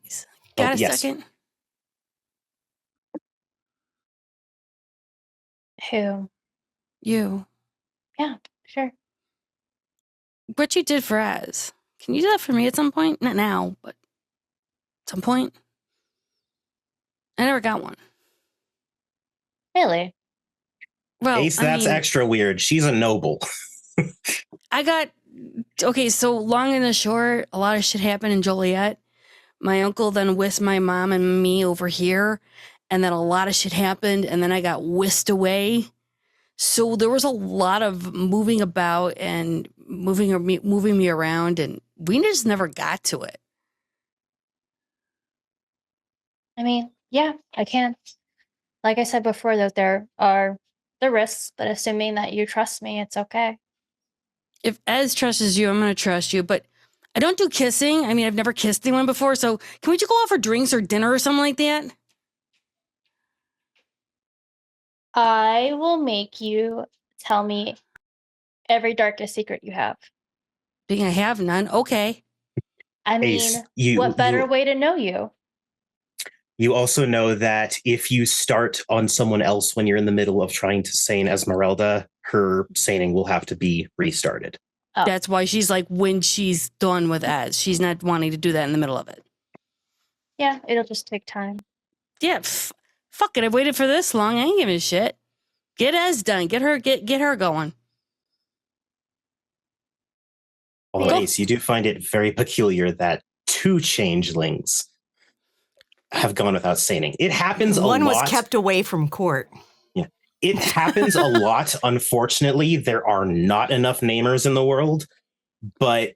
got a yes. second? Who? You. Yeah, sure. What you did for Ez. Can you do that for me at some point? Not now, but at some point. I never got one. Really? Well, Ace, that's extra weird. She's a noble. I got, okay, so long and the short, a lot of shit happened in Joliet. My uncle then whisked my mom and me over here, and then a lot of shit happened, and then I got whisked away. So there was a lot of moving about and moving me around, and we just never got to it. I mean, yeah, I can. Like I said before, that there are the risks, but assuming that you trust me, it's okay. If Ez trusts you, I'm going to trust you, but I don't do kissing. I mean, I've never kissed anyone before, so can we just go out for drinks or dinner or something like that? I will make you tell me every darkest secret you have. Being I have none, okay. I Ace, mean, what better way to know you? You also know that if you start on someone else when you're in the middle of trying to sane Esmeralda, her saning will have to be restarted. Oh. That's why she's like, when she's done with Ez, she's not wanting to do that in the middle of it. Yeah, it'll just take time. Yeah, fuck it. I've waited for this long. I ain't giving a shit. Get Ez done. Get her going. Although, Ace, you do find it very peculiar that 2 changelings have gone without saning. It happens a lot. One was kept away from court. Yeah, it happens a lot. Unfortunately, there are not enough namers in the world, but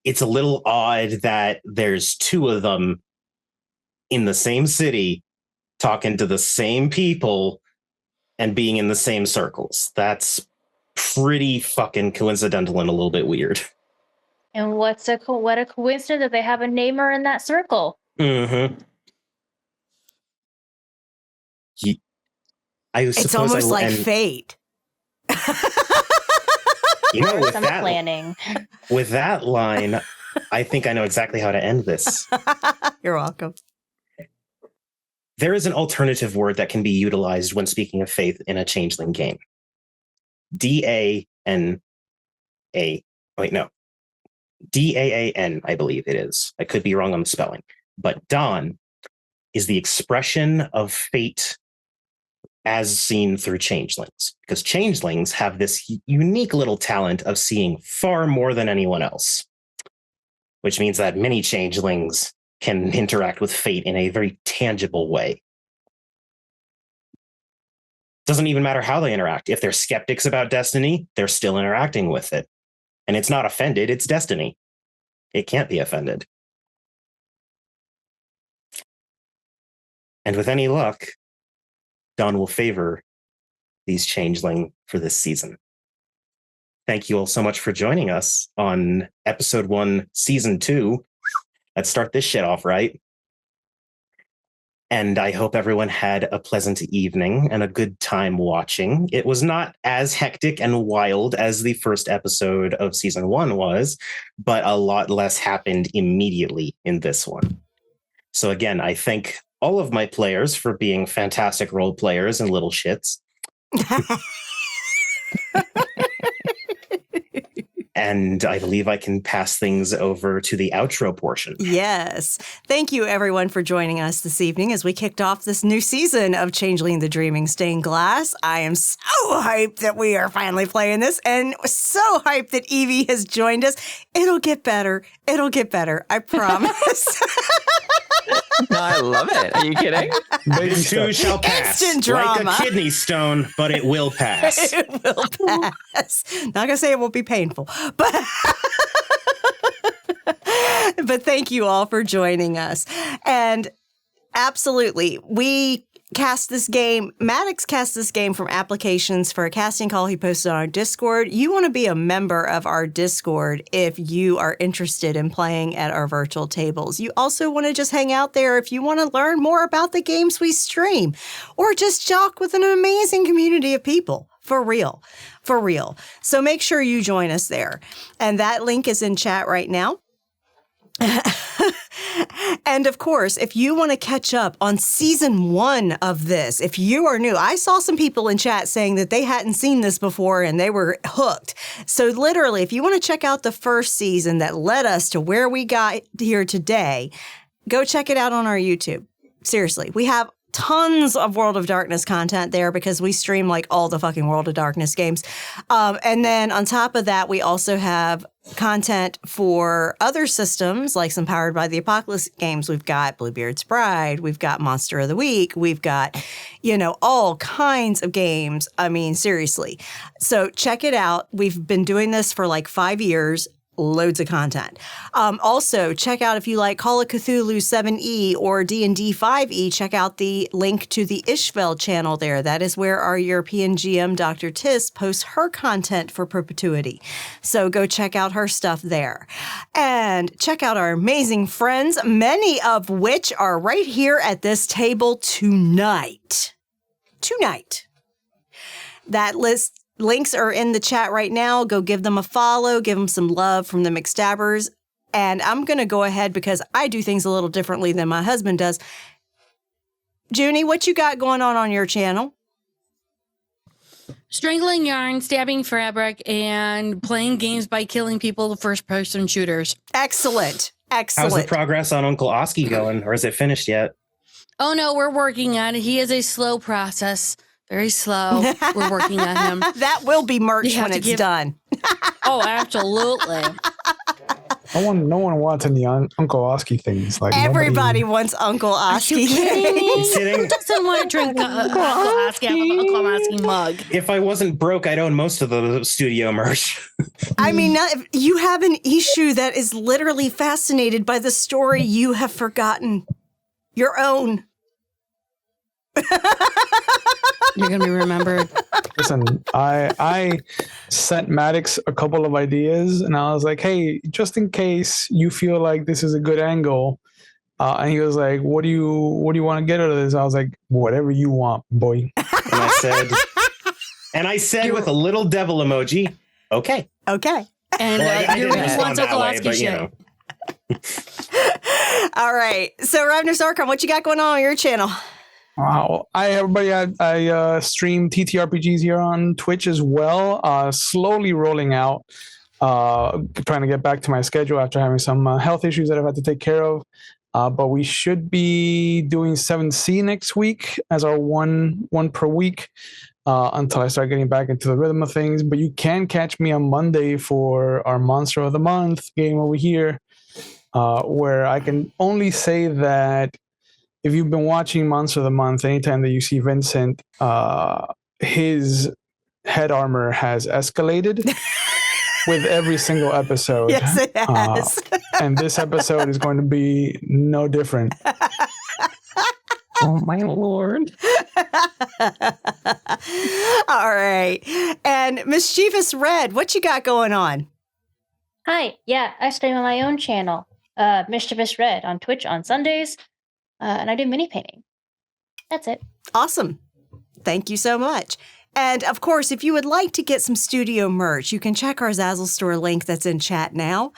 it's a little odd that there's 2 of them in the same city talking to the same people and being in the same circles. That's pretty fucking coincidental and a little bit weird. And what a coincidence that they have a namer in that circle. Mm-hmm. It's almost like fate. With Some that planning. With that line, I think I know exactly how to end this. You're welcome. There is an alternative word that can be utilized when speaking of faith in a changeling game. D-A-N-A. Wait, no. D-A-A-N, I believe it is. I could be wrong on the spelling. But Dawn is the expression of fate as seen through changelings. Because changelings have this unique little talent of seeing far more than anyone else. Which means that many changelings can interact with fate in a very tangible way. Doesn't even matter how they interact. If they're skeptics about destiny, they're still interacting with it. And it's not offended, it's destiny. It can't be offended. And with any luck, Dawn will favor these changeling for this season. Thank you all so much for joining us on episode 1, season 2. Let's start this shit off right. And I hope everyone had a pleasant evening and a good time watching. It was not as hectic and wild as the first episode of season 1 was, but a lot less happened immediately in this one. So again, I thank all of my players for being fantastic role players and little shits. And I believe I can pass things over to the outro portion. Yes. Thank you, everyone, for joining us this evening as we kicked off this new season of Changeling the Dreaming Stained Glass. I am so hyped that we are finally playing this and so hyped that Evie has joined us. It'll get better. It'll get better. I promise. No, I love it. Are you kidding? This too shall pass. Instant drama. Like a kidney stone, but it will pass. It will pass. Not going to say it won't be painful, but but thank you all for joining us. And absolutely, we Maddox cast this game from applications for a casting call he posted on our Discord. You want to be a member of our Discord if you are interested in playing at our virtual tables. You also want to just hang out there if you want to learn more about the games we stream, or just jock with an amazing community of people. For real. So make sure you join us there. And that link is in chat right now. And of course, if you want to catch up on season 1 of this, if you are new, I saw some people in chat saying that they hadn't seen this before and they were hooked. So literally, if you want to check out the first season that led us to where we got here today, go check it out on our YouTube. Seriously, we have tons of World of Darkness content there because we stream like all the fucking World of Darkness games. And then on top of that, we also have content for other systems, like some Powered by the Apocalypse games. We've got Bluebeard's Bride. We've got Monster of the Week. We've got, all kinds of games. I mean, seriously. So check it out. We've been doing this for like 5 years. Loads of content. Also, check out if you like Call of Cthulhu 7E or D&D 5E, check out the link to the Ishvel channel there. That is where our European GM, Dr. Tis, posts her content for perpetuity. So go check out her stuff there. And check out our amazing friends, many of which are right here at this table tonight. That list. Links are in the chat right now. Go give them a follow. Give them some love from the McStabbers. And I'm going to go ahead because I do things a little differently than my husband does. Junie, what you got going on your channel? Strangling yarn, stabbing fabric, and playing games by killing people with first-person shooters. Excellent. How's the progress on Uncle Oski going? Or is it finished yet? Oh, no, we're working on it. He is a slow process. Very slow. We're working on him. That will be merch when it's done. Oh, absolutely. No one wants any Uncle Oski things. Like everybody wants Uncle Oski. Who doesn't want to drink Uncle Oski? I have an Uncle Oski mug. If I wasn't broke, I'd own most of the studio merch. I mean, you have an issue that is literally fascinated by the story you have forgotten. Your own. You're going to be remembered. Listen, I sent Maddox a couple of ideas and I was like, hey, just in case you feel like this is a good angle. And he was like, what do you want to get out of this? I was like, whatever you want, boy. And I said with a little devil emoji, okay. Okay. And your response, Uncle Oski shit. All right. So, Ravner Sarkon, what you got going on your channel? Wow. Hi, everybody. I stream TTRPGs here on Twitch as well. Slowly rolling out, trying to get back to my schedule after having some health issues that I've had to take care of. But we should be doing 7C next week as our one per week until I start getting back into the rhythm of things. But you can catch me on Monday for our Monster of the Month game over here, where I can only say that if you've been watching Monster of the Month, anytime that you see Vincent, his head armor has escalated with every single episode. Yes, it has. And this episode is going to be no different. Oh, my Lord. All right. And Mischievous Red, what you got going on? Hi. Yeah, I stream on my own channel, Mischievous Red, on Twitch on Sundays. And I do mini painting. That's it. Awesome. Thank you so much. And of course, if you would like to get some studio merch, you can check our Zazzle store link that's in chat now.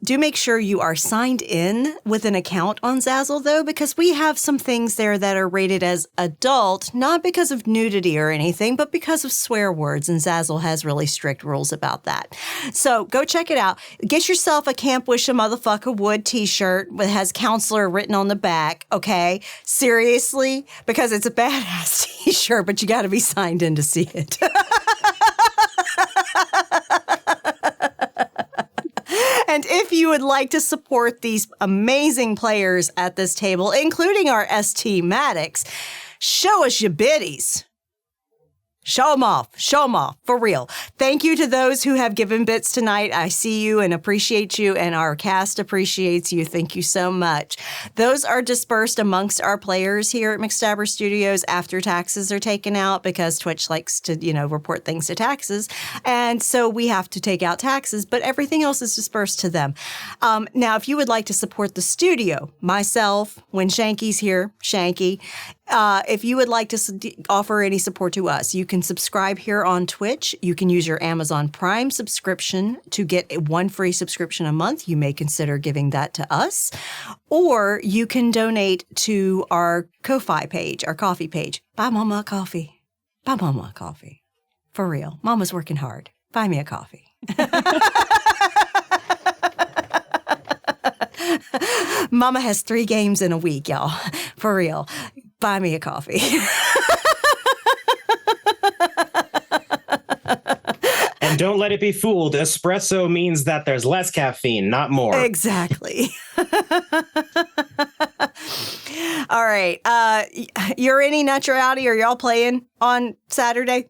Do make sure you are signed in with an account on Zazzle, though, because we have some things there that are rated as adult, not because of nudity or anything, but because of swear words. And Zazzle has really strict rules about that. So go check it out. Get yourself a Camp Wish a Motherfucker Would t-shirt that has counselor written on the back. Okay. Seriously, because it's a badass t-shirt, but you got to be signed in to see it. And if you would like to support these amazing players at this table, including our ST Maddox, show us your biddies. Show them off. Show them off. For real. Thank you to those who have given bits tonight. I see you and appreciate you, and our cast appreciates you. Thank you so much. Those are dispersed amongst our players here at McStabber Studios after taxes are taken out, because Twitch likes to, report things to taxes. And so we have to take out taxes, but everything else is dispersed to them. Now, if you would like to support the studio, myself, when Shanky's here, Shanky, if you would like to offer any support to us, you can subscribe here on Twitch. You can use your Amazon Prime subscription to get one free subscription a month. You may consider giving that to us. Or you can donate to our KoFi page, our coffee page. Buy Mama a coffee. Buy Mama a coffee. For real. Mama's working hard. Buy me a coffee. Mama has 3 games in a week, y'all. For real. Buy me a coffee. And don't let it be fooled. Espresso means that there's less caffeine, not more. Exactly. All right. You're any nut, you're outie. Are y'all playing on Saturday?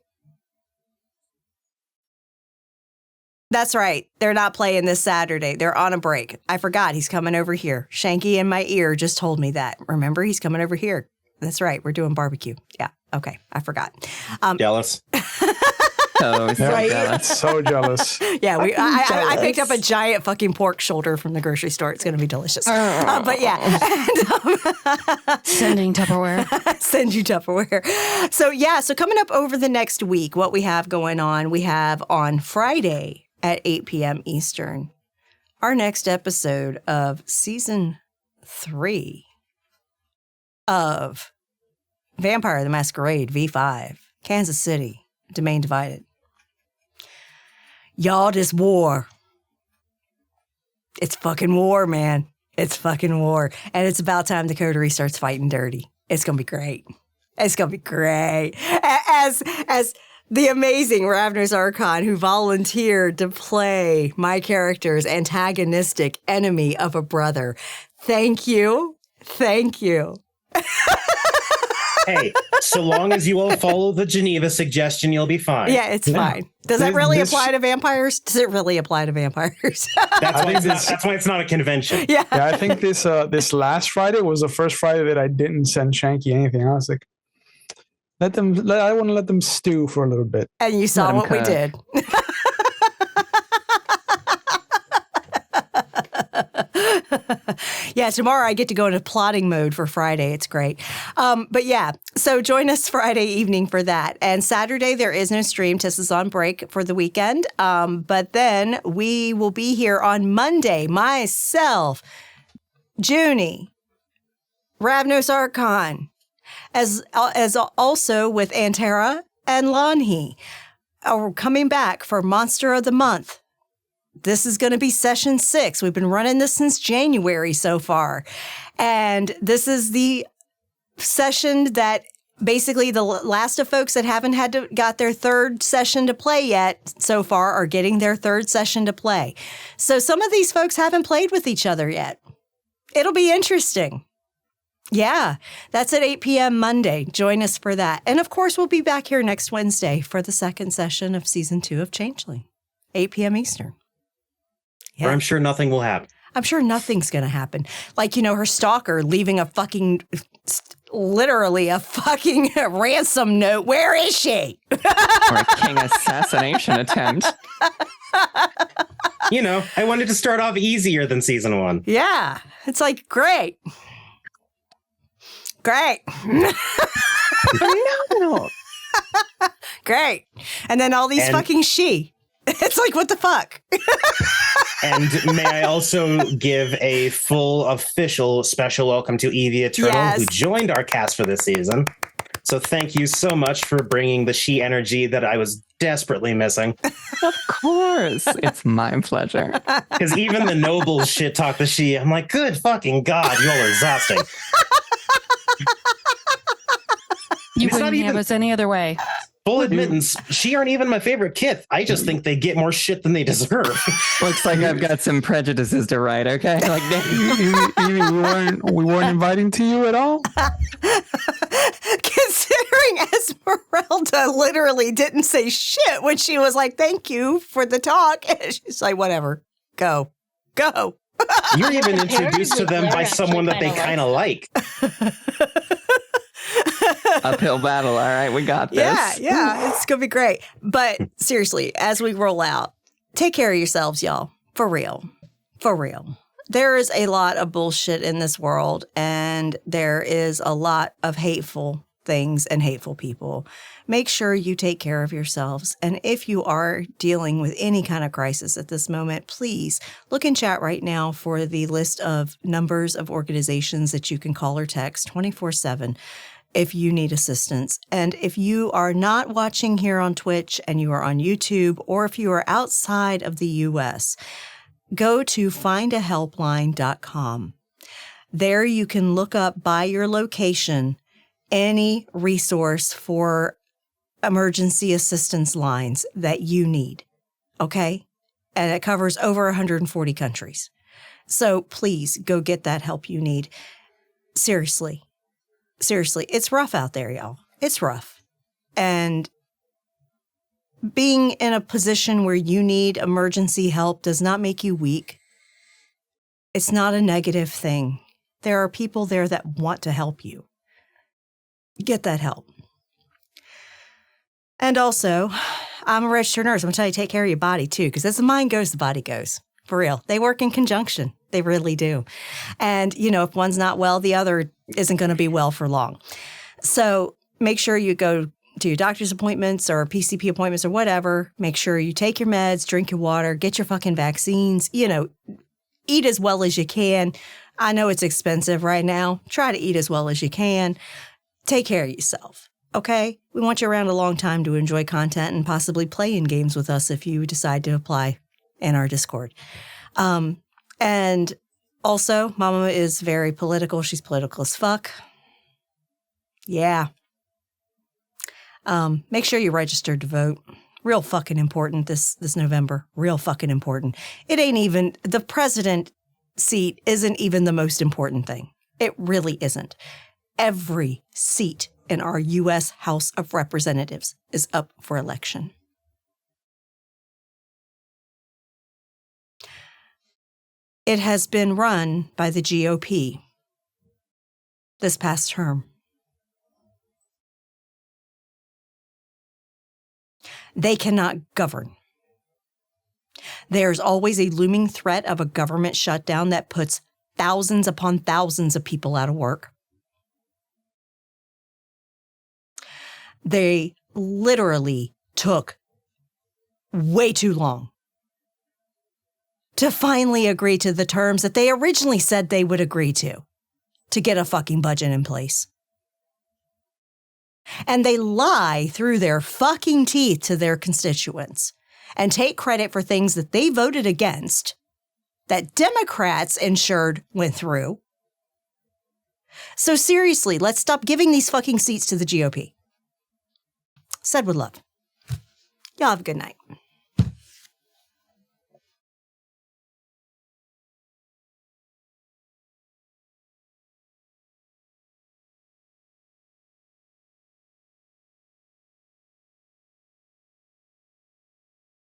That's right. They're not playing this Saturday. They're on a break. I forgot. He's coming over here. Shanky in my ear just told me that. Remember, he's coming over here. That's right. We're doing barbecue. Yeah. Okay. I forgot. Jealous. So jealous. So jealous. Yeah, I picked up a giant fucking pork shoulder from the grocery store. It's going to be delicious. But yeah. Sending Tupperware. Send you Tupperware. So coming up over the next week, what we have going on, we have on Friday at 8 p.m. Eastern, our next episode of Season 3 of Vampire the Masquerade V5, Kansas City, Domain Divided. Y'all, this war. It's fucking war, man. It's fucking war. And it's about time the coterie starts fighting dirty. It's going to be great. It's going to be great. As the amazing Ravner's Archon, who volunteered to play my character's antagonistic enemy of a brother. Thank you. Thank you. Hey, so long as you all follow the Geneva suggestion, you'll be fine. Yeah, it's fine. Does that really apply to vampires? Does it really apply to vampires? That's why it's not a convention. Yeah. I think this last Friday was the first Friday that I didn't send Shanky anything. I was like, I want to let them stew for a little bit. And you saw what we did. Yeah, tomorrow I get to go into plotting mode for Friday. It's great. But yeah, so join us Friday evening for that. And Saturday, there is no stream. Tess is on break for the weekend. But then we will be here on Monday. Myself, Junie, Ravnos Archon, as also with Antera and Lanhi, are coming back for Monster of the Month. This is going to be session 6. We've been running this since January so far. And this is the session that basically the last of folks that haven't got their 3rd session to play yet so far are getting their 3rd session to play. So some of these folks haven't played with each other yet. It'll be interesting. Yeah, that's at 8 p.m. Monday. Join us for that. And of course, we'll be back here next Wednesday for the 2nd session of Season 2 of Changeling, 8 p.m. Eastern. Yeah. Or I'm sure nothing will happen. I'm sure nothing's going to happen. Like, her stalker leaving literally a fucking ransom note. Where is she? Or a king assassination attempt. I wanted to start off easier than Season 1. Yeah. It's like, great. Great. No. Great. And then all these fucking she. It's like, what the fuck? And may I also give a full official special welcome to Evie Eternal, who joined our cast for this season. So thank you so much for bringing the she energy that I was desperately missing. Of course. It's my pleasure. Because even the nobles shit talk the she. I'm like, good fucking God, you all are exhausting. You wouldn't have us any other way. Full admittance, she aren't even my favorite kith. I just think they get more shit than they deserve. Looks like I've got some prejudices to right, okay? Like, we weren't inviting to you at all? Considering Esmeralda literally didn't say shit when she was like, thank you for the talk. And she's like, whatever, go. You're even introduced to them by someone that they kind of like. Uphill battle. All right, we got this. Yeah, it's going to be great. But seriously, as we roll out, take care of yourselves, y'all. For real. There is a lot of bullshit in this world, and there is a lot of hateful things and hateful people. Make sure you take care of yourselves. And if you are dealing with any kind of crisis at this moment, please look in chat right now for the list of numbers of organizations that you can call or text 24/7 if you need assistance. And if you are not watching here on Twitch and you are on YouTube, or if you are outside of the US, go to findahelpline.com. There you can look up by your location any resource for emergency assistance lines that you need, okay? And it covers over 140 countries. So please go get that help you need. Seriously, it's rough out there, y'all. It's rough. And being in a position where you need emergency help does not make you weak. It's not a negative thing. There are people there that want to help you. Get that help. And also, I'm a registered nurse. I'm going to tell you, take care of your body too, because as the mind goes, the body goes. For real. They work in conjunction. They really do. And, if one's not well, the other isn't going to be well for long. So make sure you go to your doctor's appointments or PCP appointments or whatever. Make sure you take your meds, drink your water, get your fucking vaccines, eat as well as you can. I know it's expensive right now. Try to eat as well as you can. Take care of yourself, okay? We want you around a long time to enjoy content and possibly play in games with us if you decide to apply in our Discord. And also, Mama is very political. She's political as fuck. Yeah. Make sure you register to vote. Real fucking important this November. Real fucking important. It ain't even, the president seat isn't even the most important thing. It really isn't. Every seat in our U.S. House of Representatives is up for election. It has been run by the GOP this past term. They cannot govern. There's always a looming threat of a government shutdown that puts thousands upon thousands of people out of work. They literally took way too long to finally agree to the terms that they originally said they would agree to get a fucking budget in place. And they lie through their fucking teeth to their constituents and take credit for things that they voted against that Democrats ensured went through. So seriously, let's stop giving these fucking seats to the GOP. Said with love. Y'all have a good night.